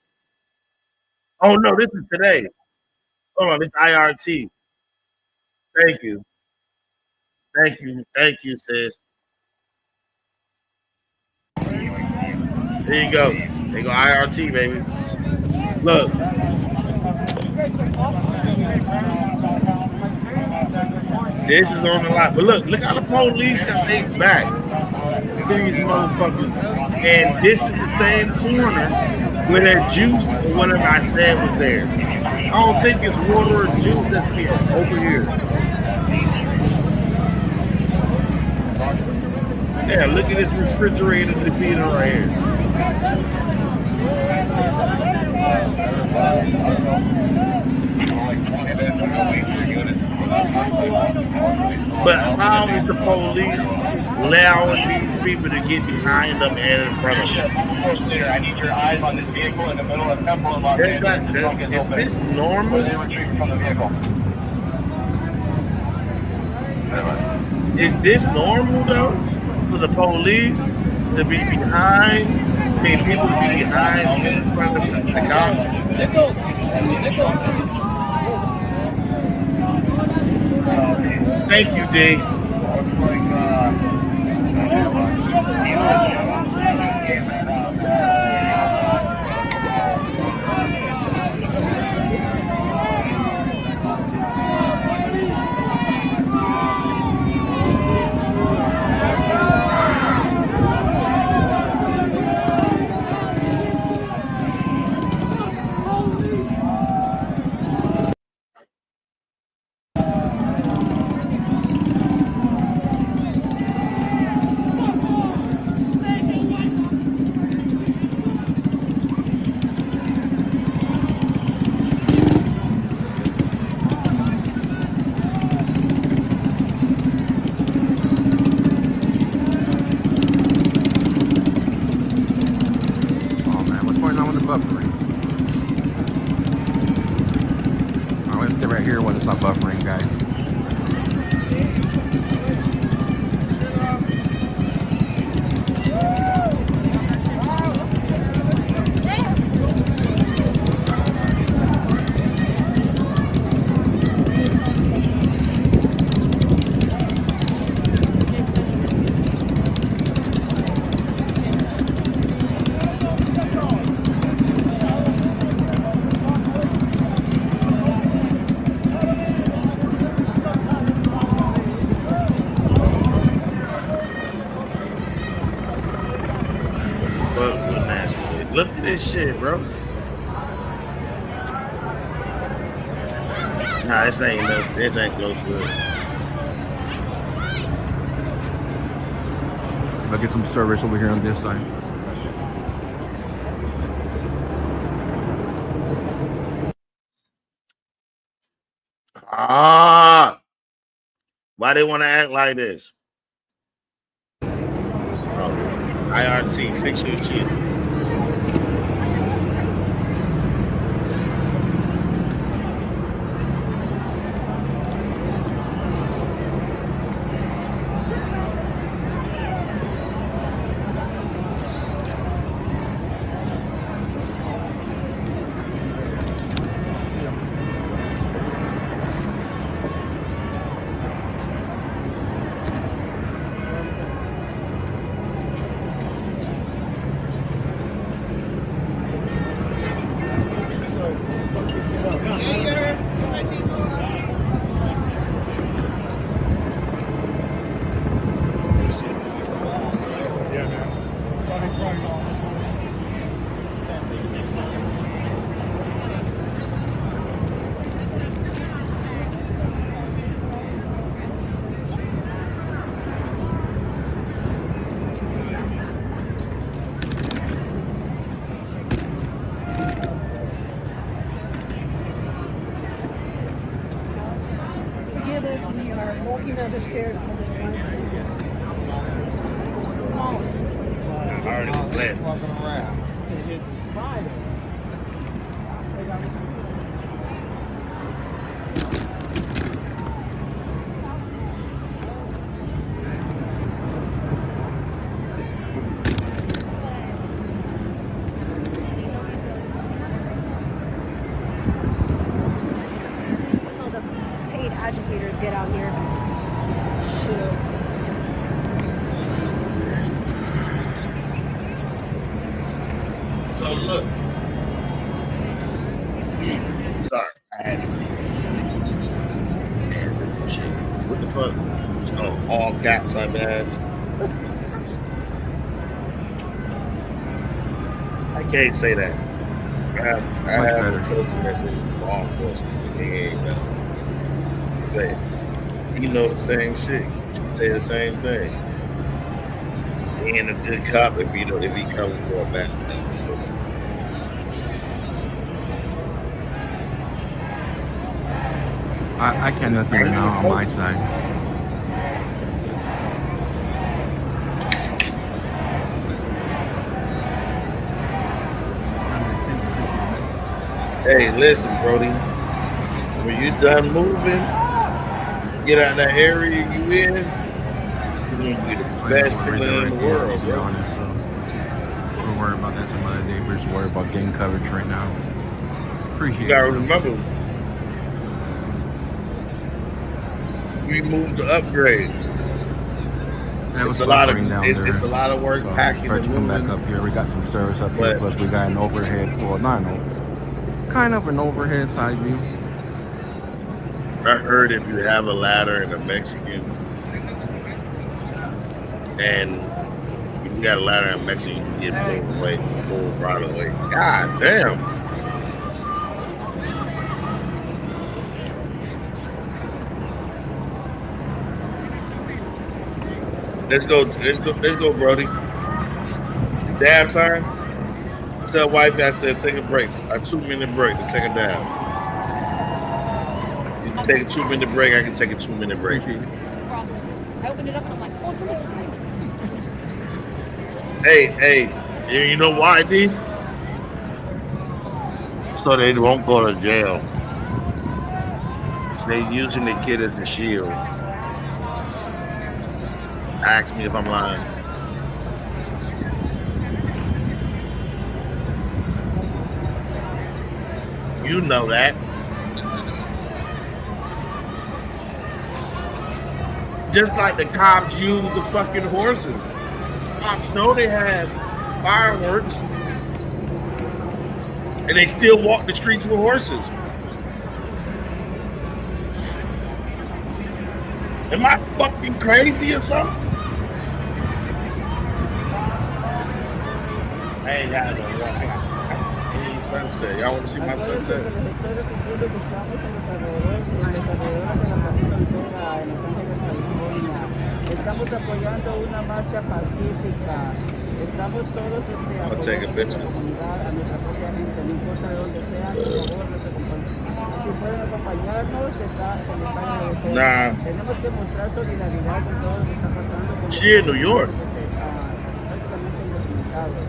Oh no, this is today. Hold on, this IRT. Thank you. Thank you, sis. There you go. There you go, IRT, baby. Look. This is on the lot. But look how the police got their back to these motherfuckers. And this is the same corner where that juice or whatever I said was there. I don't think it's water or juice that's here. Over here. Yeah, look at this refrigerator defeater right here. But how is the police allowing these people to get behind them and in front of them? I need your eyes on this vehicle in the middle of Temple and Los Angeles. Is this normal? Is this normal though? For the police to be behind, people to be behind in front of the cops? Thank you, D. buffering. Oh, let's get right here when it's not buffering, guys. Look at this shit, bro. Nah, this ain't close to it. I'll get some service over here on this side. Ah, why they want to act like this? Oh, IRT, fix your shit. We are walking down the stairs. I already fled. So look. Sorry, I had to what the fuck? Oh, all caps I bad. I can't say that. I have a cousin that's in law enforcement. He ain't but he know the same shit. He say the same thing. He ain't a good cop if he comes for a bad thing. I can't nothing right now on my side. Hey, listen, Brody. When you done moving, get out of that area you in, it's gonna be the best feeling in the world, bro. Don't worry about that. Some other neighbors worry about getting coverage right now. Appreciate it. You gotta remember, we moved to upgrade. It's a lot of it's a lot of work packing and come back up here. We got some service up here, plus we got an overhead. Well, not kind of an overhead side view. I heard if you have a ladder and a Mexican, and if you got a ladder and a Mexican, you can get pulled right away. God damn. Let's go, Brody. Dab time. Tell wifey I said take a break, a 2-minute break to take a dab. You can take a 2-minute break. I can take a 2-minute break. I opened it up and I'm like, oh, somebody's screaming. Hey, you know why, D? So they won't go to jail. They using the kid as a shield. Ask me if I'm lying. You know that. Just like the cops use the fucking horses. Cops know they have fireworks, and they still walk the streets with horses. Am I fucking crazy or something? I ain't got no walk. I got sunset. Y'all want to see my sunset? Estamos apoyando una marcha pacífica. Estamos todos I'll take a picture. a nuestra propia gente, no importa de dónde sean, por favor, nos acompañen. Si pueden acompañarnos, se les va a agradecer. Tenemos que mostrar solidaridad con todo lo que está pasando. She in New York. Prácticamente indocumentados.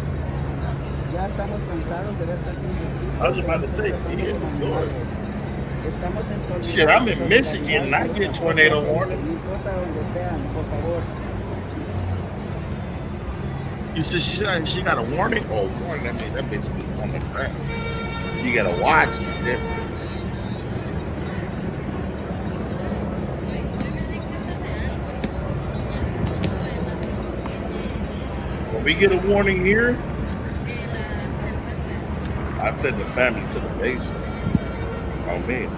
Ya estamos cansados de ver tanta injusticia. I was about to say, she in New York. Estamos en solidaridad. Shit, I'm in Michigan and I get tornado warning. No importa donde sean, por favor. You said she got a warning? Oh, warning. That means that bitch is on the ground. You gotta watch. It's different. When we get a warning here, I send the family to the basement. Oh man.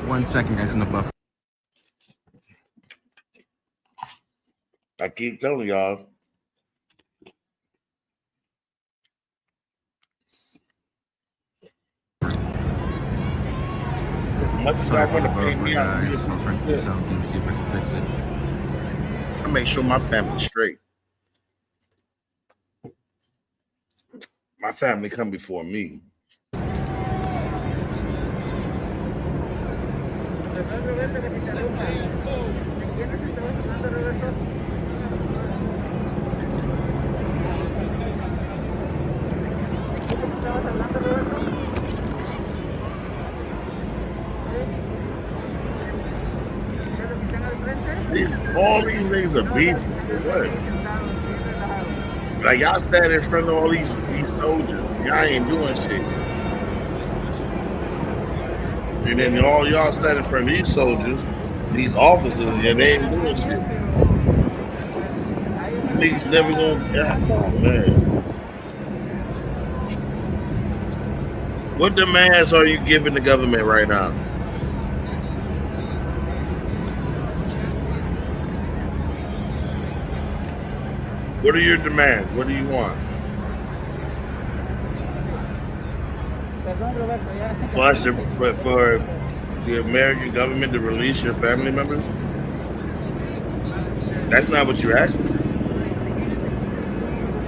1 second, guys, in the buffer. I keep telling y'all. Sorry for the buffer, guys. I was trying to do something, see if I can fix it. I make sure my family's straight. My family come before me. All these niggas are beefing for what? Like y'all stand in front of all these soldiers. Y'all ain't doing shit. And then all y'all stand in front of these soldiers, these officers, and they ain't doing shit. Niggas never gonna, come on, man. What demands are you giving the government right now? What are your demands? What do you want? For the American government to release your family members? That's not what you're asking.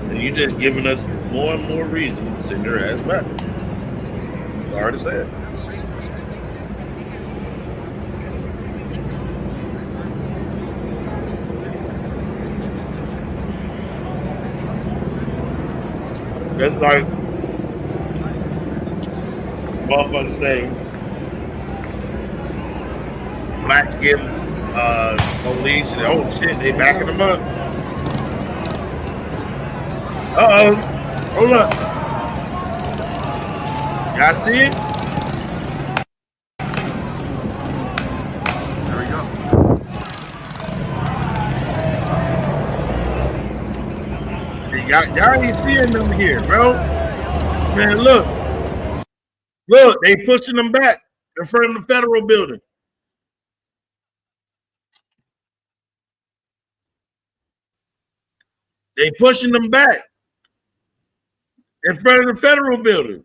And you're just giving us more and more reasons to send your ass back. I'm sorry to say it. That's like motherfuckers say blacks give police and oh shit, they backing them up. Uh-oh. Hold up. Y'all see it? There we go. Y'all ain't seeing them here, bro. Man, look. Look, they pushing them back in front of the federal building. They pushing them back in front of the federal building.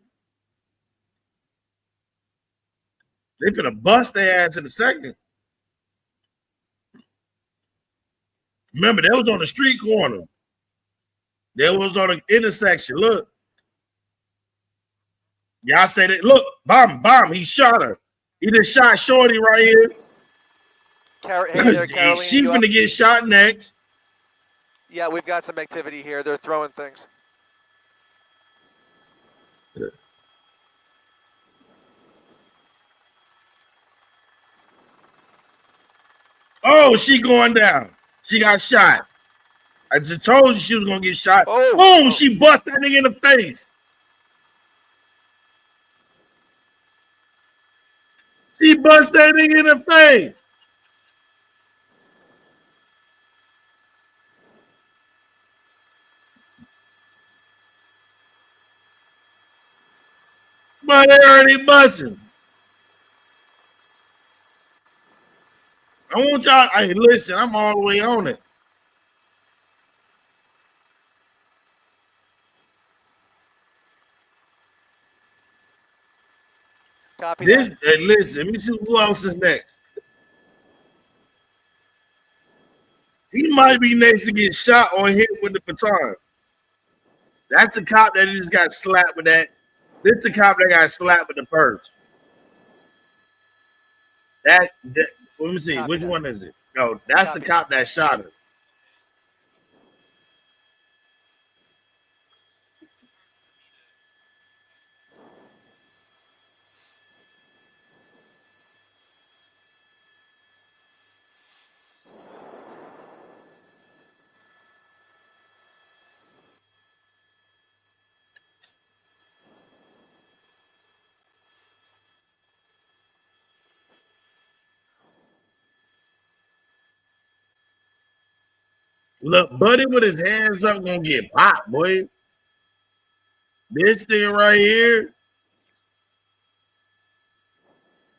They finna bust their ass in a second. Remember, that was on the street corner. That was on the intersection. Look. Y'all say that. Look, bomb. He shot her. He just shot Shorty right here. Hey there, Caroline. She's finna get shot next. Yeah, we've got some activity here. They're throwing things. Oh, she going down. She got shot. I just told you she was gonna get shot. Oh, boom! She bust that nigga in the face. She bust that nigga in the face. But they already busting. I want y'all. Hey, listen, I'm all the way on it. Copy this. that. Hey, listen. Let me see who else is next. He might be next to get shot or hit with the baton. That's the cop that just got slapped with that. This the cop that got slapped with the purse. That let me see. Which one is it? No, that's the cop that shot her. Look, Buddy with his hands up gonna get popped, boy. This thing right here.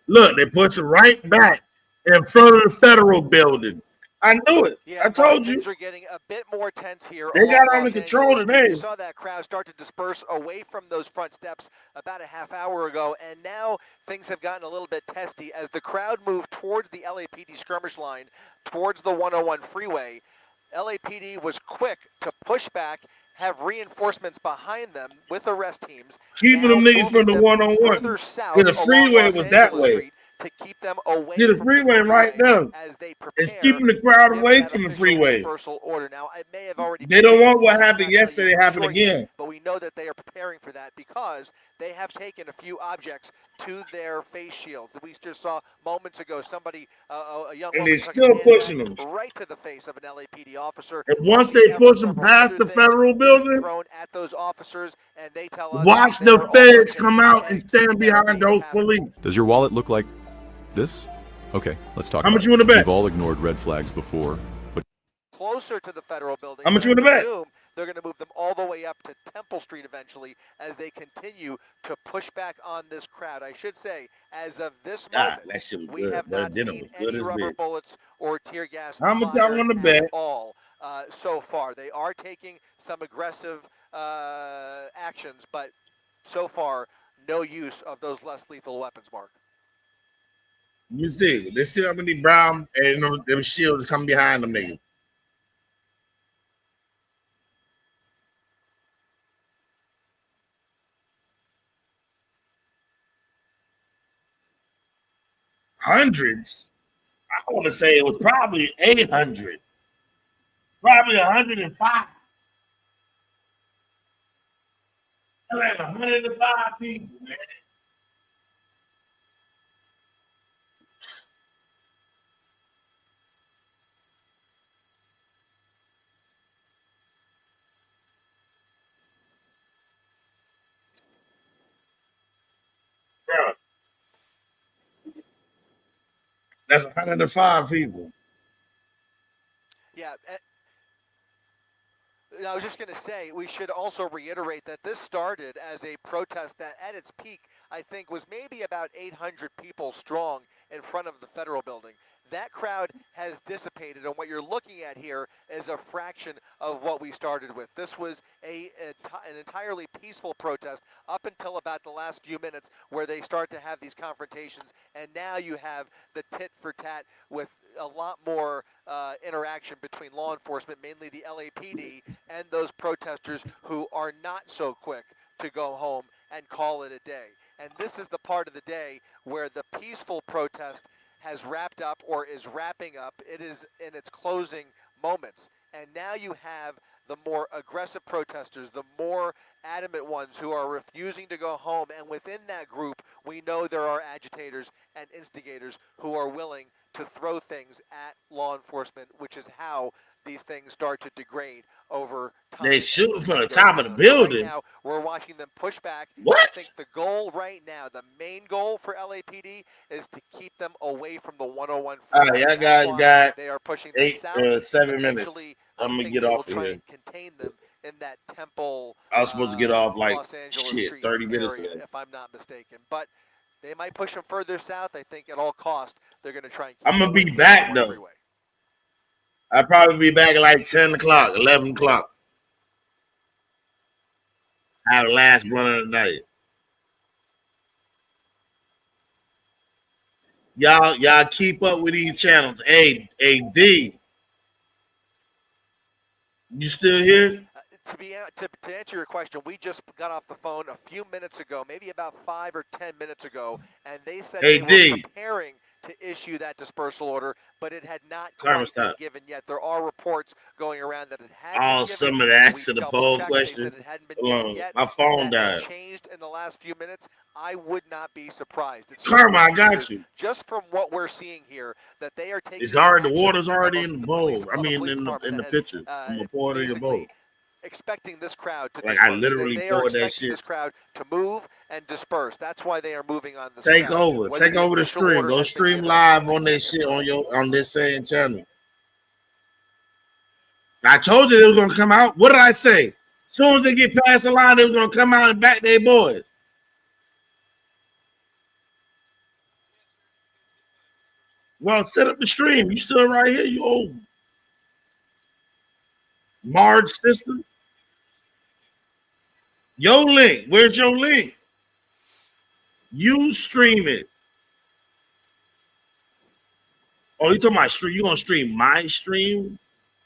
Look, they put him right back in front of the federal building. I knew it. Yeah, I told you. Things are getting a bit more tense here. They got under control today. You saw that crowd start to disperse away from those front steps about a half hour ago, and now things have gotten a little bit testy as the crowd moved towards the LAPD skirmish line, towards the 101 freeway. LAPD was quick to push back, have reinforcements behind them with arrest teams. Keeping them niggas from the 101. The freeway was that way. To keep them away from the freeway right now. As they it's keeping the crowd away from the freeway. Order. Now, it may have already they don't want what happened yesterday happen again. But we know that they are preparing for that because they have taken a few objects to their face shields that we just saw moments ago. Somebody, a young and woman, they're still pushing them right to the face of an LAPD officer. And once they push them past the federal building, thrown at those officers, and they tell us watch the feds come out and stand behind those police. Does your wallet look like this? Okay, let's talk. How much you want to bet? We've all ignored red flags before, but closer to the federal building. How much you want to bet? they're going to move them all the way up to Temple Street eventually as they continue to push back on this crowd. I should say, as of this moment, we have not seen any rubber bullets or tear gas fired at all so far. They are taking some aggressive actions, but so far, no use of those less lethal weapons, Mark. You see, let's see how many brown and them shields come behind them niggas. Hundreds? I want to say it was probably 800. Probably 105. That's like 105 people, man. Bro. That's 105 people. Yeah. I was just going to say, we should also reiterate that this started as a protest that at its peak, I think, was maybe about 800 people strong in front of the federal building. That crowd has dissipated, and what you're looking at here is a fraction of what we started with. This was an entirely peaceful protest up until about the last few minutes where they start to have these confrontations, and now you have the tit for tat with a lot more interaction between law enforcement, mainly the LAPD, and those protesters who are not so quick to go home and call it a day. And this is the part of the day where the peaceful protest has wrapped up or is wrapping up. It is in its closing moments. And now you have the more aggressive protesters, the more adamant ones who are refusing to go home. And within that group, we know there are agitators and instigators who are willing to throw things at law enforcement, which is how these things start to degrade over time. They shooting from the top of the building. Right now, we're watching them push back. What? I think the goal right now, the main goal for LAPD is to keep them away from the 101 freeway. All right, y'all guys got they are pushing 7 minutes. I'm going to get off of here. Contain them in that Temple. I was supposed to get off like Street 30 minutes ago, if I'm not mistaken. But they might push them further south. I think at all costs, they're going to try and keep I'm going to be back, though. Freeway. I'll probably be back at like 10 o'clock, 11 o'clock. I have the last blunt of the night. Y'all keep up with these channels. Hey, D, you still here? To answer your question, we just got off the phone a few minutes ago, maybe about 5 or 10 minutes ago, and they said they were preparing to issue that dispersal order, but it had not quite been given yet. There are reports going around that it had been given. Some of the answer to the poll question. My phone died. Changed in the last few minutes. I would not be surprised. It's Karma, I got you. Just from what we're seeing here, that they are taking. It's already, the water's already in the bowl. I mean, in the picture. I'm gonna pour it in your bowl. Expecting this crowd to disperse. I literally poured that shit. This crowd to move and disperse. That's why they are moving on this. Take over the stream. Go stream live on this shit on this same channel. I told you they were gonna come out. What did I say? As soon as they get past the line, they were gonna come out and back their boys. Well, set up the stream. You still right here, you old Marge sister. Your link. Where's your link? You stream it. Oh, you talking about stream? You gonna stream my stream?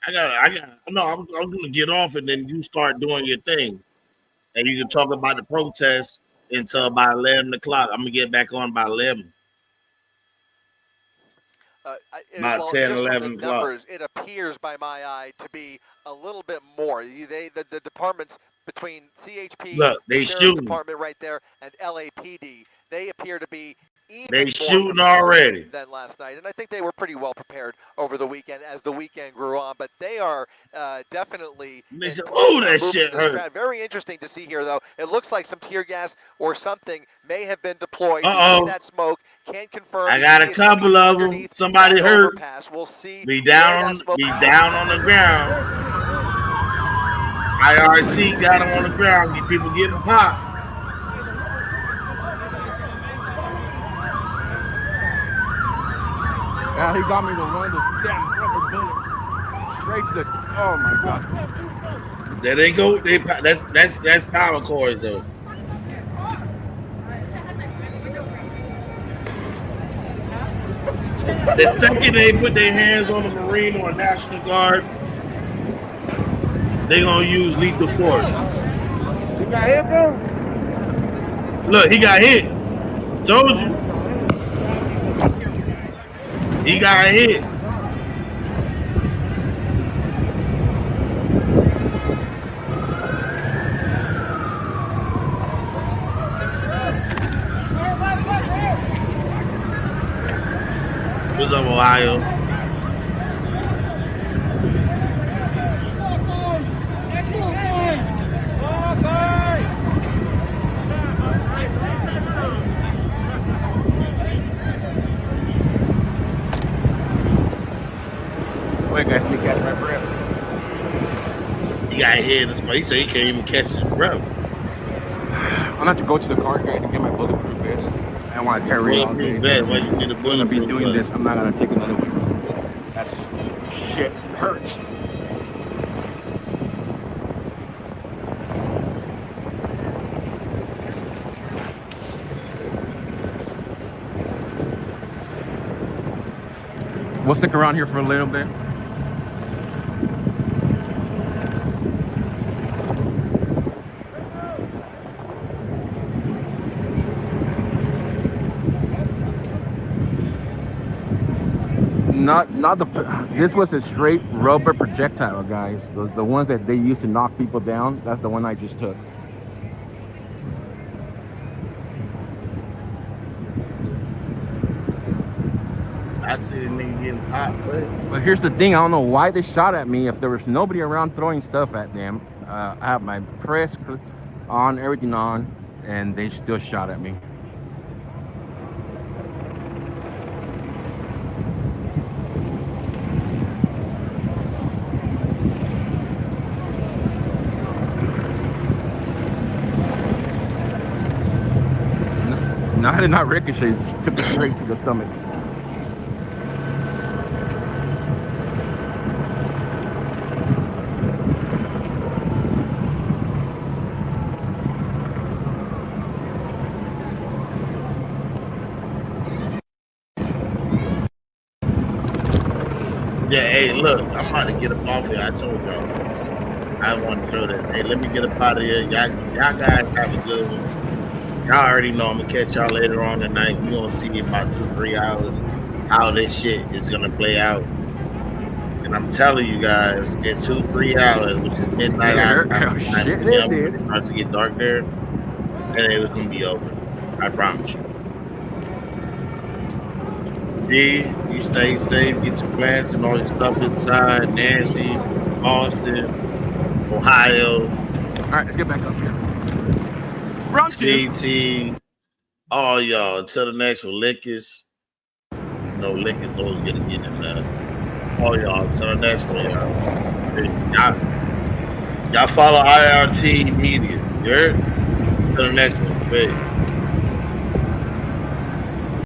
No, I'm gonna get off and then you start doing your thing. And you can talk about the protest until about 11 o'clock. I'm gonna get back on by 11. About 10, 11 o'clock. Numbers, it appears by my eye to be a little bit more. The departments between CHP, the Sheriff's Department right there, and LAPD, they appear to be even more shooting already than last night. And I think they were pretty well prepared over the weekend as the weekend grew on. But they are definitely. They said, "Oh, that shit hurt." Very interesting to see here, though. It looks like some tear gas or something may have been deployed. That smoke can't confirm. I got a couple of them. Somebody hurt. We'll see. Be down on the ground. IRT got him on the ground. People getting popped. Yeah, he got me to run those damn rubber bullets straight to the. Oh my god. There they go. That's power cords though. The second they put their hands on a Marine or a National Guard, they gonna use lethal force. You got hit, bro? Look, he got hit. Told you. He got hit. What's up, Ohio? Wait, guys, let me catch my breath. He got hit in the spot. He said he can't even catch his breath. I'm gonna have to go to the car, guys, and get my bulletproof vest. I don't want to carry it all day. Why you need a bulletproof? I'm gonna be doing this. I'm not gonna take another one. That shit hurts. We'll stick around here for a little bit. This was a straight rubber projectile, guys. The ones that they used to knock people down, that's the one I just took. I see a nigga getting popped, but here's the thing, I don't know why they shot at me if there was nobody around throwing stuff at them. I have my press on, everything on, and they still shot at me. No, I did not ricochet, just took it straight to the stomach. Yeah, hey, look, I'm about to get up off here. I told y'all. I want to show that. Hey, let me get up out of here. Y'all guys have a good one. Y'all already know I'm going to catch y'all later on tonight. We're going to see in about 2-3 hours how this shit is going to play out. And I'm telling you guys, in 2-3 hours, which is midnight, it starts to get dark there, and it was going to be over. I promise you. D, you stay safe, get your plants and all your stuff inside. Nancy, Boston, Ohio. All right, let's get back up here. CT, all y'all. Until the next one, Lickers. No, Lickers always gonna get in there. All y'all. Until the next one, y'all. Y'all follow IRT Media. You heard? Until the next one. Peace.